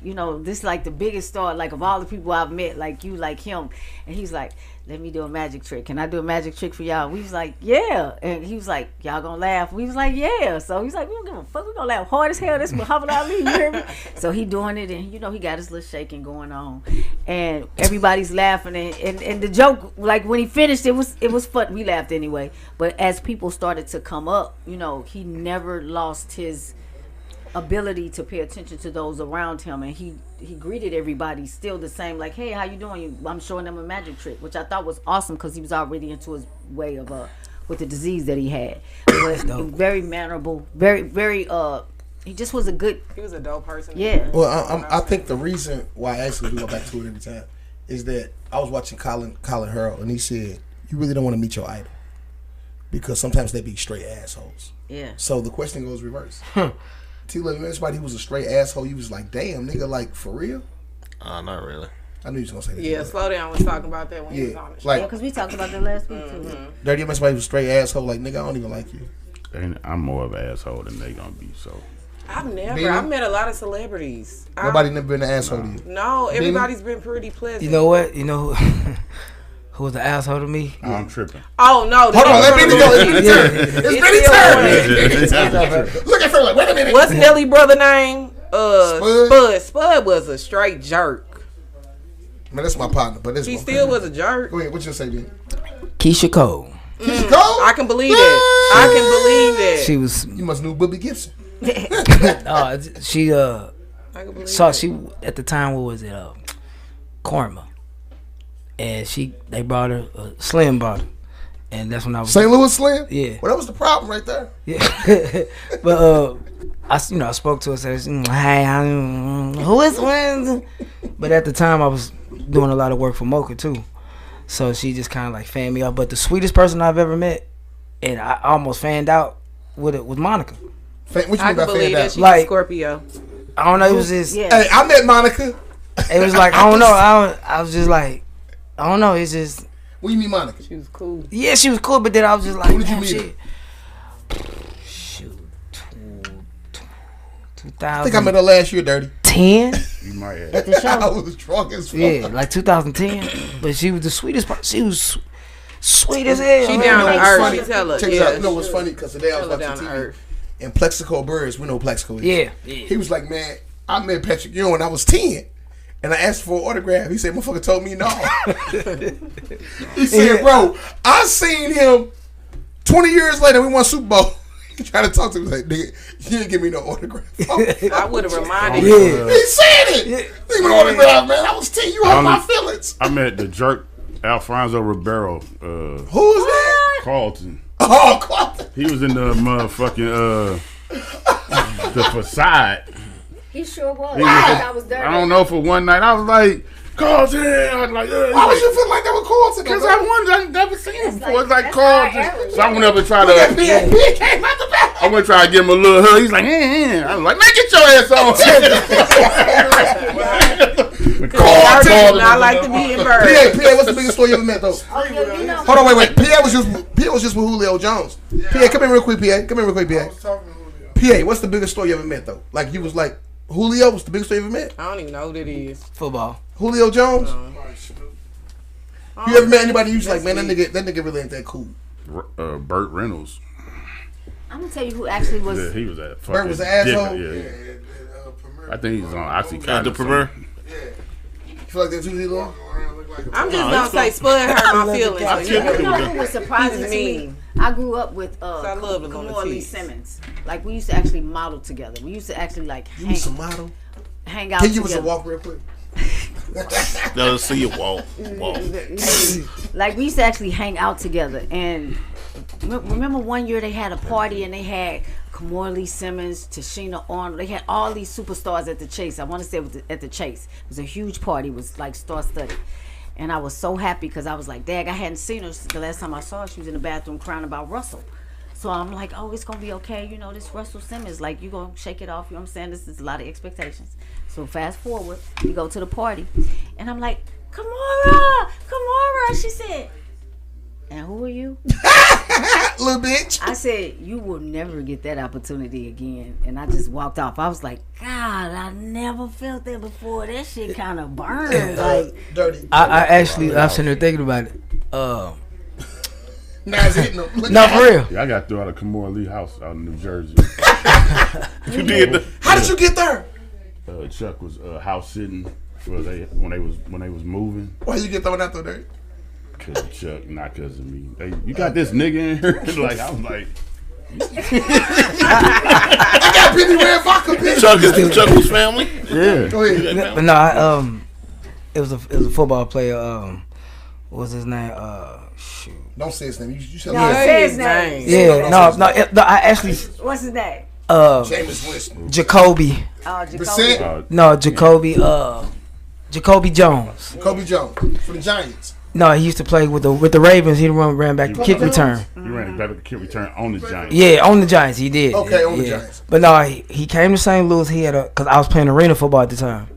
you know, this like the biggest star, like of all the people I've met, like you, like him. And he's like, let me do a magic trick. Can I do a magic trick for y'all? We was like, yeah. And he was like, y'all gonna laugh? We was like, yeah. So he's like, we don't give a fuck. We gonna laugh hard as hell. This Muhammad Ali, you hear me? So he doing it, and you know, he got his little shaking going on, and everybody's laughing. And the joke, like when he finished, it was fun. We laughed anyway. But as people started to come up, you know, he never lost his ability to pay attention to those around him, and he greeted everybody still the same, like, hey, how you doing? I'm showing them a magic trick, which I thought was awesome because he was already into his way of with the disease that he had. But very mannerable, very he just was a good. He was a dope person. Yeah. Well, I think the reason why actually we go back to it every time is that I was watching Colin Hurl, and he said, you really don't want to meet your idol because sometimes they be straight assholes. Yeah. So the question goes reverse. T-Love, you met somebody who was a straight asshole, you was like, damn, nigga, like, for real? Not really. I knew you was going to say that. Yeah, Slow Down was talking about that when he was Yeah, on the show. like, Because we talked about that last week too. Dirty, you met somebody who was a straight asshole, like, nigga, I don't even like you. And I'm more of an asshole than they gonna be. So I've Beanie? met a lot of celebrities. Nobody never been an asshole to you. No, everybody's been pretty pleasant. You know what? You know who was the asshole to me? I'm tripping. Oh no! Hold on, let Benny go. It's It's Benny turn. Look at her like, wait a minute. What's Nelly brother name? Spud? Spud was a straight jerk. Man, that's my partner, but this He still was a jerk. Go ahead, what you say, Ben? Keisha Cole. Keisha Cole? I can believe that. I can believe that. She was. You must know Bobby Gibson. She I can believe saw that. she at the time. What was it? Korma. And they brought her a Slim bottle, and that's when I was St. Louis Slim? Yeah. Well, that was the problem right there. Yeah, but I spoke to her, said, "Hey, who is Slim?" But at the time, I was doing a lot of work for Mocha too, so she just kind of like fanned me out. But the sweetest person I've ever met, and I almost fanned out with it was Monica. What you mean I by can believe fan that she's out? Like- a Scorpio. I don't know. It was just. Yeah. Hey, I met Monica. It was like I don't know. I was just like, I don't know. It's just. When you meet Monica? She was cool. Yeah, she was cool, but then I was just like, When did you oh, meet shit. Shoot, 2010. I think I met her last year, Dirty. You might have. The show. I was drunk as fuck. Yeah, like 2010. But she was the sweetest part. She was sweet as hell. She man. down to what's earth. funny? She tell her. Check this Yeah, out. You know what's funny? Because today I was tell her watching down to TV. earth. And Plexico Birds, we know Plexico is. Yeah. He was like, man, I met Patrick Ewing when I was 10. And I asked for an autograph. He said, motherfucker told me no. He said, bro, I seen him 20 years later. We won Super Bowl. trying to talk to me like, nigga, you didn't give me no autograph. I would have reminded you. He said it. Give me no autograph, man. I was telling you hurt my feelings. I met the jerk Alfonso Ribeiro. Who's that? Carlton. Oh, Carlton. He was in the motherfucking the facade. He sure was. I don't know, for one night I was like, Carlton. I was like, why would you feel like that was Carlton? Because I've never seen him before. It's like Carlton. Carlton. So I went up and tried to. Came out the back. I went to try to give him a little hug. He's like, I was like, man, get your ass on. Carlton. I like to be in Bird. PA, what's the biggest story you ever met though? Hold on, wait. PA was just with Julio Jones. PA, come in real quick, PA. PA, what's the biggest story you ever met though? Like you was like Julio was the biggest story you ever met? I don't even know who that is. Football. Julio Jones? You ever met anybody you was like, man, that nigga really ain't that cool? Burt Reynolds. I'm gonna tell you who actually was. Yeah, he was that. Burt was an asshole. Yeah. I think he's on Oxycontin. At the Premier. You feel like that's who he was? I'm just gonna say Spud hurt my feelings. You know who was surprising to me? I grew up with I love him on the Kamora Lee tees. Simmons. Like we used to actually model together. We used to actually like You was a model? hang out Can you together. give us a walk real quick? Let's see you walk. Like we used to actually hang out together. And remember one year they had a party and they had Kamora Lee Simmons, Tashina Arnold. They had all these superstars at the Chase. I want to say it was at the Chase. It was a huge party. It was like star-studded. And I was so happy because I was like, Dag, I hadn't seen her the last time I saw her. She was in the bathroom crying about Russell. So I'm like, oh, it's going to be okay. You know, this Russell Simmons, like, you going to shake it off. You know what I'm saying? This is a lot of expectations. So fast forward, we go to the party. And I'm like, Kamora. She said, and who are you? Little bitch. I said, you will never get that opportunity again. And I just walked off. I was like, God, I never felt that before. That shit kind of burned. Like, Dirty. I'm sitting there thinking about it. Now it's hitting him. No, for real. Yeah, I got through out of Kamora Lee house out in New Jersey. You did. How did you get there? Chuck was house sitting when they was moving. Why you get thrown out there, Dirty? Cause of Chuck, not cause of me. You got this nigga in here? Like I was like, I got Penny Red Vodka, bitch. Chuck was family. yeah. Go ahead. But no, it was a football player. What was his name? Shoot. Don't say his name. You said no, say his name. Yeah, no. I actually. What's his name? Jameis Winston. Jacoby. Percent. No, Jacoby. Jacoby Jones. Kobe Jones for the Giants. No, he used to play with the Ravens. He ran back kick return. He ran back kick return on the Giants. Yeah, on the Giants, he did. Okay, on the Giants. But no, he came to St. Louis. He had because I was playing arena football at the time,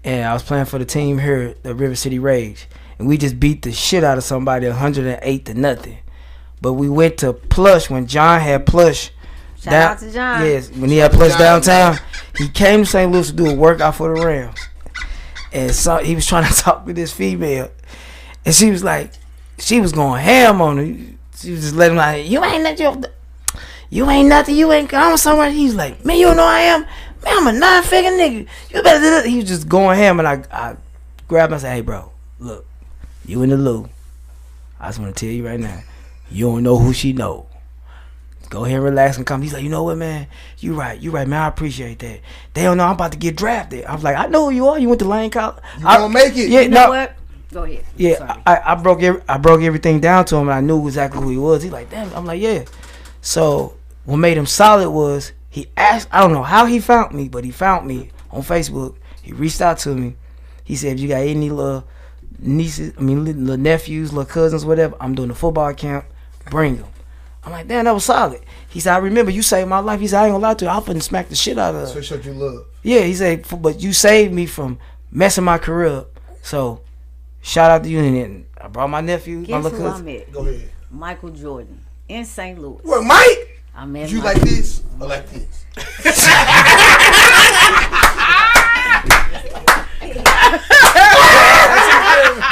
and I was playing for the team here, the River City Rage, and we just beat the shit out of somebody 108-0. But we went to Plush when John had Plush. Shout out to John. Yes, when he had Plush downtown, he came to St. Louis to do a workout for the Rams, and so he was trying to talk with this female. And she was like, she was going ham on him. She was just letting him like, you ain't nothing, you ain't going somewhere. He's like, man, you don't know I am? Man, I'm a 9-figure nigga. You better do that. He was just going ham, and I grabbed him and said, hey, bro, look, you in the loo. I just want to tell you right now, you don't know who she know. Go ahead and relax and come. He's like, you know what, man? You right, man. I appreciate that. They don't know I'm about to get drafted. I was like, I know who you are. You went to Lane College. You gonna make it. Yeah, You know what? Go ahead. Yeah, I broke everything down to him, and I knew exactly who he was. He like, damn. I'm like, yeah. So what made him solid was he asked. I don't know how he found me, but he found me on Facebook. He reached out to me. He said, if you got any little nieces, little nephews, little cousins, whatever, I'm doing a football camp. Bring them. I'm like, damn, that was solid. He said, I remember you saved my life. He said, I ain't gonna lie to you. I'll finna smack the shit out of her. So he showed you love. Yeah, he said, but you saved me from messing my career up. So shout out to you. And I brought my nephew, Guess my little who I cousin. met? Go ahead. Michael Jordan in St. Louis. What, Mike? I met You Mike. like this or like this?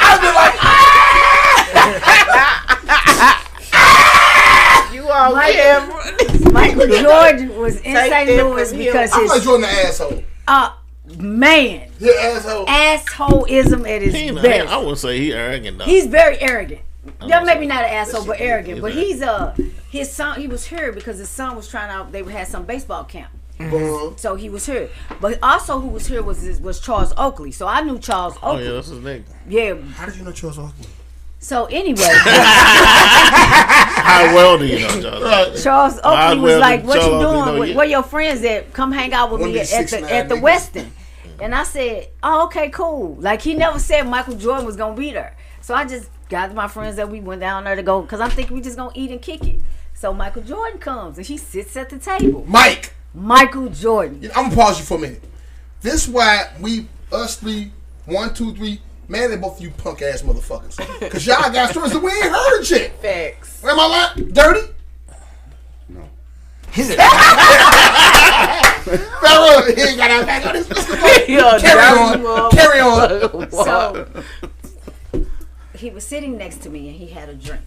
I've been like, You all camera. Michael Jordan was in Take St. that Louis from because I'm like his Jordan the asshole. man, You're an asshole. assholeism at his best. I wouldn't say he arrogant though. He's very arrogant. Yeah, maybe not an asshole, but arrogant. But he's his son, he was here because his son was trying out. They had some baseball camp. So he was here, but also who was here was Charles Oakley. So I knew Charles Oakley. Oh yeah, that's his name. Yeah. How did you know Charles Oakley? So anyway, How well do you know Charles? Charles Oakley was like, "What you doing? You. Where your friends at? Come hang out with me at the Westin." And I said, "Oh, okay, cool." Like he never said Michael Jordan was gonna be there. So I just gathered my friends that we went down there to go because I'm thinking we just gonna eat and kick it. So Michael Jordan comes and he sits at the table. Michael Jordan. I'm gonna pause you for a minute. This why us three, 1, 2, 3, man, they both of you punk ass motherfuckers. Cause y'all got stories that we ain't heard yet. Facts. Am I lying? Dirty? No. Farrell, he ain't got our back on his Carry on. So he was sitting next to me and he had a drink.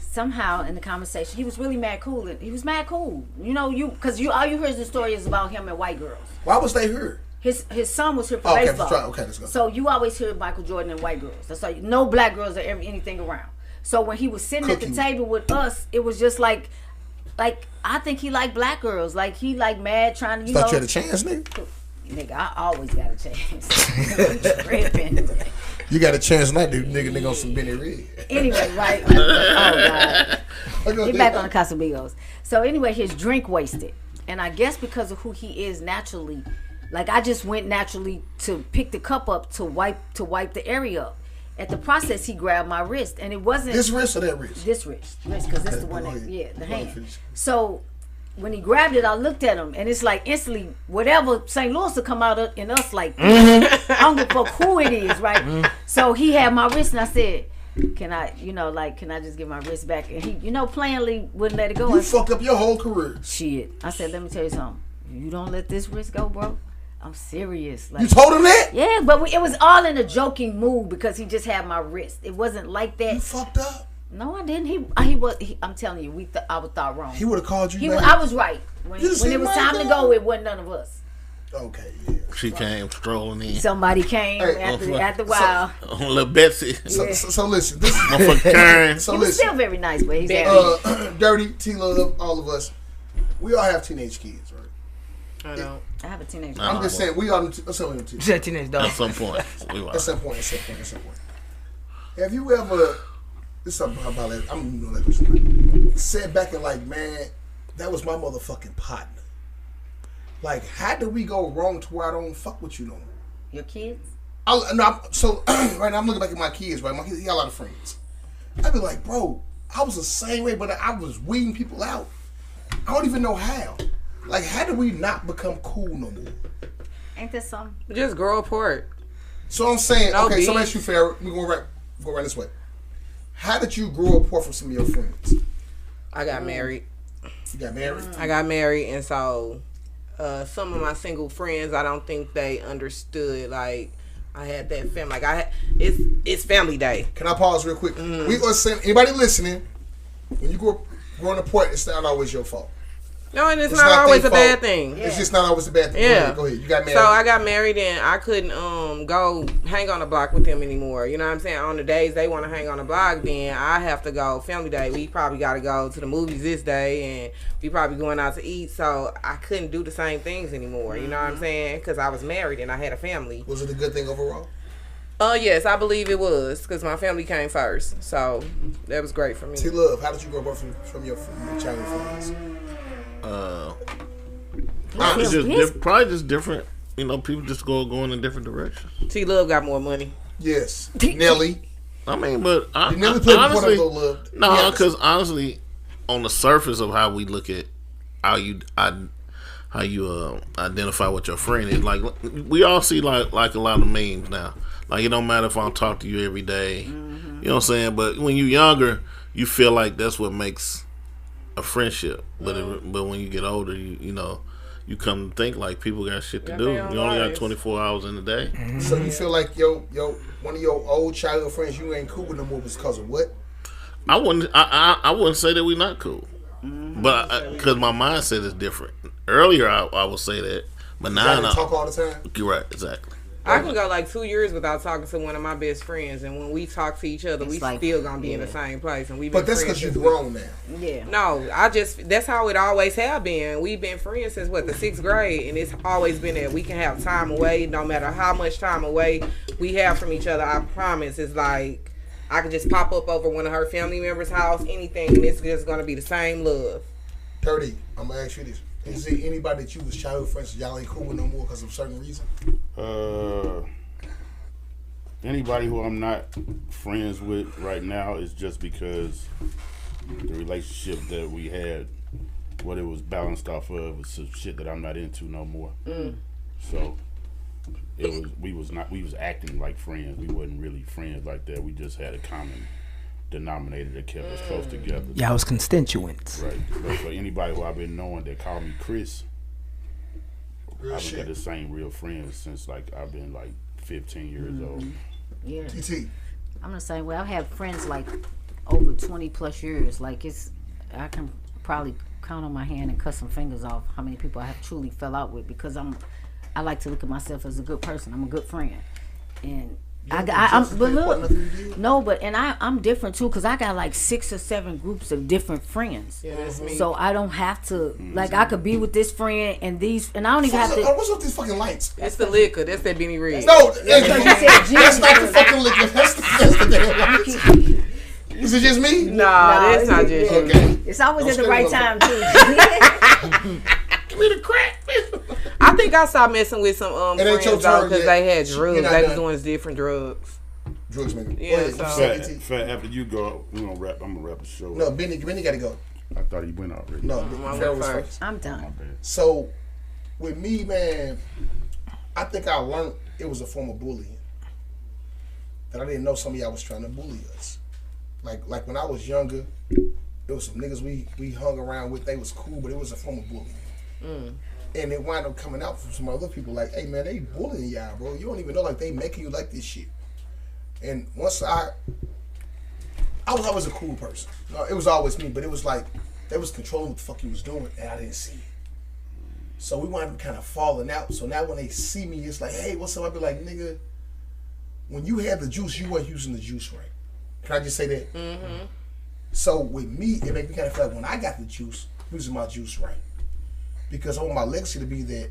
Somehow in the conversation, he was really mad cool. He was mad cool, because all you hear is the story is about him and white girls. Why was they here? His son was here for baseball. Okay, let's go. So you always hear Michael Jordan and white girls. That's like no black girls or anything around. So when he was sitting at the table with us, it was just like I think he liked black girls. Like he like mad trying to Thought you had a chance, nigga. Nigga, I always got a chance. Tripping. You got a chance not to nigga on some Benny Red. Anyway, right? Oh God. He back on the Casamigos. So anyway, his drink wasted, and I guess because of who he is naturally, like I just went naturally to pick the cup up to wipe the area up. At the process, he grabbed my wrist, and it wasn't this wrist or that wrist. This wrist, because that's the one the hand. So when he grabbed it, I looked at him, and it's like instantly, whatever St. Louis will come out in us like, I don't give a fuck who it is, right? So he had my wrist, and I said, can I just get my wrist back? And he, plainly wouldn't let it go. You fucked up your whole career. Shit. I said, let me tell you something. You don't let this wrist go, bro. I'm serious. Like, you told him that? Yeah, but it was all in a joking mood because he just had my wrist. It wasn't like that. You fucked up. No, I didn't. I'm telling you, I was thought wrong. He would have called you. I was right. When it was time to go, it wasn't none of us. Okay, yeah. She came strolling in. Somebody came after a while. Little Betsy. So listen, this motherfucker Karen. He was still very nice, but he's Dirty, T-Love, all of us. We all have teenage kids, right? I don't. I have a teenager. I'm just saying, we all. Let's say we have You said teenage dog. At some point. At some point. Have you ever? This is something about it. I'm gonna let this sit back and like, man, that was my motherfucking partner. Like, how did we go wrong to where I don't fuck with you no more? Your kids? Right now I'm looking back at my kids. Right, he got a lot of friends. I'd be like, bro, I was the same way, but I was weeding people out. I don't even know how. Like, how did we not become cool no more? Ain't that something? Just grow apart. So I'm saying, No okay, beef. so let's you fair. We go right this way. How did you grow apart from some of your friends? I got married. You got married? I got married, and so some of my single friends, I don't think they understood. Like, I had that family. Like, it's family day. Can I pause real quick? We gonna say, anybody listening, when you growing apart, it's not always your fault. No, and it's not always a bad thing. It's just not always a bad thing. Yeah. Go ahead. You got married. So I got married and I couldn't go hang on the block with them anymore. You know what I'm saying? On the days they want to hang on the block, then I have to go family day. We probably got to go to the movies this day and we probably going out to eat. So I couldn't do the same things anymore. You know what I'm saying? Because I was married and I had a family. Was it a good thing overall? Yes, I believe it was because my family came first. So that was great for me. T-Love, how did you grow apart from your childhood friends? Probably just different. People just go in a different direction. T-Love got more money. Yes, Nelly. I mean, but Nelly played honestly, Love. no, because honestly, on the surface of how we look at how you identify what your friend is, like we all see like a lot of memes now. Like it don't matter if I don't talk to you every day. You know what I'm saying? But when you're younger, you feel like that's what makes a friendship, but when you get older, you come to think like people got shit to do. You only got 24 hours in a day. So you feel like one of your old childhood friends you ain't cool with no more because of what? I wouldn't say that we not cool, but because my mindset is different. Earlier I would say that, but now I talk all the time. You're right, exactly. I can go like 2 years without talking to one of my best friends, and when we talk to each other, we still gonna be in the same place. And but that's because you've grown now. Yeah. No, that's how it always have been. We've been friends since the 6th grade, and it's always been that we can have time away, no matter how much time away we have from each other. I promise, it's like I can just pop up over one of her family members' house, anything, and it's just gonna be the same love. 30. I'm gonna ask you this. Is there anybody that you was childhood friends y'all ain't cool with no more because of a certain reason? Anybody who I'm not friends with right now is just because the relationship that we had, what it was balanced off of, was some shit that I'm not into no more. So we was acting like friends. We wasn't really friends like that. We just had a common denominator that kept us close together. Y'all was constituents. Right. But for anybody who I've been knowing that called me Chris, I've been the same real friends since I've been 15 years old. Yeah. TT. I'm the same way. I've had friends over 20 plus years. I can probably count on my hand and cut some fingers off how many people I have truly fell out with, because I like to look at myself as a good person. I'm a good friend. And I'm different too, because I got 6 or 7 groups of different friends. Yeah, that's me. So I don't have to I could be with this friend and these, and I don't even have to. What's up with these fucking lights? That's the liquor. That's that Benny Red. No, that's not the fucking liquor. That's the damn lights. Is it just me? No, that's not just you. Okay. It's always at the right time too. Give me the crack. I think I stopped messing with some friends though, because they had drugs. They was doing different drugs. Drugs, man. Yeah. Fat, after you go, I'm gonna wrap the show. No, Benny gotta go. I thought he went already. No, Farrah was first. I'm done. So, with me, man, I think I learned it was a form of bullying. That I didn't know some of y'all was trying to bully us. Like when I was younger, there was some niggas we hung around with. They was cool, but it was a form of bullying. And it wound up coming out from some other people hey man, they bullying y'all, bro. You don't even know they making you like this shit. And once I was always a cool person. It was always me, but it was they was controlling what the fuck you was doing, and I didn't see it. So we wound up kind of falling out. So now when they see me, it's hey, what's up? I be like, nigga, when you had the juice, you weren't using the juice right. Can I just say that? Mm-hmm. So with me, it made me kind of feel when I got the juice, using my juice right. Because I want my legacy to be that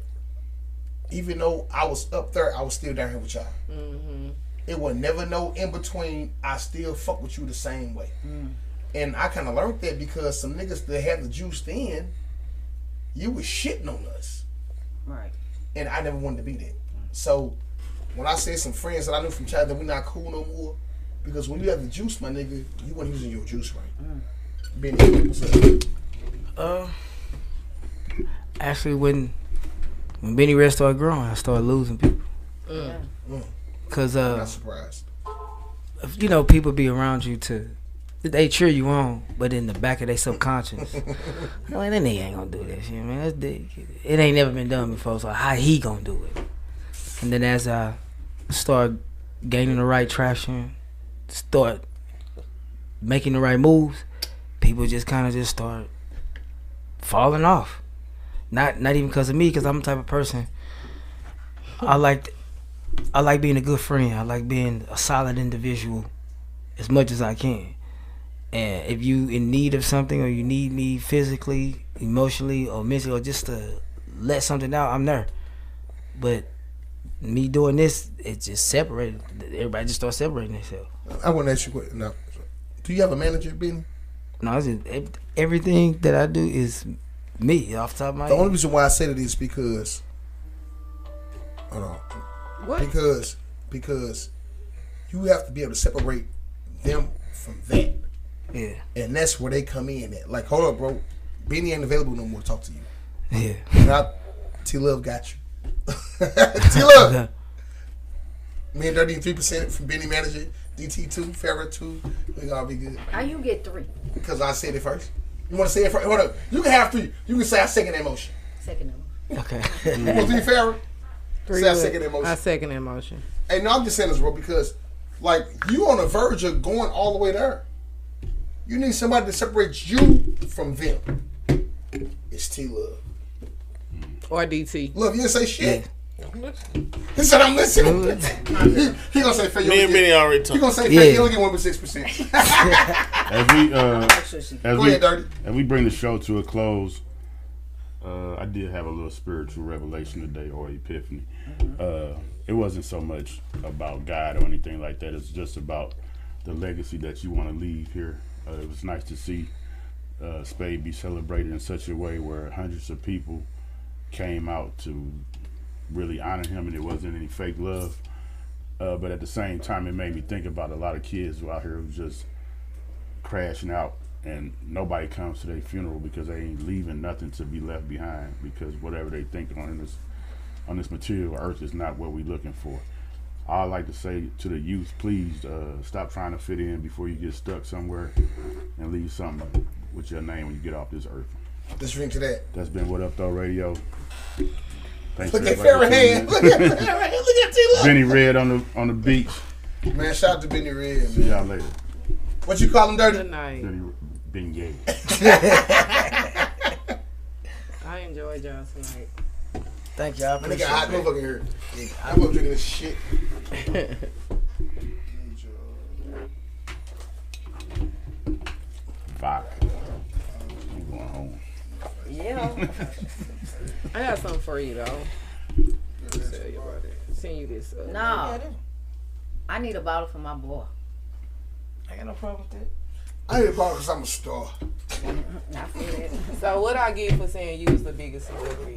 even though I was up there, I was still down here with y'all. Mm-hmm. It was never no in between. I still fuck with you the same way. And I kind of learned that because some niggas that had the juice then, you was shitting on us. Right. And I never wanted to be that. So when I said some friends that I knew from childhood that we not cool no more, because when you have the juice, my nigga, you weren't using your juice right. Benny, what's up? Actually, when Benny Red started growing, I started losing people. Cause I'm not surprised. People be around you they cheer you on, but in the back of their subconscious, that nigga ain't gonna do that shit, man. It ain't never been done before, so how he gonna do it? And then as I start gaining the right traction, start making the right moves, people just kind of just start falling off. Not even because of me, because I'm the type of person. I like being a good friend. I like being a solid individual as much as I can. And if you in need of something, or you need me physically, emotionally, or mentally, or just to let something out, I'm there. But me doing this, it just separated. Everybody just starts separating themselves. I want to ask you what. Now, do you have a manager, Benny? No, it's just, everything that I do is me, off the top of my head. The only reason why I say that is because, hold on, what? Because you have to be able to separate them from that. Yeah. And that's where they come in at. Hold up, bro. Benny ain't available no more to talk to you. Yeah. And T-Love got you. T-Love. Okay. Me and 33% from Benny manager. DT 2, Farrah 2. We all be good. How you get 3? Because I said it first. You want to say it first? Hold up. You can have 3. You can say I second that motion. Second that motion. Okay. You want 3, Farrah? Say I second that motion. I second that motion. Hey, no, I'm just saying this, bro, because you on the verge of going all the way there. You need somebody to separate you from them. It's T-Love. Or DT. Love, you didn't say shit. He said, I'm listening. He gonna say, Me and Benny already talked. He gonna say, Faye, you don't get 1.6%. As we bring the show to a close, I did have a little spiritual revelation today, or epiphany. It wasn't so much about God or anything like that. It's just about the legacy that you want to leave here. It was nice to see Spade be celebrated in such a way where hundreds of people came out to really honor him, and it wasn't any fake love. But at the same time, it made me think about a lot of kids who out here who just crashing out, and nobody comes to their funeral because they ain't leaving nothing to be left behind, because whatever they think on this material earth is not what we're looking for. I'd like to say to the youth, please stop trying to fit in before you get stuck somewhere, and leave something with your name when you get off this earth. Let's drink to that. That's been What Up Doe Radio. Thanks. Look at Farrah Hand. Look at T-Love. Benny Red on the beach. Man, shout out to Benny Red, man. See y'all later. What you call him, Dirty? Good night. Benny Gay. I enjoyed y'all tonight. Thank y'all. Man, they got hot motherfucker here. I'm up drinking this shit. Vodka. I'm going home. Yeah. I got something for you though. Tell you about it. Send you this. No. I need a bottle for my boy. I got no problem with that. I ain't a problem because I'm a star. I feel it. So what I get for saying you was the biggest celebrity?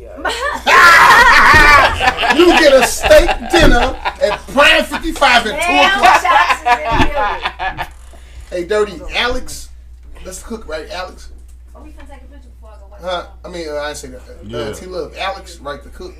You get a steak dinner at Prime 55 at 2 o'clock. Shots is in here. Hey, Dirty, Alex. Let's cook, right, Alex? Oh, we can take a picture before I go watch I didn't say that. Yeah. T-Love, Alex, right, the cook.